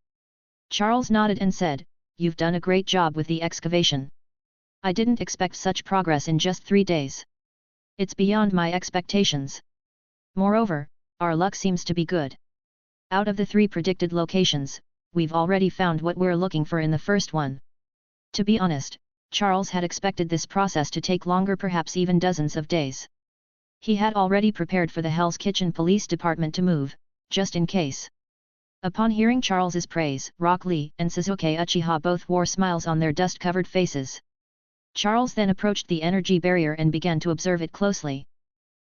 Charles nodded and said, "You've done a great job with the excavation. I didn't expect such progress in just 3 days. It's beyond my expectations. Moreover, our luck seems to be good. Out of the 3 predicted locations, we've already found what we're looking for in the first one." To be honest, Charles had expected this process to take longer, perhaps even dozens of days. He had already prepared for the Hell's Kitchen Police Department to move, just in case. Upon hearing Charles's praise, Rock Lee and Sasuke Uchiha both wore smiles on their dust-covered faces. Charles then approached the energy barrier and began to observe it closely.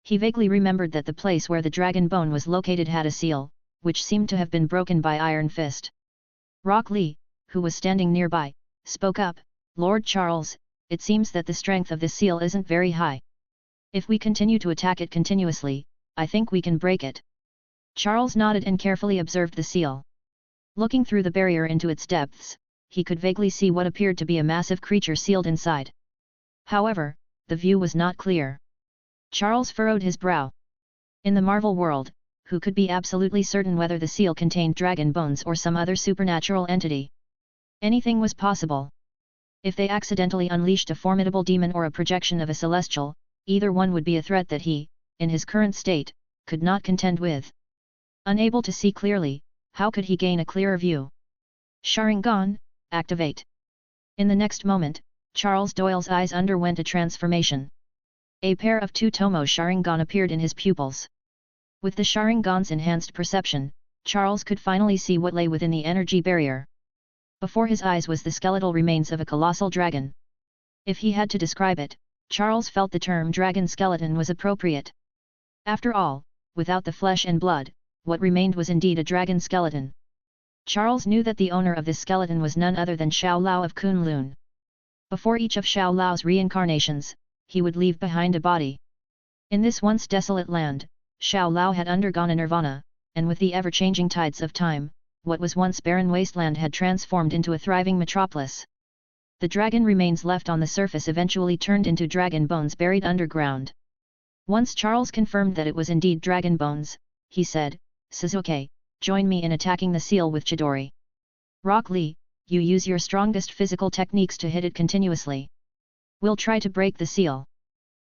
He vaguely remembered that the place where the dragon bone was located had a seal, which seemed to have been broken by Iron Fist. Rock Lee, who was standing nearby, spoke up, "Lord Charles, it seems that the strength of this seal isn't very high. If we continue to attack it continuously, I think we can break it." Charles nodded and carefully observed the seal. Looking through the barrier into its depths, he could vaguely see what appeared to be a massive creature sealed inside. However, the view was not clear. Charles furrowed his brow. In the Marvel world, who could be absolutely certain whether the seal contained dragon bones or some other supernatural entity? Anything was possible. If they accidentally unleashed a formidable demon or a projection of a celestial, either one would be a threat that he, in his current state, could not contend with. Unable to see clearly, how could he gain a clearer view? Sharingan, activate. In the next moment, Charles Doyle's eyes underwent a transformation. A pair of 2 Tomo Sharingan appeared in his pupils. With the Sharingan's enhanced perception, Charles could finally see what lay within the energy barrier. Before his eyes was the skeletal remains of a colossal dragon. If he had to describe it, Charles felt the term dragon skeleton was appropriate. After all, without the flesh and blood, what remained was indeed a dragon skeleton. Charles knew that the owner of this skeleton was none other than Xiao Lao of Kunlun. Before each of Xiao Lao's reincarnations, he would leave behind a body. In this once desolate land, Xiao Lao had undergone a nirvana, and with the ever-changing tides of time, what was once barren wasteland had transformed into a thriving metropolis. The dragon remains left on the surface eventually turned into dragon bones buried underground. Once Charles confirmed that it was indeed dragon bones, he said, "Sasuke, join me in attacking the seal with Chidori. Rock Lee, you use your strongest physical techniques to hit it continuously. We'll try to break the seal.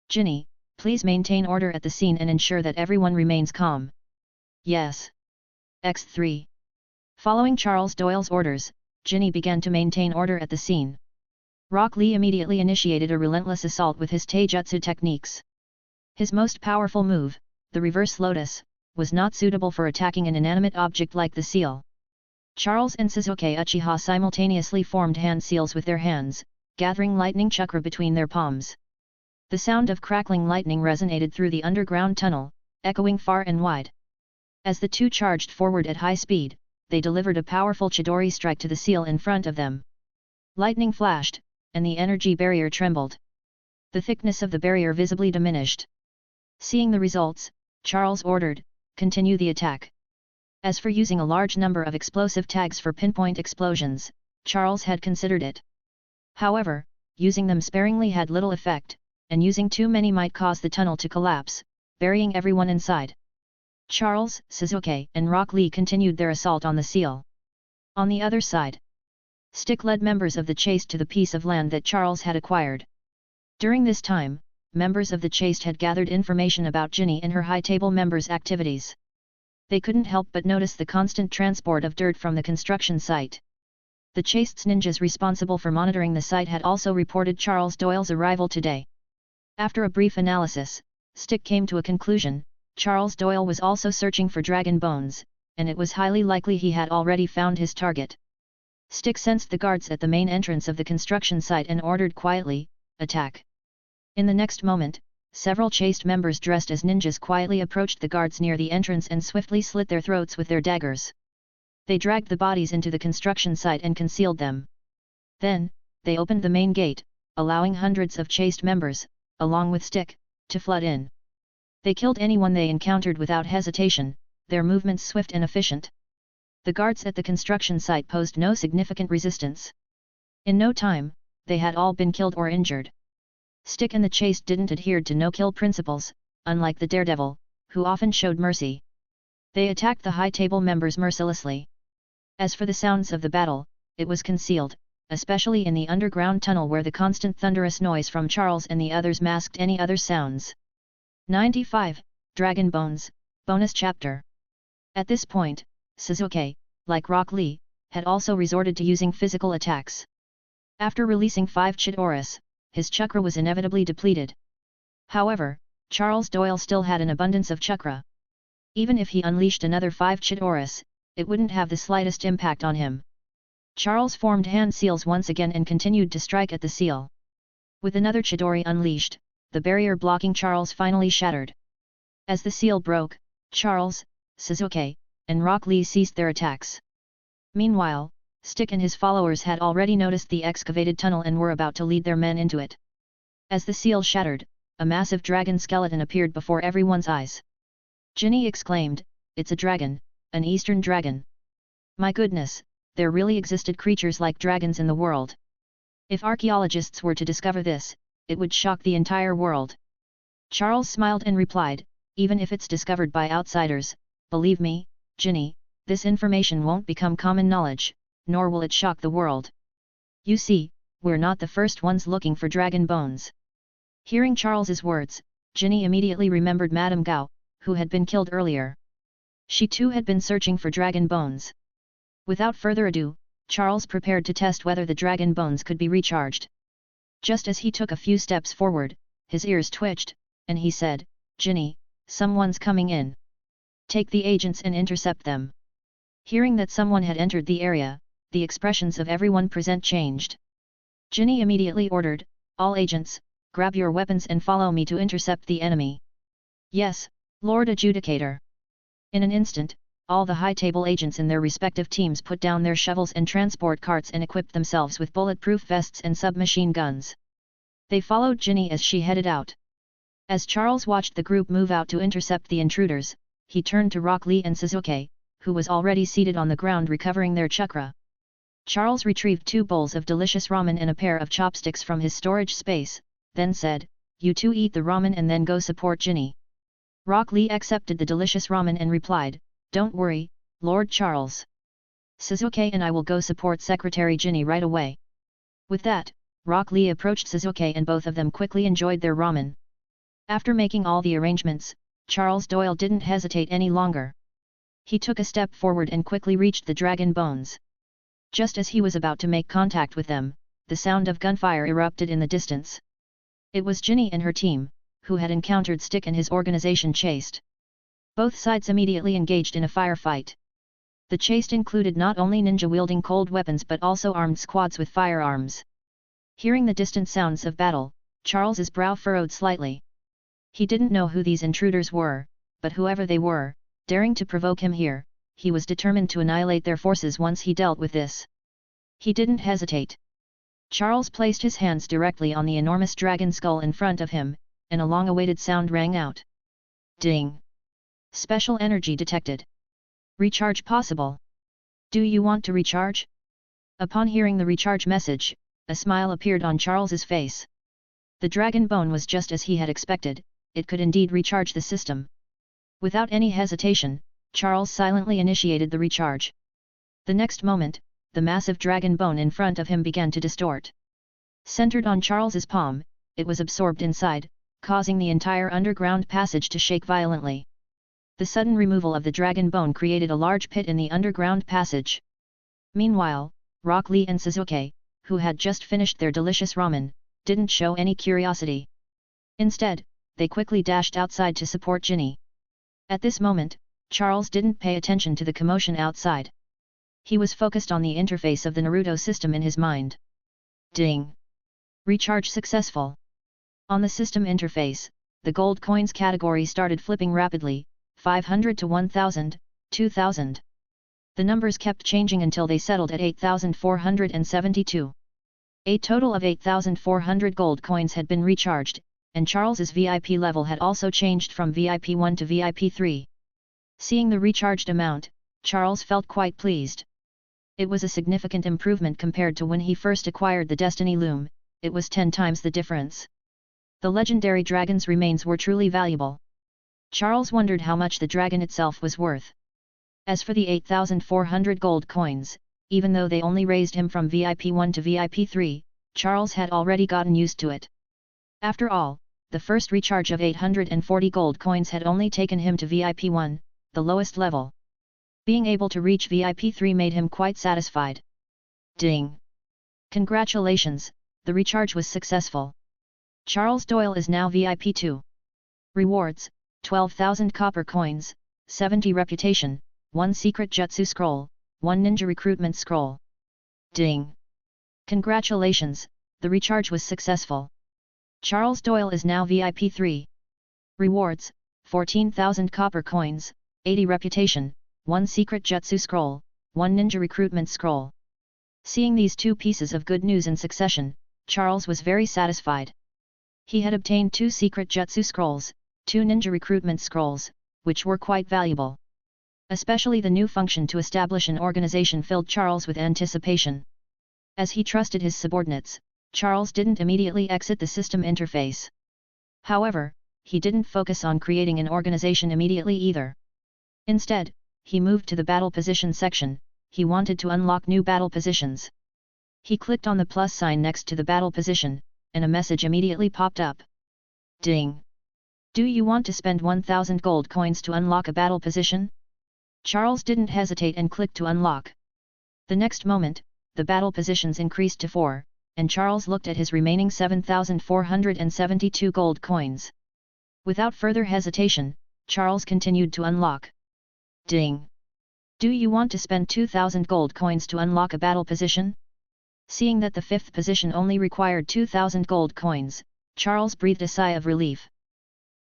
Ginny, please maintain order at the scene and ensure that everyone remains calm." "Yes." X3. Following Charles Doyle's orders, Ginny began to maintain order at the scene. Rock Lee immediately initiated a relentless assault with his taijutsu techniques. His most powerful move, the reverse lotus, was not suitable for attacking an inanimate object like the seal. Charles and Sasuke Uchiha simultaneously formed hand seals with their hands, gathering lightning chakra between their palms. The sound of crackling lightning resonated through the underground tunnel, echoing far and wide. As the two charged forward at high speed, they delivered a powerful Chidori strike to the seal in front of them. Lightning flashed, and the energy barrier trembled. The thickness of the barrier visibly diminished. Seeing the results, Charles ordered, "Continue the attack." As for using a large number of explosive tags for pinpoint explosions, Charles had considered it. However, using them sparingly had little effect, and using too many might cause the tunnel to collapse, burying everyone inside. Charles, Sasuke, and Rock Lee continued their assault on the seal. On the other side, Stick led members of the Chaste to the piece of land that Charles had acquired. During this time, members of the Chaste had gathered information about Ginny and her high table members' activities. They couldn't help but notice the constant transport of dirt from the construction site. The Chaste's ninjas responsible for monitoring the site had also reported Charles Doyle's arrival today. After a brief analysis, Stick came to a conclusion: Charles Doyle was also searching for dragon bones, and it was highly likely he had already found his target. Stick sensed the guards at the main entrance of the construction site and ordered quietly, "Attack." In the next moment, several Chaste members dressed as ninjas quietly approached the guards near the entrance and swiftly slit their throats with their daggers. They dragged the bodies into the construction site and concealed them. Then, they opened the main gate, allowing hundreds of Chaste members, along with Stick, to flood in. They killed anyone they encountered without hesitation, their movements swift and efficient. The guards at the construction site posed no significant resistance. In no time, they had all been killed or injured. Stick and the Chaste didn't adhere to no-kill principles, unlike the Daredevil, who often showed mercy. They attacked the high table members mercilessly. As for the sounds of the battle, it was concealed, especially in the underground tunnel where the constant thunderous noise from Charles and the others masked any other sounds. 95. Dragon Bones, Bonus Chapter. At this point, Sasuke, like Rock Lee, had also resorted to using physical attacks. After releasing 5 Chidoris, his chakra was inevitably depleted. However, Charles Doyle still had an abundance of chakra. Even if he unleashed another 5 Chidoris, it wouldn't have the slightest impact on him. Charles formed hand seals once again and continued to strike at the seal. With another Chidori unleashed, the barrier blocking Charles finally shattered. As the seal broke, Charles, Sasuke, and Rock Lee ceased their attacks. Meanwhile, Stick and his followers had already noticed the excavated tunnel and were about to lead their men into it. As the seal shattered, a massive dragon skeleton appeared before everyone's eyes. Ginny exclaimed, "It's a dragon, an eastern dragon. My goodness, there really existed creatures like dragons in the world. If archaeologists were to discover this, it would shock the entire world." Charles smiled and replied, "Even if it's discovered by outsiders, believe me, Ginny, this information won't become common knowledge, nor will it shock the world. You see, we're not the first ones looking for dragon bones." Hearing Charles's words, Ginny immediately remembered Madame Gao, who had been killed earlier. She too had been searching for dragon bones. Without further ado, Charles prepared to test whether the dragon bones could be recharged. Just as he took a few steps forward, his ears twitched, and he said, "Ginny, someone's coming in. Take the agents and intercept them." Hearing that someone had entered the area, the expressions of everyone present changed. Ginny immediately ordered, "All agents, grab your weapons and follow me to intercept the enemy." "Yes, Lord Adjudicator." In an instant, all the high-table agents in their respective teams put down their shovels and transport carts and equipped themselves with bulletproof vests and submachine guns. They followed Ginny as she headed out. As Charles watched the group move out to intercept the intruders, he turned to Rock Lee and Sasuke, who was already seated on the ground recovering their chakra. Charles retrieved 2 bowls of delicious ramen and a pair of chopsticks from his storage space, then said, "You two eat the ramen and then go support Ginny." Rock Lee accepted the delicious ramen and replied, "Don't worry, Lord Charles. Suzuki and I will go support Secretary Ginny right away." With that, Rock Lee approached Suzuki and both of them quickly enjoyed their ramen. After making all the arrangements, Charles Doyle didn't hesitate any longer. He took a step forward and quickly reached the dragon bones. Just as he was about to make contact with them, the sound of gunfire erupted in the distance. It was Ginny and her team, who had encountered Stick and his organization Chaste. Both sides immediately engaged in a firefight. The Chaste included not only ninja-wielding cold weapons but also armed squads with firearms. Hearing the distant sounds of battle, Charles's brow furrowed slightly. He didn't know who these intruders were, but whoever they were, daring to provoke him here, he was determined to annihilate their forces once he dealt with this. He didn't hesitate. Charles placed his hands directly on the enormous dragon skull in front of him, and a long-awaited sound rang out. Ding! Special energy detected. Recharge possible. Do you want to recharge? Upon hearing the recharge message, a smile appeared on Charles's face. The dragon bone was just as he had expected, it could indeed recharge the system. Without any hesitation, Charles silently initiated the recharge. The next moment, the massive dragon bone in front of him began to distort. Centered on Charles's palm, it was absorbed inside, causing the entire underground passage to shake violently. The sudden removal of the dragon bone created a large pit in the underground passage. Meanwhile, Rock Lee and Suzuki, who had just finished their delicious ramen, didn't show any curiosity. Instead, they quickly dashed outside to support Ginny. At this moment, Charles didn't pay attention to the commotion outside. He was focused on the interface of the Naruto system in his mind. Ding! Recharge successful. On the system interface, the gold coins category started flipping rapidly, 500 to 1000, 2000. The numbers kept changing until they settled at 8,472. A total of 8,400 gold coins had been recharged, and Charles's VIP level had also changed from VIP 1 to VIP 3. Seeing the recharged amount, Charles felt quite pleased. It was a significant improvement compared to when he first acquired the Destiny Loom, it was 10 times the difference. The legendary dragon's remains were truly valuable. Charles wondered how much the dragon itself was worth. As for the 8,400 gold coins, even though they only raised him from VIP 1 to VIP 3, Charles had already gotten used to it. After all, the first recharge of 840 gold coins had only taken him to VIP 1, the lowest level. Being able to reach VIP 3 made him quite satisfied. Ding! Congratulations, the recharge was successful. Charles Doyle is now VIP 2. Rewards: 12,000 copper coins, 70 reputation, 1 secret jutsu scroll, 1 ninja recruitment scroll. Ding! Congratulations, the recharge was successful. Charles Doyle is now VIP 3. Rewards: 14,000 copper coins, 80 reputation, 1 secret jutsu scroll, 1 ninja recruitment scroll. Seeing these two pieces of good news in succession, Charles was very satisfied. He had obtained 2 secret jutsu scrolls, 2 ninja recruitment scrolls, which were quite valuable. Especially the new function to establish an organization filled Charles with anticipation. As he trusted his subordinates, Charles didn't immediately exit the system interface. However, he didn't focus on creating an organization immediately either. Instead, he moved to the battle position section. He wanted to unlock new battle positions. He clicked on the plus sign next to the battle position, and a message immediately popped up. Ding! Do you want to spend 1000 gold coins to unlock a battle position? Charles didn't hesitate and clicked to unlock. The next moment, the battle positions increased to 4, and Charles looked at his remaining 7,472 gold coins. Without further hesitation, Charles continued to unlock. Ding! Do you want to spend 2,000 gold coins to unlock a battle position? Seeing that the 5th position only required 2,000 gold coins, Charles breathed a sigh of relief.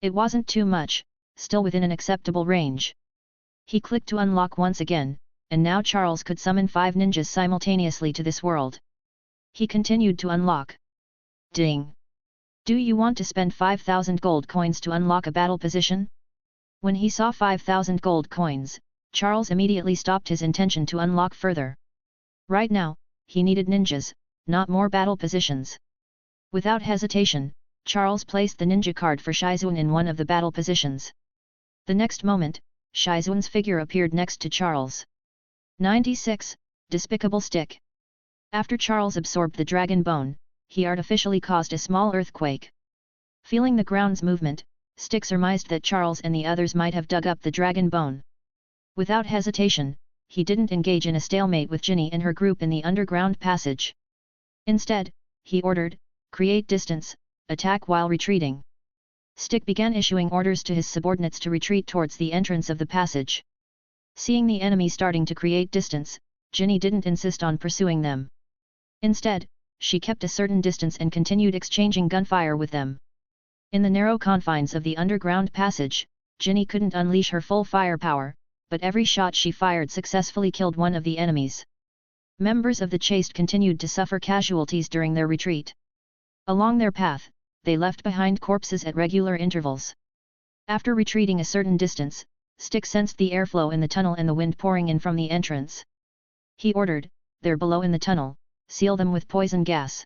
It wasn't too much, still within an acceptable range. He clicked to unlock once again, and now Charles could summon 5 ninjas simultaneously to this world. He continued to unlock. Ding! Do you want to spend 5,000 gold coins to unlock a battle position? When he saw 5,000 gold coins, Charles immediately stopped his intention to unlock further. Right now, he needed ninjas, not more battle positions. Without hesitation, Charles placed the ninja card for Shizuan in one of the battle positions. The next moment, Shizuan's figure appeared next to Charles. 96. Despicable Stick. After Charles absorbed the dragon bone, he artificially caused a small earthquake. Feeling the ground's movement, Stick surmised that Charles and the others might have dug up the dragon bone. Without hesitation, he didn't engage in a stalemate with Ginny and her group in the underground passage. Instead, he ordered, "Create distance, attack while retreating." Stick began issuing orders to his subordinates to retreat towards the entrance of the passage. Seeing the enemy starting to create distance, Ginny didn't insist on pursuing them. Instead, she kept a certain distance and continued exchanging gunfire with them. In the narrow confines of the underground passage, Ginny couldn't unleash her full firepower, but every shot she fired successfully killed one of the enemies. Members of the Chaste continued to suffer casualties during their retreat. Along their path, they left behind corpses at regular intervals. After retreating a certain distance, Stick sensed the airflow in the tunnel and the wind pouring in from the entrance. He ordered, "They're below in the tunnel, seal them with poison gas."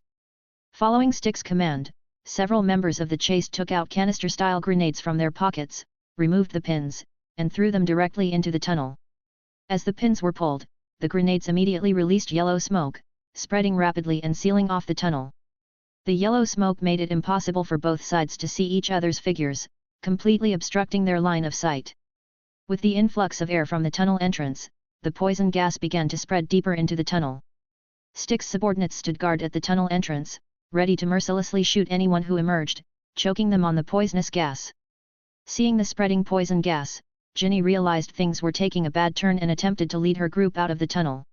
Following Stick's command, several members of the Chaste took out canister-style grenades from their pockets, removed the pins, and threw them directly into the tunnel. As the pins were pulled, the grenades immediately released yellow smoke, spreading rapidly and sealing off the tunnel. The yellow smoke made it impossible for both sides to see each other's figures, completely obstructing their line of sight. With the influx of air from the tunnel entrance, the poison gas began to spread deeper into the tunnel. Stick's subordinates stood guard at the tunnel entrance, ready to mercilessly shoot anyone who emerged, choking them on the poisonous gas. Seeing the spreading poison gas, Ginny realized things were taking a bad turn and attempted to lead her group out of the tunnel.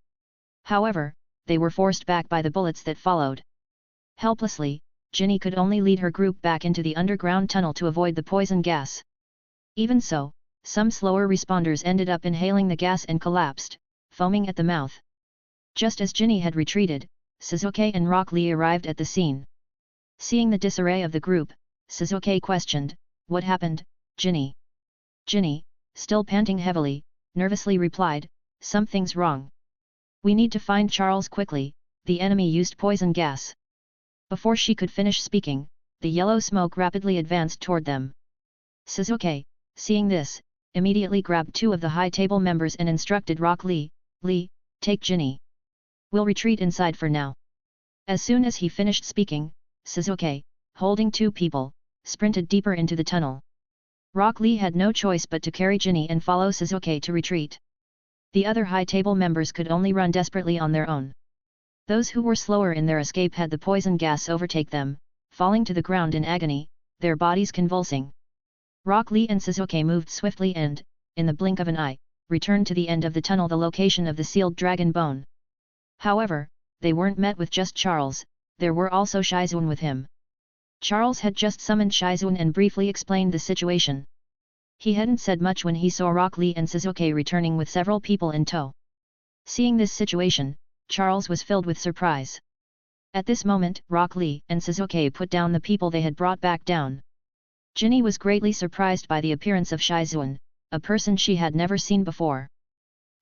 However, they were forced back by the bullets that followed. Helplessly, Ginny could only lead her group back into the underground tunnel to avoid the poison gas. Even so, some slower responders ended up inhaling the gas and collapsed, foaming at the mouth. Just as Ginny had retreated, Suzuki and Rock Lee arrived at the scene. Seeing the disarray of the group, Suzuki questioned, "What happened, Ginny?" Ginny, still panting heavily, nervously replied, "Something's wrong. We need to find Charles quickly, the enemy used poison gas." Before she could finish speaking, the yellow smoke rapidly advanced toward them. Suzuki, seeing this, immediately grabbed two of the high table members and instructed Rock Lee, "Lee, take Ginny. We'll retreat inside for now." As soon as he finished speaking, Suzuki, holding two people, sprinted deeper into the tunnel. Rock Lee had no choice but to carry Ginny and follow Suzuki to retreat. The other high table members could only run desperately on their own. Those who were slower in their escape had the poison gas overtake them, falling to the ground in agony, their bodies convulsing. Rock Lee and Suzuki moved swiftly and, in the blink of an eye, returned to the end of the tunnel, the location of the sealed dragon bone. However, they weren't met with just Charles, there were also Shizuan with him. Charles had just summoned Shizuan and briefly explained the situation. He hadn't said much when he saw Rock Lee and Suzuki returning with several people in tow. Seeing this situation, Charles was filled with surprise. At this moment, Rock Lee and Suzuki put down the people they had brought back down. Ginny was greatly surprised by the appearance of Shizuan, a person she had never seen before.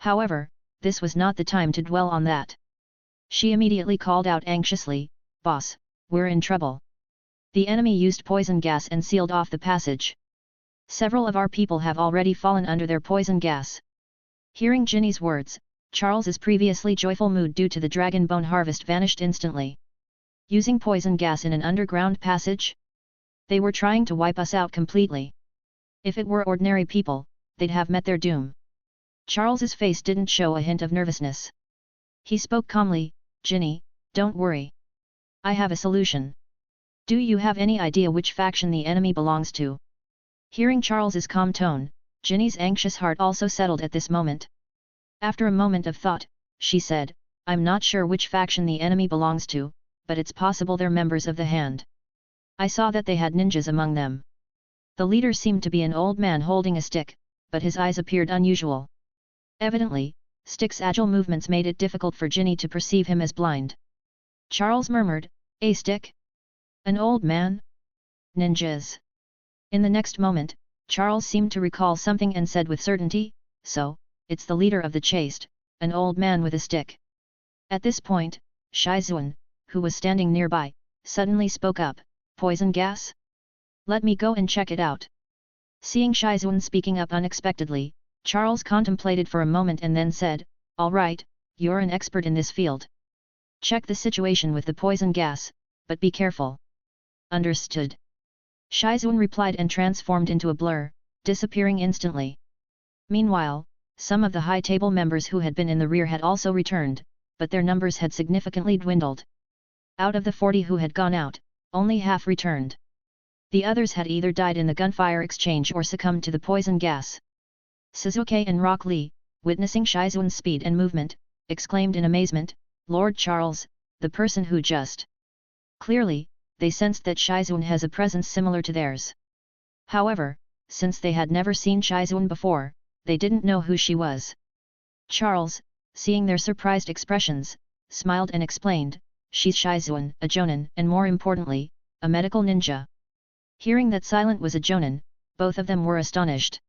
However, this was not the time to dwell on that. She immediately called out anxiously, "Boss, we're in trouble. The enemy used poison gas and sealed off the passage. Several of our people have already fallen under their poison gas." Hearing Ginny's words, Charles's previously joyful mood due to the dragon bone harvest vanished instantly. Using poison gas in an underground passage? They were trying to wipe us out completely. If it were ordinary people, they'd have met their doom. Charles's face didn't show a hint of nervousness. He spoke calmly, "Ginny, don't worry. I have a solution. Do you have any idea which faction the enemy belongs to?" Hearing Charles's calm tone, Ginny's anxious heart also settled at this moment. After a moment of thought, she said, "I'm not sure which faction the enemy belongs to, but it's possible they're members of the Hand. I saw that they had ninjas among them." The leader seemed to be an old man holding a stick, but his eyes appeared unusual. Evidently, Stick's agile movements made it difficult for Ginny to perceive him as blind. Charles murmured, "A Stick? An old man? Ninjas?" In the next moment, Charles seemed to recall something and said with certainty, "So, it's the leader of the Chaste, an old man with a stick. At this point, Shizuan, who was standing nearby, suddenly spoke up, poison gas? Let me go and check it out. Seeing Shizuan speaking up unexpectedly, Charles contemplated for a moment and then said, all right, you're an expert in this field. Check the situation with the poison gas, but be careful. Understood. Shizuan replied and transformed into a blur, disappearing instantly. Meanwhile, some of the high table members who had been in the rear had also returned, but their numbers had significantly dwindled. Out of the 40 who had gone out, only half returned. The others had either died in the gunfire exchange or succumbed to the poison gas. Sasuke and Rock Lee, witnessing Shizuan's speed and movement, exclaimed in amazement, Lord Charles, the person who just... Clearly, they sensed that Shizuan has a presence similar to theirs. However, since they had never seen Shizuan before, they didn't know who she was. Charles, seeing their surprised expressions, smiled and explained, she's Shizuan, a Jonin, and more importantly, a medical ninja. Hearing that Silent was a Jonin, both of them were astonished.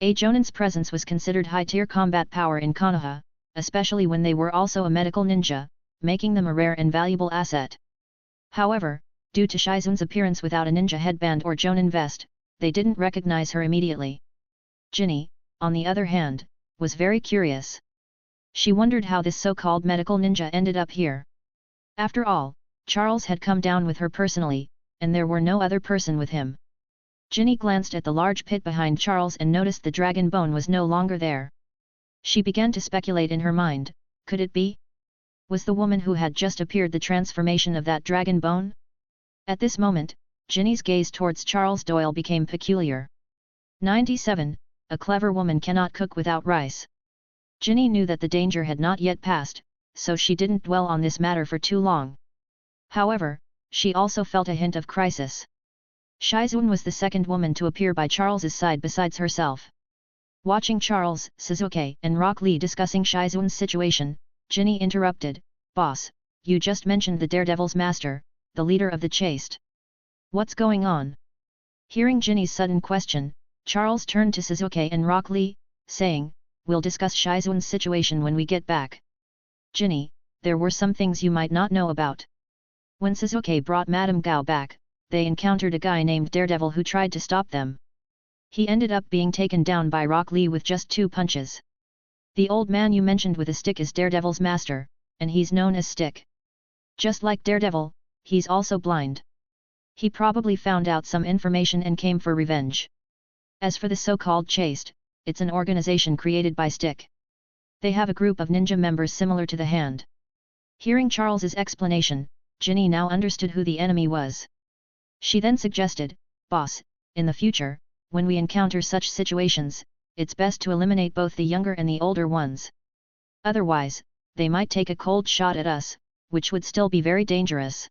A Jonin's presence was considered high-tier combat power in Konoha, especially when they were also a medical ninja, making them a rare and valuable asset. However, due to Shizuan's appearance without a ninja headband or Jonin vest, they didn't recognize her immediately. Ginny, on the other hand, was very curious. She wondered how this so-called medical ninja ended up here. After all, Charles had come down with her personally, and there were no other person with him. Ginny glanced at the large pit behind Charles and noticed the dragon bone was no longer there. She began to speculate in her mind, could it be? Was the woman who had just appeared the transformation of that dragon bone? At this moment, Ginny's gaze towards Charles Doyle became peculiar. 97. A clever woman cannot cook without rice. Ginny knew that the danger had not yet passed, so she didn't dwell on this matter for too long. However, she also felt a hint of crisis. Shizuan was the second woman to appear by Charles's side besides herself. Watching Charles, Sasuke, and Rock Lee discussing Shizuan's situation, Ginny interrupted, Boss, you just mentioned the Daredevil's master, the leader of the Chaste. What's going on? Hearing Ginny's sudden question, Charles turned to Sasuke and Rock Lee, saying, we'll discuss Shizuan's situation when we get back. Ginny, there were some things you might not know about. When Sasuke brought Madame Gao back, they encountered a guy named Daredevil who tried to stop them. He ended up being taken down by Rock Lee with just 2 punches. The old man you mentioned with a stick is Daredevil's master, and he's known as Stick. Just like Daredevil, he's also blind. He probably found out some information and came for revenge. As for the so-called Chaste, it's an organization created by Stick. They have a group of ninja members similar to the Hand. Hearing Charles's explanation, Ginny now understood who the enemy was. She then suggested, Boss, in the future, when we encounter such situations, it's best to eliminate both the younger and the older ones. Otherwise, they might take a cold shot at us, which would still be very dangerous.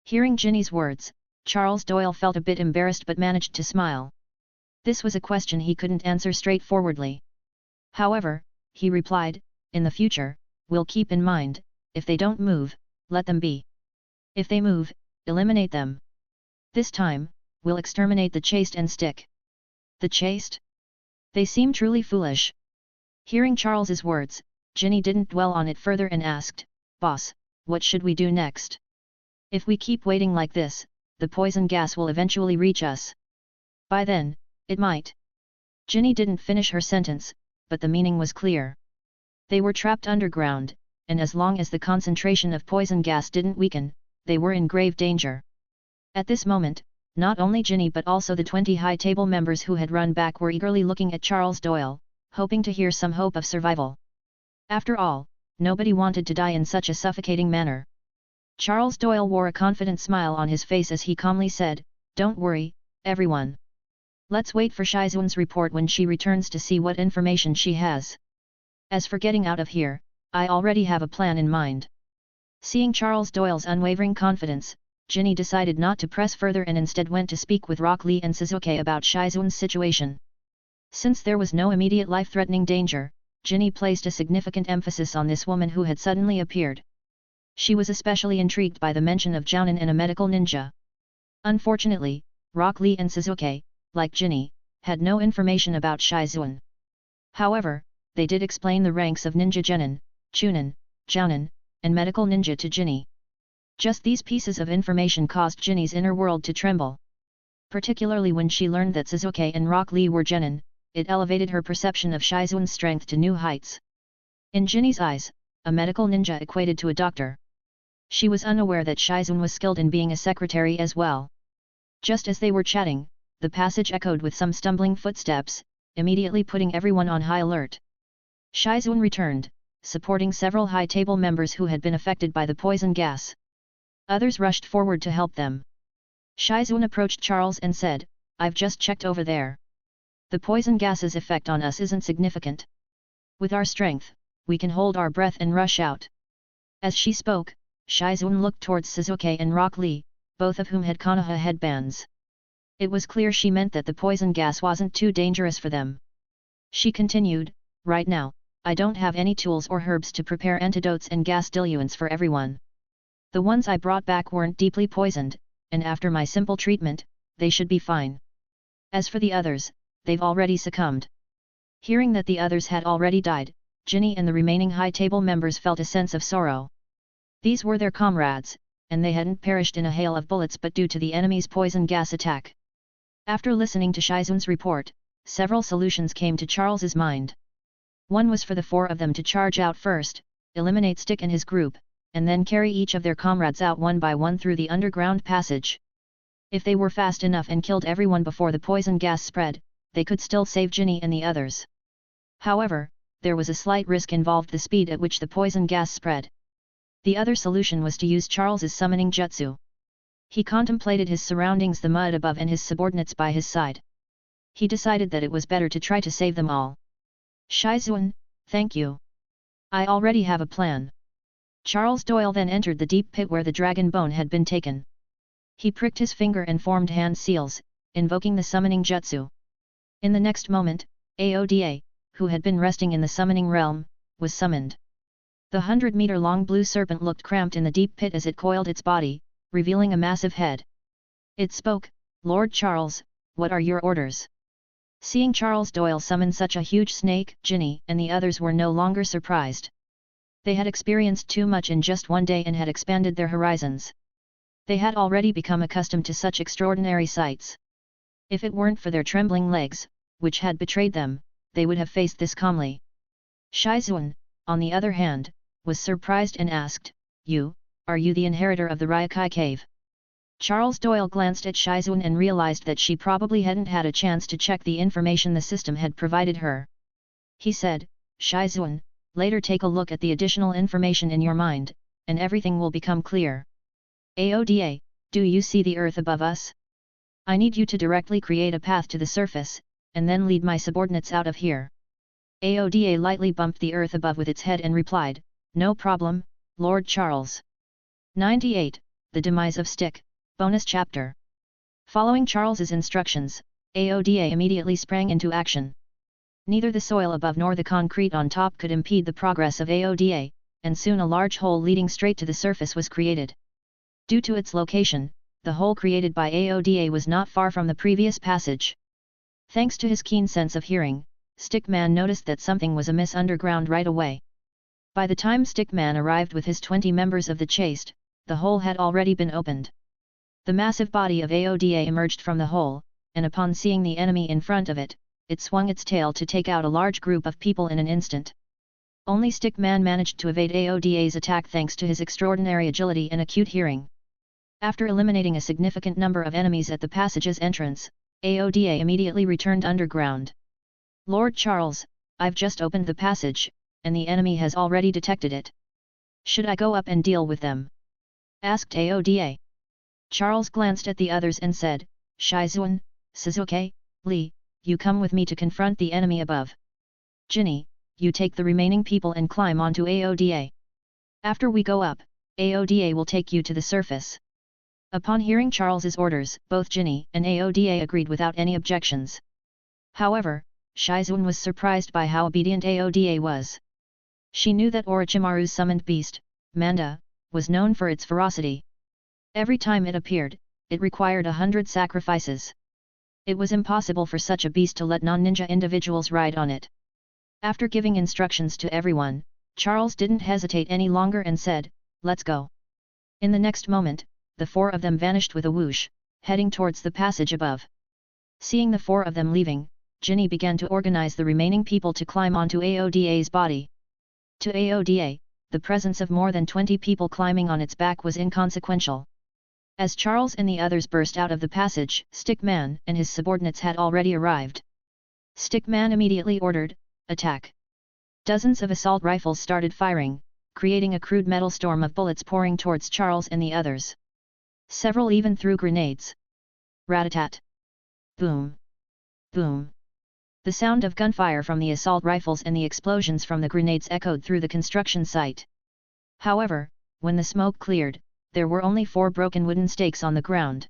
Hearing Ginny's words, Charles Doyle felt a bit embarrassed but managed to smile. This was a question he couldn't answer straightforwardly. However, he replied, in the future, we'll keep in mind, if they don't move, let them be. If they move, eliminate them. This time, we'll exterminate the Chaste and Stick. The Chaste? They seem truly foolish. Hearing Charles's words, Ginny didn't dwell on it further and asked, Boss, what should we do next? If we keep waiting like this, the poison gas will eventually reach us. By then, it might. Ginny didn't finish her sentence, but the meaning was clear. They were trapped underground, and as long as the concentration of poison gas didn't weaken, they were in grave danger. At this moment, not only Ginny but also the 20 high table members who had run back were eagerly looking at Charles Doyle, hoping to hear some hope of survival. After all, nobody wanted to die in such a suffocating manner. Charles Doyle wore a confident smile on his face as he calmly said, Don't worry, everyone. Let's wait for Shizuan's report when she returns to see what information she has. As for getting out of here, I already have a plan in mind. Seeing Charles Doyle's unwavering confidence, Ginny decided not to press further and instead went to speak with Rock Lee and Sasuke about Shizuan's situation. Since there was no immediate life-threatening danger, Ginny placed a significant emphasis on this woman who had suddenly appeared. She was especially intrigued by the mention of Jounin and a medical ninja. Unfortunately, Rock Lee and Sasuke, like Ginny, had no information about Shizuan. However, they did explain the ranks of ninja genin, chunin, jounin, and medical ninja to Ginny. Just these pieces of information caused Ginny's inner world to tremble. Particularly when she learned that Suzuki and Rock Lee were genin, it elevated her perception of Shizuan's strength to new heights. In Ginny's eyes, a medical ninja equated to a doctor. She was unaware that Shizuan was skilled in being a secretary as well. Just as they were chatting, the passage echoed with some stumbling footsteps, immediately putting everyone on high alert. Shizuan returned, supporting several high table members who had been affected by the poison gas. Others rushed forward to help them. Shizuan approached Charles and said, "I've just checked over there. The poison gas's effect on us isn't significant. With our strength, we can hold our breath and rush out." As she spoke, Shizuan looked towards Suzuki and Rock Lee, both of whom had Konoha headbands. It was clear she meant that the poison gas wasn't too dangerous for them. She continued, "Right now, I don't have any tools or herbs to prepare antidotes and gas diluents for everyone. The ones I brought back weren't deeply poisoned, and after my simple treatment, they should be fine. As for the others, they've already succumbed." Hearing that the others had already died, Ginny and the remaining high table members felt a sense of sorrow. These were their comrades, and they hadn't perished in a hail of bullets but due to the enemy's poison gas attack. After listening to Shizuan's report, several solutions came to Charles's mind. One was for the four of them to charge out first, eliminate Stick and his group, and then carry each of their comrades out one by one through the underground passage. If they were fast enough and killed everyone before the poison gas spread, they could still save Ginny and the others. However, there was a slight risk involved: the speed at which the poison gas spread. The other solution was to use Charles's summoning jutsu. He contemplated his surroundings, the mud above and his subordinates by his side. He decided that it was better to try to save them all. "Shizuan, thank you. I already have a plan." Charles Doyle then entered the deep pit where the dragon bone had been taken. He pricked his finger and formed hand seals, invoking the summoning jutsu. In the next moment, Aoda, who had been resting in the summoning realm, was summoned. The 100-meter-long blue serpent looked cramped in the deep pit as it coiled its body, revealing a massive head. It spoke, "Lord Charles, what are your orders?" Seeing Charles Doyle summon such a huge snake, Ginny and the others were no longer surprised. They had experienced too much in just one day and had expanded their horizons. They had already become accustomed to such extraordinary sights. If it weren't for their trembling legs, which had betrayed them, they would have faced this calmly. Shizuan, on the other hand, was surprised and asked, Are you the inheritor of the Ryokai cave?" Charles Doyle glanced at Shizuan and realized that she probably hadn't had a chance to check the information the system had provided her. He said, "Shizuan, later take a look at the additional information in your mind, and everything will become clear. Aoda, do you see the earth above us? I need you to directly create a path to the surface, and then lead my subordinates out of here." Aoda lightly bumped the earth above with its head and replied, "No problem, Lord Charles." 98. The Demise of Stick, Bonus Chapter. Following Charles's instructions, Aoda immediately sprang into action. Neither the soil above nor the concrete on top could impede the progress of Aoda, and soon a large hole leading straight to the surface was created. Due to its location, the hole created by Aoda was not far from the previous passage. Thanks to his keen sense of hearing, Stickman noticed that something was amiss underground right away. By the time Stickman arrived with his 20 members of the Chaste, the hole had already been opened. The massive body of Aoda emerged from the hole, and upon seeing the enemy in front of it, it swung its tail to take out a large group of people in an instant. Only Stickman managed to evade Aoda's attack thanks to his extraordinary agility and acute hearing. After eliminating a significant number of enemies at the passage's entrance, Aoda immediately returned underground. "Lord Charles, I've just opened the passage, and the enemy has already detected it. Should I go up and deal with them?" asked Aoda. Charles glanced at the others and said, "Shizuan, Suzuki, Lee, you come with me to confront the enemy above. Ginny, you take the remaining people and climb onto Aoda. After we go up, Aoda will take you to the surface." Upon hearing Charles's orders, both Ginny and Aoda agreed without any objections. However, Shizuan was surprised by how obedient Aoda was. She knew that Orochimaru's summoned beast, Manda, was known for its ferocity. Every time it appeared, it required 100 sacrifices. It was impossible for such a beast to let non-ninja individuals ride on it. After giving instructions to everyone, Charles didn't hesitate any longer and said, "Let's go." In the next moment, the four of them vanished with a whoosh, heading towards the passage above. Seeing the four of them leaving, Ginny began to organize the remaining people to climb onto AODA's body. To AODA, the presence of more than 20 people climbing on its back was inconsequential. As Charles and the others burst out of the passage, Stickman and his subordinates had already arrived. Stickman immediately ordered, "Attack!" Dozens of assault rifles started firing, creating a crude metal storm of bullets pouring towards Charles and the others. Several even threw grenades. Rat-a-tat! Boom! Boom! The sound of gunfire from the assault rifles and the explosions from the grenades echoed through the construction site. However, when the smoke cleared, there were only 4 broken wooden stakes on the ground.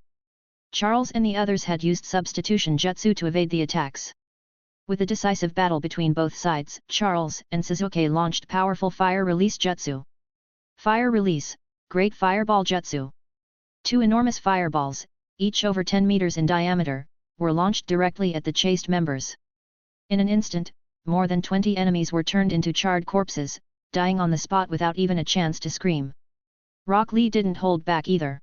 Charles and the others had used substitution jutsu to evade the attacks. With a decisive battle between both sides, Charles and Sasuke launched powerful fire release jutsu. Fire release, Great Fireball Jutsu. 2 enormous fireballs, each over 10 meters in diameter, were launched directly at the Chaste members. In an instant, more than 20 enemies were turned into charred corpses, dying on the spot without even a chance to scream. Rock Lee didn't hold back either.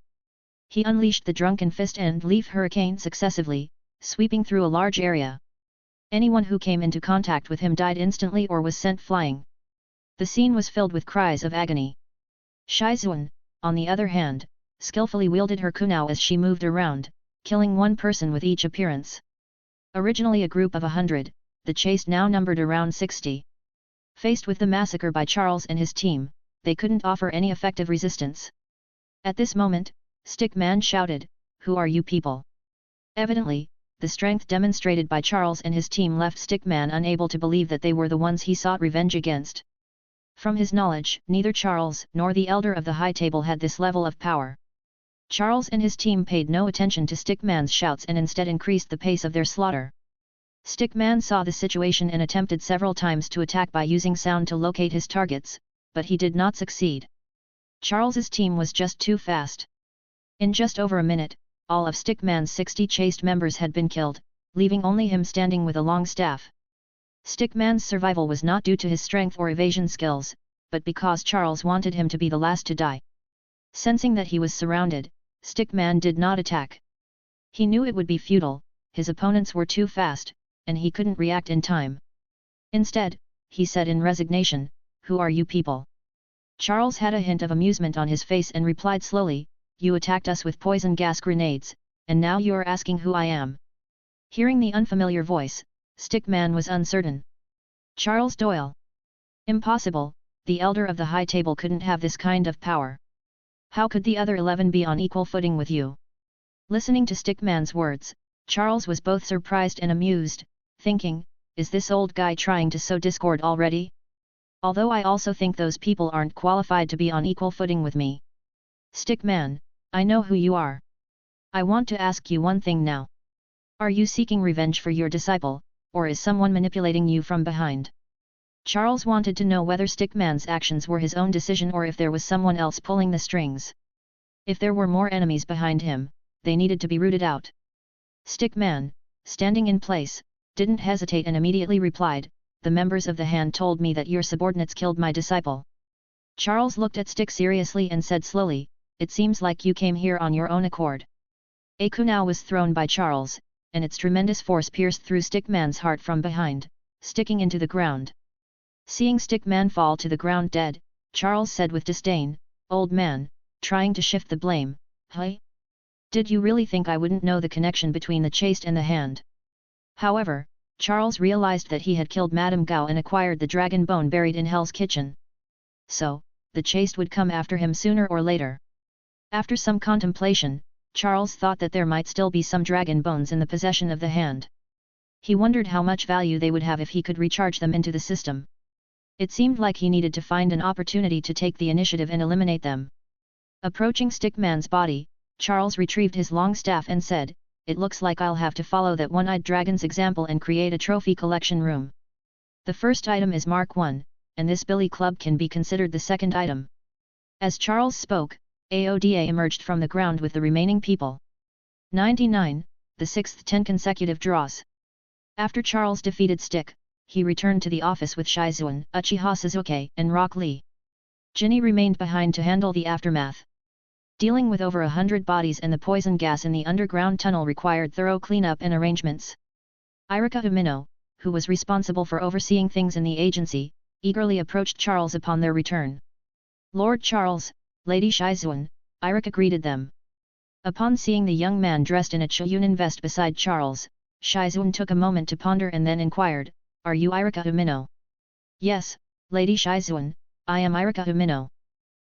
He unleashed the Drunken Fist and Leaf Hurricane successively, sweeping through a large area. Anyone who came into contact with him died instantly or was sent flying. The scene was filled with cries of agony. Shizuan, on the other hand, skillfully wielded her kunao as she moved around, killing 1 person with each appearance. Originally a group of 100, the Chaste now numbered around 60. Faced with the massacre by Charles and his team, they couldn't offer any effective resistance. At this moment, Stickman shouted, "Who are you people?" Evidently, the strength demonstrated by Charles and his team left Stickman unable to believe that they were the ones he sought revenge against. From his knowledge, neither Charles nor the elder of the High Table had this level of power. Charles and his team paid no attention to Stickman's shouts and instead increased the pace of their slaughter. Stickman saw the situation and attempted several times to attack by using sound to locate his targets, but he did not succeed. Charles's team was just too fast. In just over a minute, all of Stickman's 60 Chaste members had been killed, leaving only him standing with a long staff. Stickman's survival was not due to his strength or evasion skills, but because Charles wanted him to be the last to die. Sensing that he was surrounded, Stickman did not attack. He knew it would be futile, his opponents were too fast, and he couldn't react in time. Instead, he said in resignation, "Who are you people?" Charles had a hint of amusement on his face and replied slowly, "You attacked us with poison gas grenades, and now you are asking who I am." Hearing the unfamiliar voice, Stickman was uncertain. Charles Doyle. Impossible, the elder of the High Table couldn't have this kind of power. How could the other 11 be on equal footing with you? Listening to Stickman's words, Charles was both surprised and amused, thinking, is this old guy trying to sow discord already? Although I also think those people aren't qualified to be on equal footing with me. Stickman, I know who you are. I want to ask you one thing now. Are you seeking revenge for your disciple, or is someone manipulating you from behind? Charles wanted to know whether Stickman's actions were his own decision or if there was someone else pulling the strings. If there were more enemies behind him, they needed to be rooted out. Stickman, standing in place, didn't hesitate and immediately replied, "The members of the Hand told me that your subordinates killed my disciple." Charles looked at Stick seriously and said slowly, "It seems like you came here on your own accord." A kunao was thrown by Charles, and its tremendous force pierced through Stickman's heart from behind, sticking into the ground. Seeing Stickman fall to the ground dead, Charles said with disdain, "Old man, trying to shift the blame, huh? Did you really think I wouldn't know the connection between the Chaste and the Hand?" However, Charles realized that he had killed Madame Gao and acquired the dragon bone buried in Hell's Kitchen. So, the Chaste would come after him sooner or later. After some contemplation, Charles thought that there might still be some dragon bones in the possession of the Hand. He wondered how much value they would have if he could recharge them into the system. It seemed like he needed to find an opportunity to take the initiative and eliminate them. Approaching Stickman's body, Charles retrieved his long staff and said, "It looks like I'll have to follow that one-eyed dragon's example and create a trophy collection room. The first item is Mark 1, and this billy club can be considered the second item." As Charles spoke, AODA emerged from the ground with the remaining people. 99, the 6th 10 consecutive draws. After Charles defeated Stick, he returned to the office with Shizuan, Uchiha Suzuki, and Rock Lee. Ginny remained behind to handle the aftermath. Dealing with over 100 bodies and the poison gas in the underground tunnel required thorough cleanup and arrangements. Irika Umino, who was responsible for overseeing things in the agency, eagerly approached Charles upon their return. Lord Charles, Lady Shizuan, Irika greeted them. Upon seeing the young man dressed in a Chiyunin vest beside Charles, Shizuan took a moment to ponder and then inquired, "Are you Irika Umino?" "Yes, Lady Shizuan, I am Irika Umino.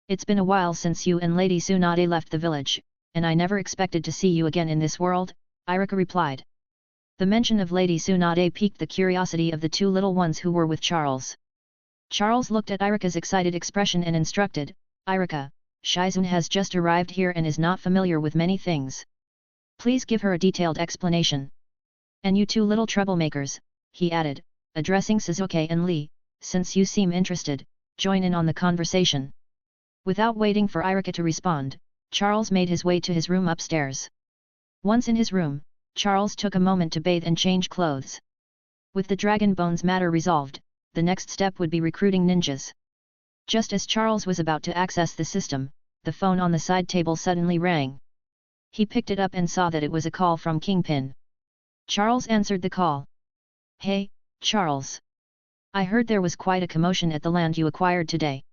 It's been a while since you and Lady Tsunade left the village, and I never expected to see you again in this world," Irika replied. The mention of Lady Tsunade piqued the curiosity of the two little ones who were with Charles. Charles looked at Irika's excited expression and instructed, "Irika, Shizuan has just arrived here and is not familiar with many things. Please give her a detailed explanation. And you two little troublemakers," he added, addressing Suzuki and Lee, "since you seem interested, join in on the conversation." Without waiting for Irika to respond, Charles made his way to his room upstairs. Once in his room, Charles took a moment to bathe and change clothes. With the Dragon Bones matter resolved, the next step would be recruiting ninjas. Just as Charles was about to access the system, the phone on the side table suddenly rang. He picked it up and saw that it was a call from Kingpin. Charles answered the call. "Hey, Charles. I heard there was quite a commotion at the land you acquired today.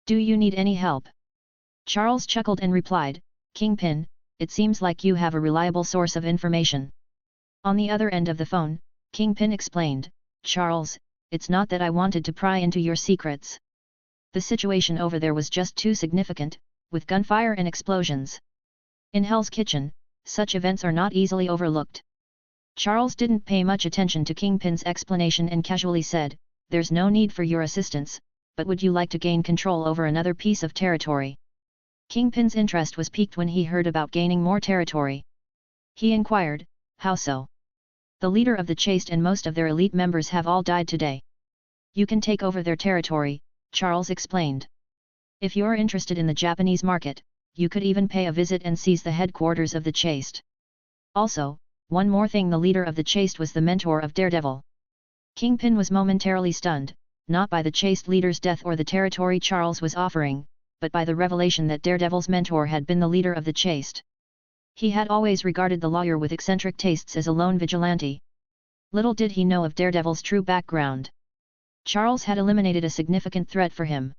Do you need any help?" Charles chuckled and replied, "Kingpin, it seems like you have a reliable source of information." On the other end of the phone, Kingpin explained, "Charles, it's not that I wanted to pry into your secrets. The situation over there was just too significant, with gunfire and explosions. In Hell's Kitchen, such events are not easily overlooked." Charles didn't pay much attention to Kingpin's explanation and casually said, "There's no need for your assistance, but would you like to gain control over another piece of territory?" Kingpin's interest was piqued when he heard about gaining more territory. He inquired, "How so?" "The leader of the Chaste and most of their elite members have all died today. You can take over their territory," Charles explained. "If you're interested in the Japanese market, you could even pay a visit and seize the headquarters of the Chaste. Also, one more thing, the leader of the Chaste was the mentor of Daredevil." Kingpin was momentarily stunned, not by the Chaste leader's death or the territory Charles was offering, but by the revelation that Daredevil's mentor had been the leader of the Chaste. He had always regarded the lawyer with eccentric tastes as a lone vigilante. Little did he know of Daredevil's true background. Charles had eliminated a significant threat for him.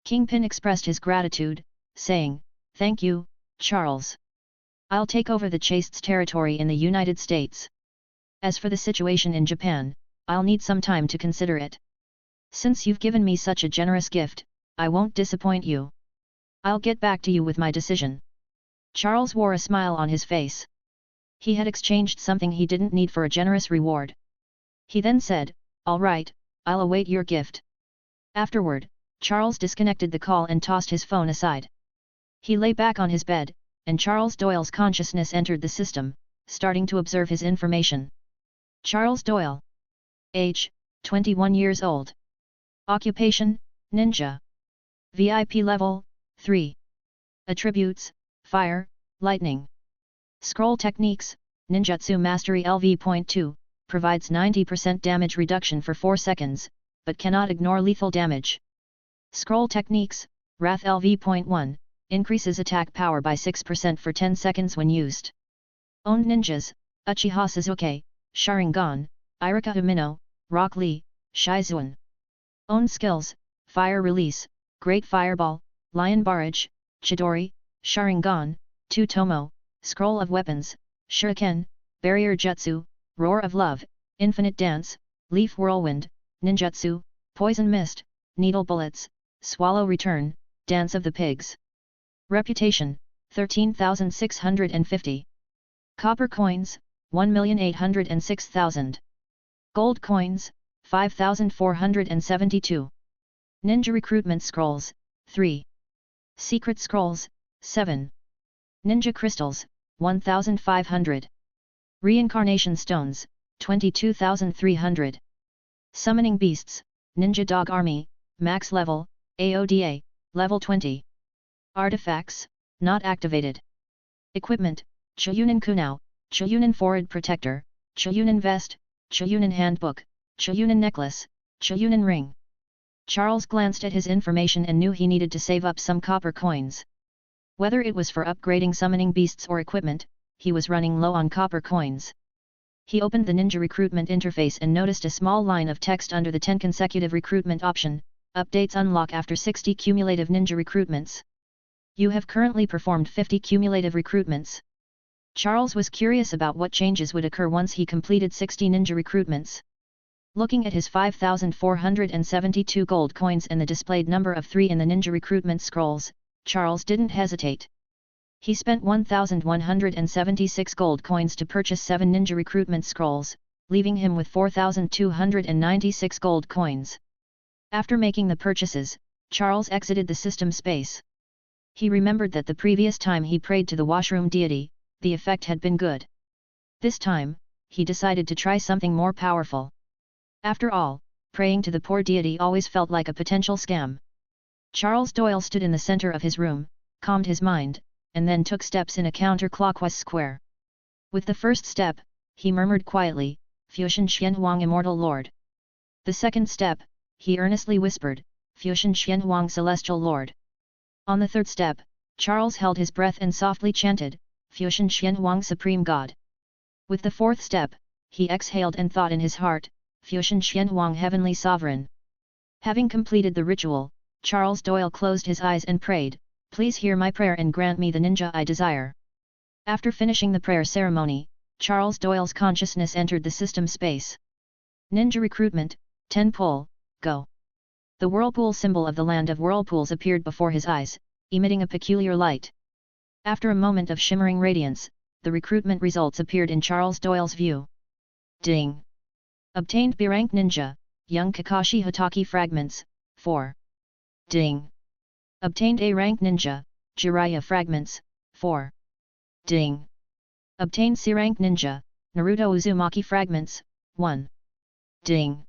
Kingpin expressed his gratitude, saying, "Thank you, Charles. I'll take over the Chaste's territory in the United States. As for the situation in Japan, I'll need some time to consider it. Since you've given me such a generous gift, I won't disappoint you. I'll get back to you with my decision." Charles wore a smile on his face. He had exchanged something he didn't need for a generous reward. He then said, "All right, I'll await your gift." Afterward, Charles disconnected the call and tossed his phone aside. He lay back on his bed, and Charles Doyle's consciousness entered the system, starting to observe his information. Charles Doyle. Age, 21 years old. Occupation, Ninja. VIP Level, 3. Attributes, Fire, Lightning. Scroll Techniques, Ninjutsu Mastery LV.2, provides 90% damage reduction for 4 seconds, but cannot ignore lethal damage. Scroll Techniques, Wrath LV.1, increases attack power by 6% for 10 seconds when used. Owned Ninjas, Uchiha Suzuki, Sharingan, Irika Umino, Rock Lee, Shizuan. Owned Skills, Fire Release, Great Fireball, Lion Barrage, Chidori, Sharingan, Two Tomo, Scroll of Weapons, Shuriken, Barrier Jutsu, Roar of Love, Infinite Dance, Leaf Whirlwind, Ninjutsu, Poison Mist, Needle Bullets, Swallow Return, Dance of the Pigs. Reputation, 13,650. Copper Coins, 1,806,000. Gold Coins, 5,472. Ninja Recruitment Scrolls, 3. Secret Scrolls, 7. Ninja Crystals, 1,500. Reincarnation Stones, 22,300. Summoning Beasts, Ninja Dog Army, Max Level, AODA, Level 20. Artifacts, not activated. Equipment, Chiyunin Kunao, Chiyunin Forward Protector, Chiyunin Vest, Chiyunin Handbook, Chiyunin necklace, Chiyunin ring. Charles glanced at his information and knew he needed to save up some copper coins. Whether it was for upgrading summoning beasts or equipment, he was running low on copper coins. He opened the ninja recruitment interface and noticed a small line of text under the 10 consecutive recruitment option, updates unlock after 60 cumulative ninja recruitments. You have currently performed 50 cumulative recruitments. Charles was curious about what changes would occur once he completed 60 ninja recruitments. Looking at his 5,472 gold coins and the displayed number of 3 in the ninja recruitment scrolls, Charles didn't hesitate. He spent 1,176 gold coins to purchase 7 ninja recruitment scrolls, leaving him with 4,296 gold coins. After making the purchases, Charles exited the system space. He remembered that the previous time he prayed to the washroom deity, the effect had been good. This time, he decided to try something more powerful. After all, praying to the poor deity always felt like a potential scam. Charles Doyle stood in the center of his room, calmed his mind, and then took steps in a counterclockwise square. With the first step, he murmured quietly, Fuxian Xian Huang Immortal Lord. The second step, he earnestly whispered, Fuxian Xian Huang Celestial Lord. On the third step, Charles held his breath and softly chanted, Fuxian Xian Huang Supreme God. With the fourth step, he exhaled and thought in his heart, Fuxian Xian Huang Heavenly Sovereign. Having completed the ritual, Charles Doyle closed his eyes and prayed, Please hear my prayer and grant me the ninja I desire. After finishing the prayer ceremony, Charles Doyle's consciousness entered the system space. Ninja Recruitment, 10 pull, go. The whirlpool symbol of the land of whirlpools appeared before his eyes, emitting a peculiar light. After a moment of shimmering radiance, the recruitment results appeared in Charles Doyle's view. Ding! Obtained B-rank ninja, young Kakashi Hatake fragments, 4. Ding! Obtained A-rank ninja, Jiraiya fragments, 4. Ding! Obtained C-rank ninja, Naruto Uzumaki fragments, 1. Ding!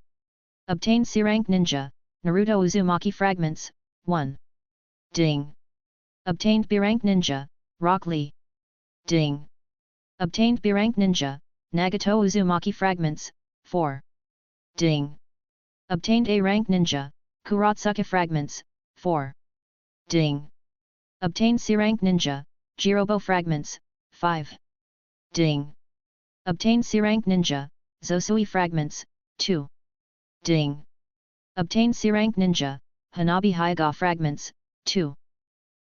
Obtained C-rank ninja, Naruto Uzumaki fragments, 1. Ding! Obtained B-rank ninja, Rock Lee. Ding! Obtained B-rank ninja, Nagato Uzumaki fragments, 4. Ding! Obtained A-rank ninja, Kuratsuka fragments, 4. Ding! Obtained C-rank ninja, Jirobo fragments, 5. Ding! Obtained C-rank ninja, Zosui fragments, 2. Ding! Obtained C-rank ninja, Hanabi Hyuga fragments, 2.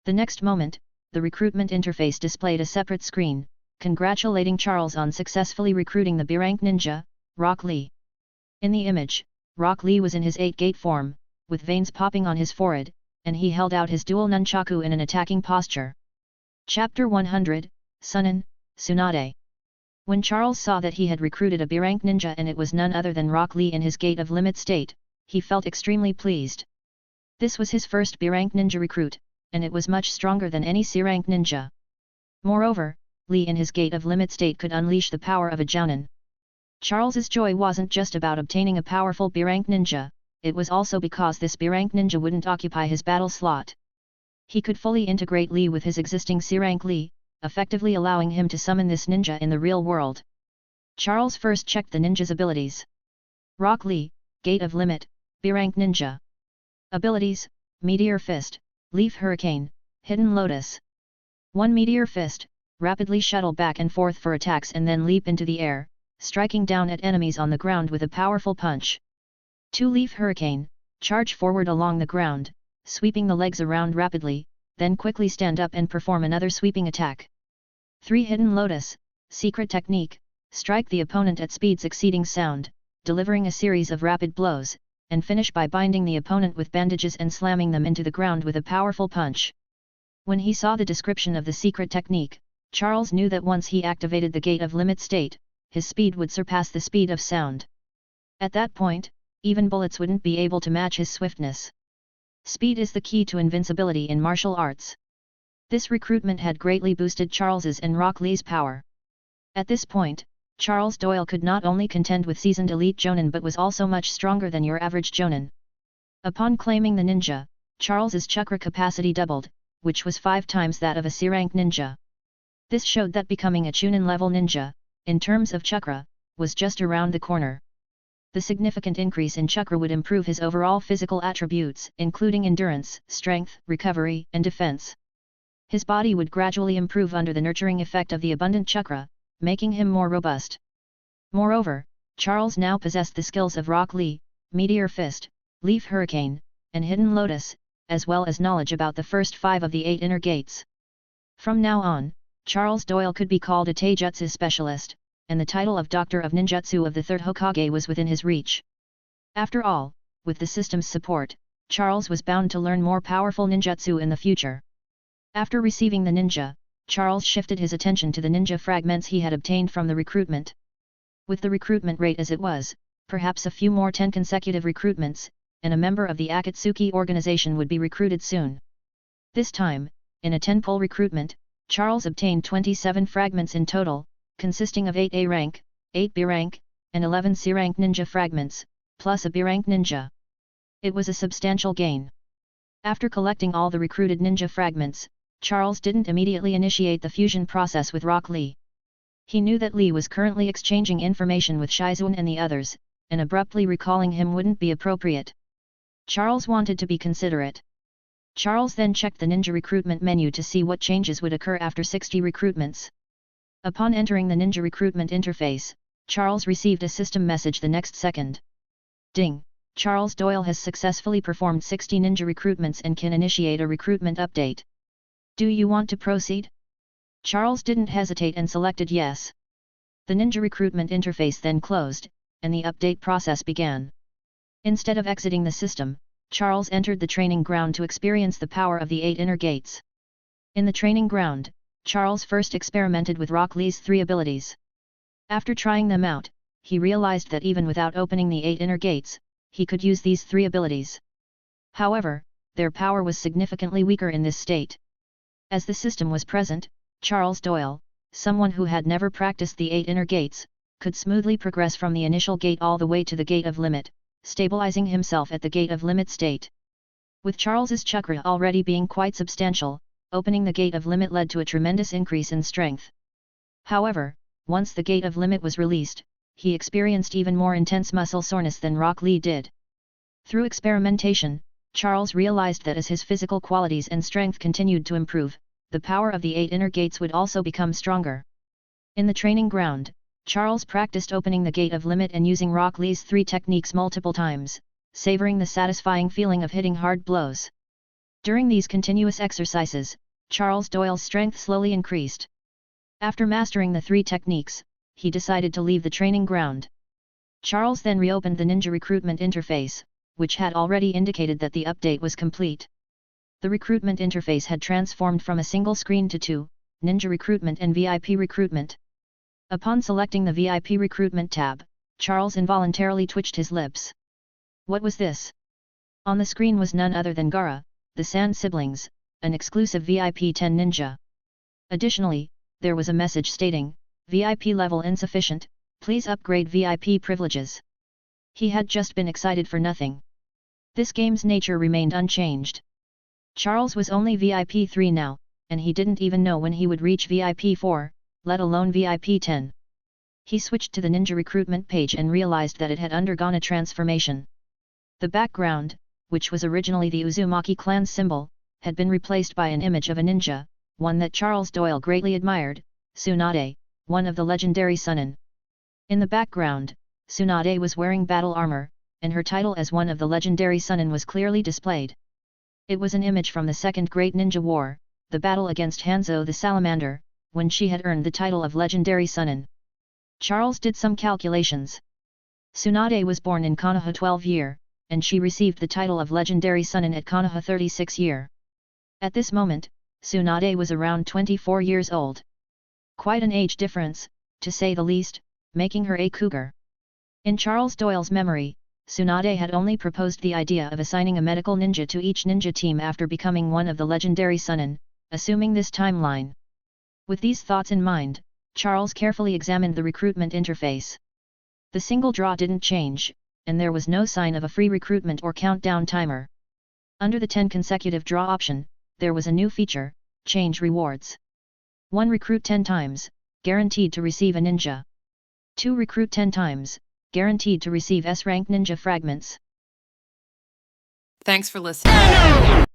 The next moment, the recruitment interface displayed a separate screen, congratulating Charles on successfully recruiting the B-rank ninja, Rock Lee. In the image, Rock Lee was in his 8-gate form, with veins popping on his forehead, and he held out his dual nunchaku in an attacking posture. Chapter 100, Sunin, Tsunade. When Charles saw that he had recruited a B-rank ninja and it was none other than Rock Lee in his gate of limit state, he felt extremely pleased. This was his first B-rank ninja recruit, and it was much stronger than any C-rank ninja. Moreover, Lee in his gate of limit state could unleash the power of a jounin. Charles's joy wasn't just about obtaining a powerful B-rank ninja, it was also because this B-rank ninja wouldn't occupy his battle slot. He could fully integrate Lee with his existing C-rank Lee, effectively allowing him to summon this ninja in the real world. Charles first checked the ninja's abilities. Rock Lee, Gate of Limit, B-rank ninja. Abilities, Meteor Fist, Leaf Hurricane, Hidden Lotus. 1 Meteor Fist, rapidly shuttle back and forth for attacks and then leap into the air, striking down at enemies on the ground with a powerful punch. 2 Leaf Hurricane, charge forward along the ground, sweeping the legs around rapidly, then quickly stand up and perform another sweeping attack. 3 Hidden Lotus, secret technique, strike the opponent at speeds exceeding sound, delivering a series of rapid blows, and finish by binding the opponent with bandages and slamming them into the ground with a powerful punch. When he saw the description of the secret technique, Charles knew that once he activated the Gate of Limit state, his speed would surpass the speed of sound. At that point, even bullets wouldn't be able to match his swiftness. Speed is the key to invincibility in martial arts. This recruitment had greatly boosted Charles's and Rock Lee's power. At this point, Charles Doyle could not only contend with seasoned elite jounin but was also much stronger than your average jounin. Upon claiming the ninja, Charles's chakra capacity doubled, which was 5 times that of a C-rank ninja. This showed that becoming a Chunin level ninja, in terms of chakra, was just around the corner. The significant increase in chakra would improve his overall physical attributes, including endurance, strength, recovery, and defense. His body would gradually improve under the nurturing effect of the abundant chakra, making him more robust. Moreover, Charles now possessed the skills of Rock Lee, Meteor Fist, Leaf Hurricane, and Hidden Lotus, as well as knowledge about the first 5 of the 8 inner gates. From now on, Charles Doyle could be called a Taijutsu specialist, and the title of Doctor of Ninjutsu of the 3rd Hokage was within his reach. After all, with the system's support, Charles was bound to learn more powerful ninjutsu in the future. After receiving the ninja, Charles shifted his attention to the ninja fragments he had obtained from the recruitment. With the recruitment rate as it was, perhaps a few more 10 consecutive recruitments, and a member of the Akatsuki organization would be recruited soon. This time, in a 10-pull recruitment, Charles obtained 27 fragments in total, consisting of 8 A rank, 8 B rank, and 11 C rank ninja fragments, plus a B rank ninja. It was a substantial gain. After collecting all the recruited ninja fragments, Charles didn't immediately initiate the fusion process with Rock Lee. He knew that Lee was currently exchanging information with Shizuan and the others, and abruptly recalling him wouldn't be appropriate. Charles wanted to be considerate. Charles then checked the ninja recruitment menu to see what changes would occur after 60 recruitments. Upon entering the ninja recruitment interface, Charles received a system message the next second. Ding! Charles Doyle has successfully performed 60 ninja recruitments and can initiate a recruitment update. Do you want to proceed? Charles didn't hesitate and selected yes. The ninja recruitment interface then closed, and the update process began. Instead of exiting the system, Charles entered the training ground to experience the power of the 8 inner gates. In the training ground, Charles first experimented with Rock Lee's 3 abilities. After trying them out, he realized that even without opening the 8 inner gates, he could use these 3 abilities. However, their power was significantly weaker in this state. As the system was present, Charles Doyle, someone who had never practiced the 8 inner gates, could smoothly progress from the initial gate all the way to the gate of limit, stabilizing himself at the gate of limit state. With Charles's chakra already being quite substantial, opening the gate of limit led to a tremendous increase in strength. However, once the gate of limit was released, he experienced even more intense muscle soreness than Rock Lee did. Through experimentation, Charles realized that as his physical qualities and strength continued to improve, the power of the 8 inner gates would also become stronger. In the training ground, Charles practiced opening the gate of limit and using Rock Lee's 3 techniques multiple times, savoring the satisfying feeling of hitting hard blows. During these continuous exercises, Charles Doyle's strength slowly increased. After mastering the 3 techniques, he decided to leave the training ground. Charles then reopened the ninja recruitment interface, which had already indicated that the update was complete. The recruitment interface had transformed from a single screen to 2, Ninja Recruitment and VIP Recruitment. Upon selecting the VIP Recruitment tab, Charles involuntarily twitched his lips. What was this? On the screen was none other than Gaara, the Sand Siblings, an exclusive VIP 10 ninja. Additionally, there was a message stating, VIP level insufficient, please upgrade VIP privileges. He had just been excited for nothing. This game's nature remained unchanged. Charles was only VIP 3 now, and he didn't even know when he would reach VIP 4, let alone VIP 10. He switched to the ninja recruitment page and realized that it had undergone a transformation. The background, which was originally the Uzumaki clan's symbol, had been replaced by an image of a ninja, one that Charles Doyle greatly admired, Tsunade, one of the legendary Sunin. In the background, Tsunade was wearing battle armor, and her title as one of the legendary Sunin was clearly displayed. It was an image from the Second Great Ninja War, the battle against Hanzo the Salamander, when she had earned the title of legendary Sunin. Charles did some calculations. Tsunade was born in Konoha 12 year, and she received the title of legendary Sunin at Konoha 36 year. At this moment, Tsunade was around 24 years old. Quite an age difference, to say the least, making her a cougar. In Charles Doyle's memory, Tsunade had only proposed the idea of assigning a medical ninja to each ninja team after becoming one of the legendary Sunin, assuming this timeline. With these thoughts in mind, Charles carefully examined the recruitment interface. The single draw didn't change, and there was no sign of a free recruitment or countdown timer. Under the 10 consecutive draw option, there was a new feature, change rewards. 1 recruit 10 times, guaranteed to receive a ninja. 2 recruit 10 times, guaranteed to receive S-rank ninja fragments. Thanks for listening.